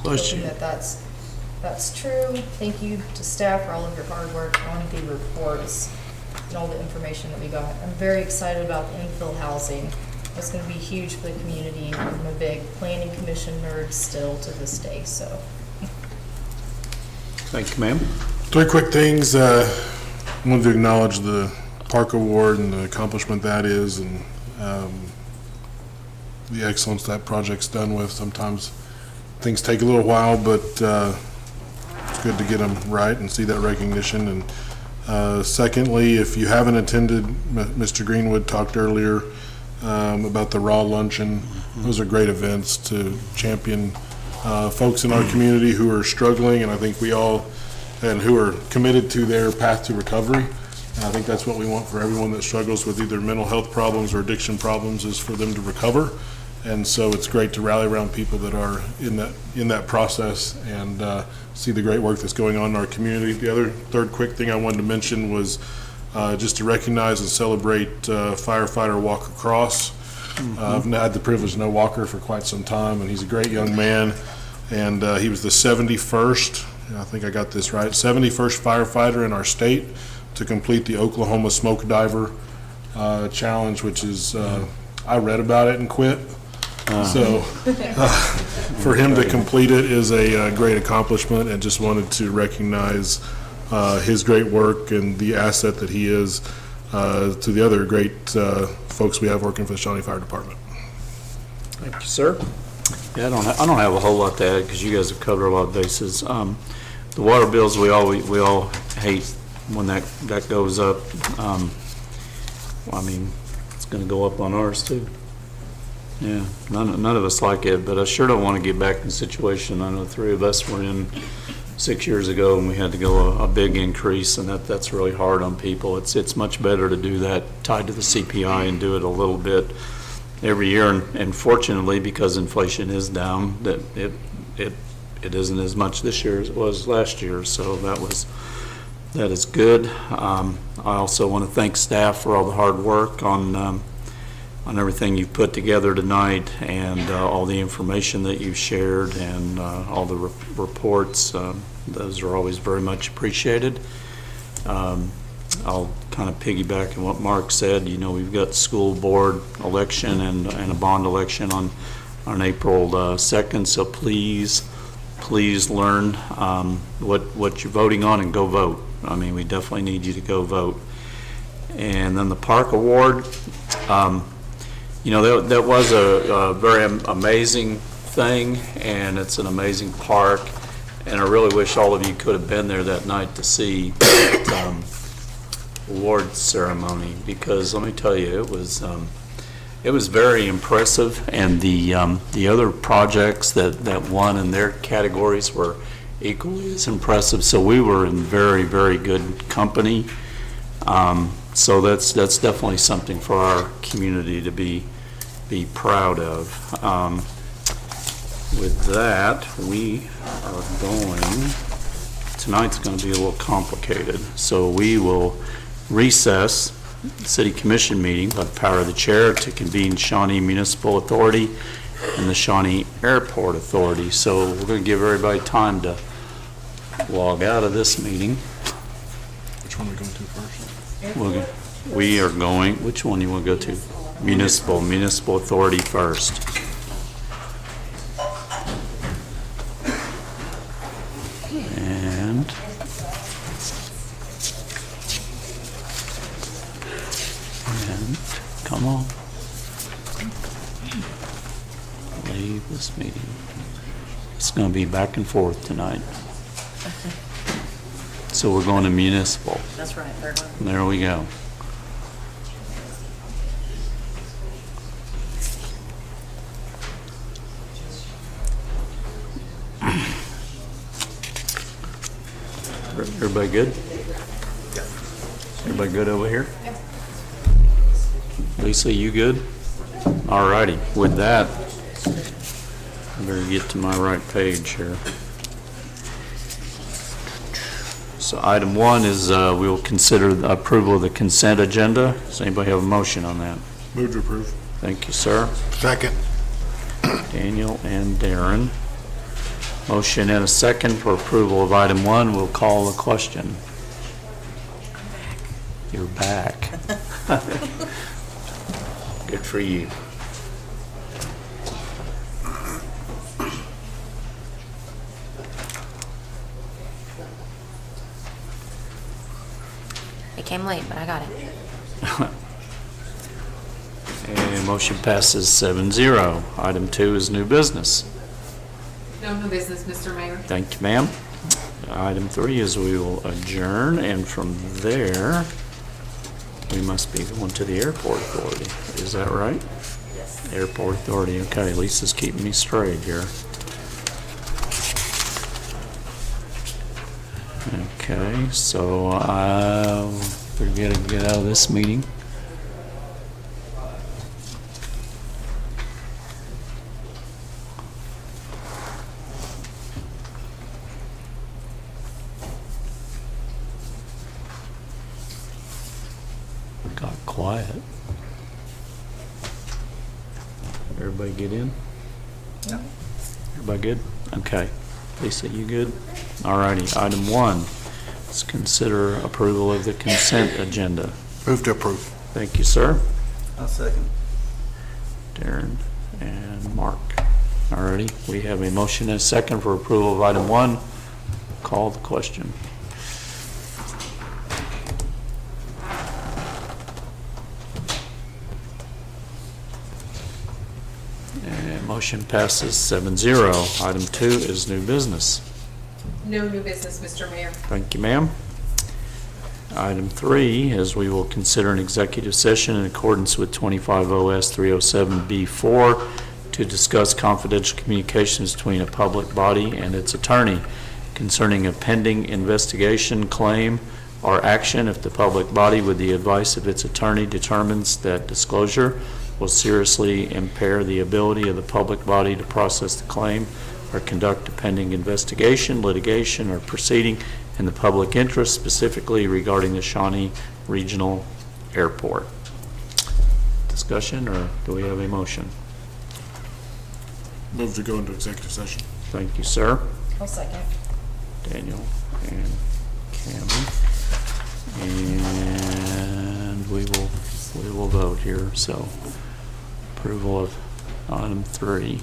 [SPEAKER 22] hoping that that's true. Thank you to staff for all of your hard work on the reports and all the information that we got. I'm very excited about the infill housing. It's going to be huge for the community. I'm a big planning commission nerd still to this day, so.
[SPEAKER 9] Thank you, ma'am.
[SPEAKER 19] 3 quick things. I wanted to acknowledge the Park Award and the accomplishment that is, and the excellence that project's done with. Sometimes things take a little while, but it's good to get them right and see that recognition. And secondly, if you haven't attended, Mr. Greenwood talked earlier about the Raw Luncheon. Those are great events to champion folks in our community who are struggling, and I think we all, and who are committed to their path to recovery. And I think that's what we want for everyone that struggles with either mental health problems or addiction problems, is for them to recover. And so it's great to rally around people that are in that process, and see the great work that's going on in our community. The third quick thing I wanted to mention was just to recognize and celebrate firefighter Walker Cross. I've had the privilege to know Walker for quite some time, and he's a great young man. And he was the 71st, I think I got this right, 71st firefighter in our state to complete the Oklahoma Smoke Diver Challenge, which is, I read about it and quit. So for him to complete it is a great accomplishment, and just wanted to recognize his great work and the asset that he is to the other great folks we have working for the Shawnee Fire Department.
[SPEAKER 9] Thank you, sir. Yeah, I don't have a whole lot to add because you guys have covered a lot of bases. The water bills, we all hate when that goes up. I mean, it's going to go up on ours too. Yeah, none of us like it, but I sure don't want to get back in the situation I know 3 of us were in 6 years ago, and we had to go a big increase, and that's really hard on people. It's much better to do that tied to the CPI and do it a little bit every year. And fortunately, because inflation is down, that it isn't as much this year as it was last year. So that is good. I also want to thank staff for all the hard work on everything you've put together tonight, and all the information that you've shared, and all the reports. Those are always very much appreciated. I'll kind of piggyback on what Mark said. You know, we've got school board election and a bond election on April 2nd, so please learn what you're voting on and go vote. I mean, we definitely need you to go vote. And then the Park Award, you know, that was a very amazing thing, and it's an amazing park, and I really wish all of you could have been there that night to see that award ceremony, because let me tell you, it was very impressive, and the other projects that won in their categories were equally as impressive. So we were in very, very good company. So that's definitely something for our community to be proud of. with that, we are going, tonight's going to be a little complicated, so we will recess the City Commission meeting by the power of the chair to convene Shawnee Municipal Authority and the Shawnee Airport Authority. So we're going to give everybody time to log out of this meeting.
[SPEAKER 19] Which one are we going to first?
[SPEAKER 9] We are going, which one you want to go to? Municipal Authority first. And come on. Leave this meeting. It's going to be back and forth tonight. So we're going to municipal.
[SPEAKER 3] That's right, third one.
[SPEAKER 9] There we go. Everybody good? Everybody good over here? Lisa, you good? All righty. With that, I better get to my right page here. So item 1 is we will consider the approval of the consent agenda. Does anybody have a motion on that?
[SPEAKER 19] Move to approve.
[SPEAKER 9] Thank you, sir.
[SPEAKER 11] Second.
[SPEAKER 9] Daniel and Darren. Motion and a second for approval of item 1. We'll call the question. You're back. Good for you.
[SPEAKER 13] It came late, but I got it.
[SPEAKER 9] And motion passes 7-0. Item 2 is new business.
[SPEAKER 21] No new business, Mr. Mayor.
[SPEAKER 9] Thank you, ma'am. Item 3 is we will adjourn, and from there, we must be going to the Airport Authority. Is that right?
[SPEAKER 3] Yes.
[SPEAKER 9] Airport Authority, okay. Lisa's keeping me straight here. Okay, so we're going to get out of this meeting. Got quiet. Everybody get in?
[SPEAKER 3] No.
[SPEAKER 9] Everybody good? Okay. Lisa, you good? All righty. Item 1, let's consider approval of the consent agenda.
[SPEAKER 11] Move to approve.
[SPEAKER 9] Thank you, sir.
[SPEAKER 20] I'll second.
[SPEAKER 9] Darren and Mark. All righty. We have a motion and a second for approval of item 1. Call the question. And motion passes 7-0. Item 2 is new business.
[SPEAKER 21] No new business, Mr. Mayor.
[SPEAKER 9] Thank you, ma'am. Item 3 is we will consider an executive session in accordance with 25 OS 307B4 to discuss confidential communications between a public body and its attorney concerning a pending investigation, claim, or action if the public body, with the advice of its attorney, determines that disclosure will seriously impair the ability of the public body to process the claim or conduct a pending investigation, litigation, or proceeding in the public interest, specifically regarding the Shawnee Regional Airport. Discussion, or do we have a motion?
[SPEAKER 19] Move to go into executive session.
[SPEAKER 9] Thank you, sir.
[SPEAKER 22] I'll second.
[SPEAKER 9] Daniel and Cameron. And we will vote here, so approval of item 3.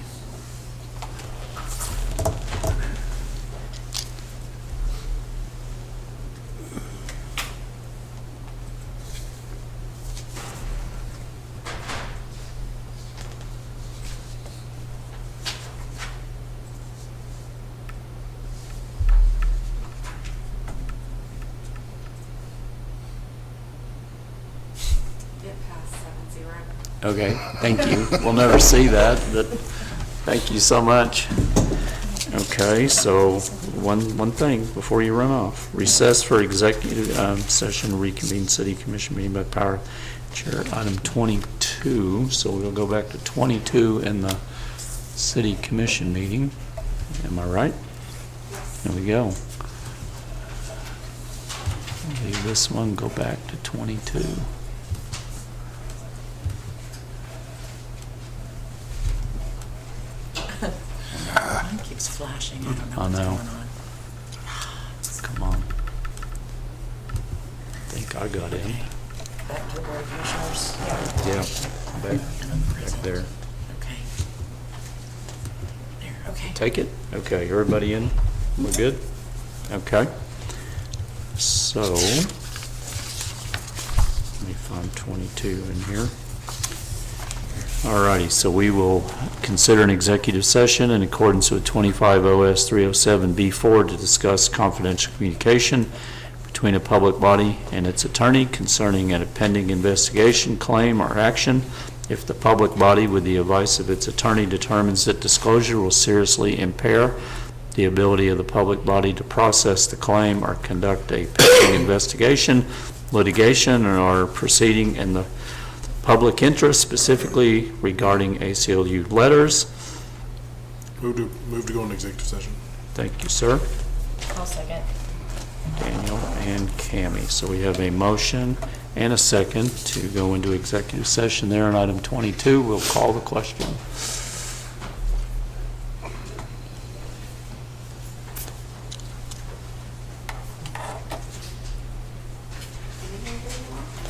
[SPEAKER 21] It passed 7-0.
[SPEAKER 9] Okay, thank you. We'll never see that, but thank you so much. Okay, so one thing before you run off. Recess for executive session, reconvene city commission meeting by power chair, item 22. So we'll go back to 22 in the city commission meeting. Am I right? There we go. Leave this one, go back to 22.
[SPEAKER 3] Mine keeps flashing, I don't know
[SPEAKER 9] I
[SPEAKER 3] what's
[SPEAKER 9] know.
[SPEAKER 3] going on.
[SPEAKER 9] Come on. I think I got in.
[SPEAKER 3] Back to the board of commissioners.
[SPEAKER 9] Yeah, back there.
[SPEAKER 3] Okay. There, okay.
[SPEAKER 9] Take it? Okay, everybody in? We're good? Okay. So, let me find 22 in here. All righty, so we will consider an executive session in accordance with 25 OS 307B4 to discuss confidential communication between a public body and its attorney concerning a pending investigation, claim, or action if the public body, with the advice of its attorney, determines that disclosure will seriously impair the ability of the public body to process the claim or conduct a pending investigation, litigation, or proceeding in the public interest, specifically regarding ACLU letters.
[SPEAKER 19] Move to go into executive session.
[SPEAKER 9] Thank you, sir.
[SPEAKER 22] I'll second.
[SPEAKER 9] Daniel and Cammie. So we have a motion and a second to go into executive session there on item 22. We'll call the question.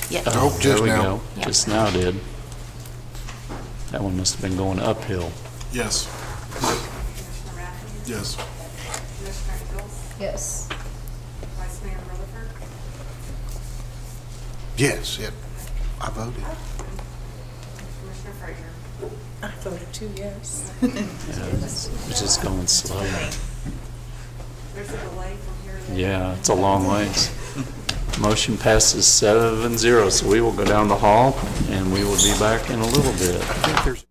[SPEAKER 3] Yeah.
[SPEAKER 11] Oh, just
[SPEAKER 9] There we
[SPEAKER 11] now.
[SPEAKER 9] go. Just now did. That one must have been going uphill.
[SPEAKER 19] Yes.
[SPEAKER 4] Commissioner Matthews?
[SPEAKER 19] Yes.
[SPEAKER 4] Commissioner Engels?
[SPEAKER 22] Yes.
[SPEAKER 4] Vice Mayor Rutherford?
[SPEAKER 11] Yes, I voted.
[SPEAKER 4] Commissioner Frazier?
[SPEAKER 3] I voted too, yes.
[SPEAKER 9] Yeah, it's just going slow.
[SPEAKER 4] There's a delay from here to there.
[SPEAKER 9] Yeah, it's a long ways. Motion passes 7-0, so we will go down the hall and we will be back in a little bit.
[SPEAKER 19] I think there's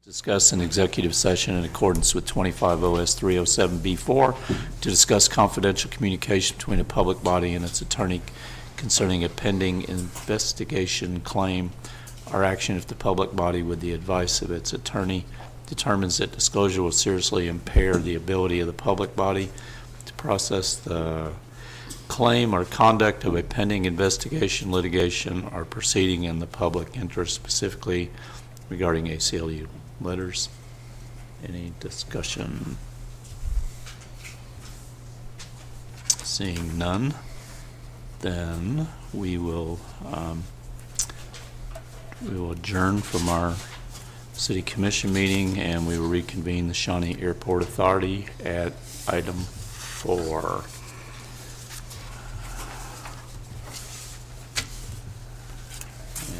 [SPEAKER 9] Discuss an executive session in accordance with 25 OS 307B4 to discuss confidential communication between a public body and its attorney concerning a pending investigation, claim, or action if the public body, with the advice of its attorney, determines that disclosure will seriously impair the ability of the public body to process the claim or conduct of a pending investigation, litigation, or proceeding in the public interest, specifically regarding ACLU letters. Any discussion? Seeing none, then we will adjourn from our city commission meeting, and we will reconvene the Shawnee Airport Authority at item 4.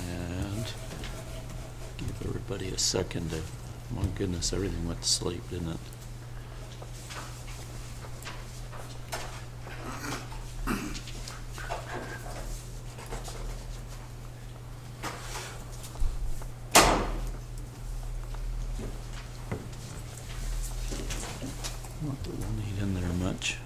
[SPEAKER 9] And give everybody a second to, my goodness, everything went to sleep, didn't it? Not that we'll need in there much.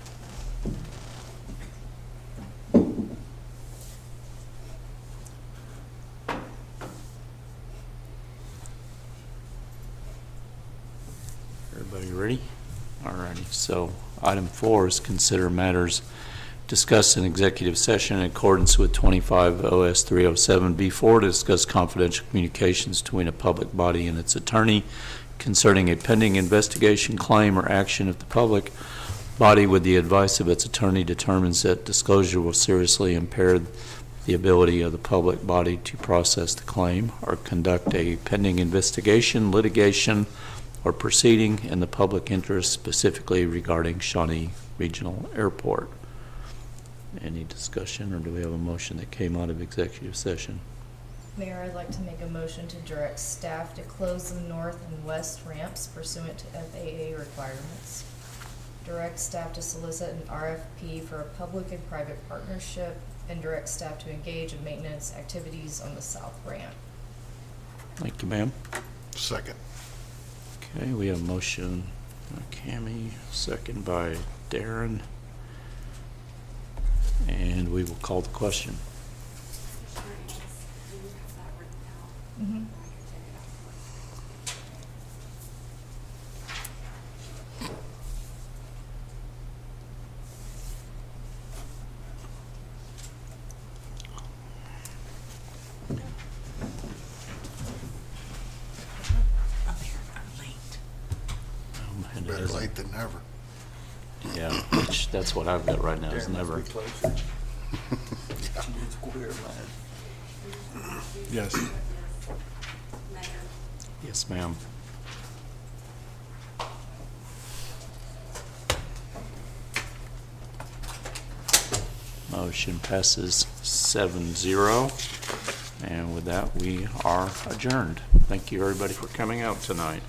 [SPEAKER 9] Everybody ready? All righty. So item 4 is consider matters discussed in executive session in accordance with 25 OS 307B4 to discuss confidential communications between a public body and its attorney concerning a pending investigation, claim, or action if the public body, with the advice of its attorney, determines that disclosure will seriously impair the ability of the public body to process the claim or conduct a pending investigation, litigation, or proceeding in the public interest, specifically regarding Shawnee Regional Airport. Any discussion, or do we have a motion that came out of executive session?
[SPEAKER 22] Mayor, I'd like to make a motion to direct staff to close the north and west ramps pursuant to FAA requirements. Direct staff to solicit an RFP for a public and private partnership, and direct staff to engage in maintenance activities on the south ramp.
[SPEAKER 9] Thank you, ma'am.
[SPEAKER 11] Second.
[SPEAKER 9] Okay, we have a motion by Cammie, second by Darren. And we will call the question.
[SPEAKER 22] Mm-hmm.
[SPEAKER 11] Better late than never.
[SPEAKER 9] Yeah, which, that's what I've got right now, is never.
[SPEAKER 19] Yes.
[SPEAKER 9] Yes, ma'am. Motion passes 7-0. And with that, we are adjourned. Thank you, everybody, for coming out tonight.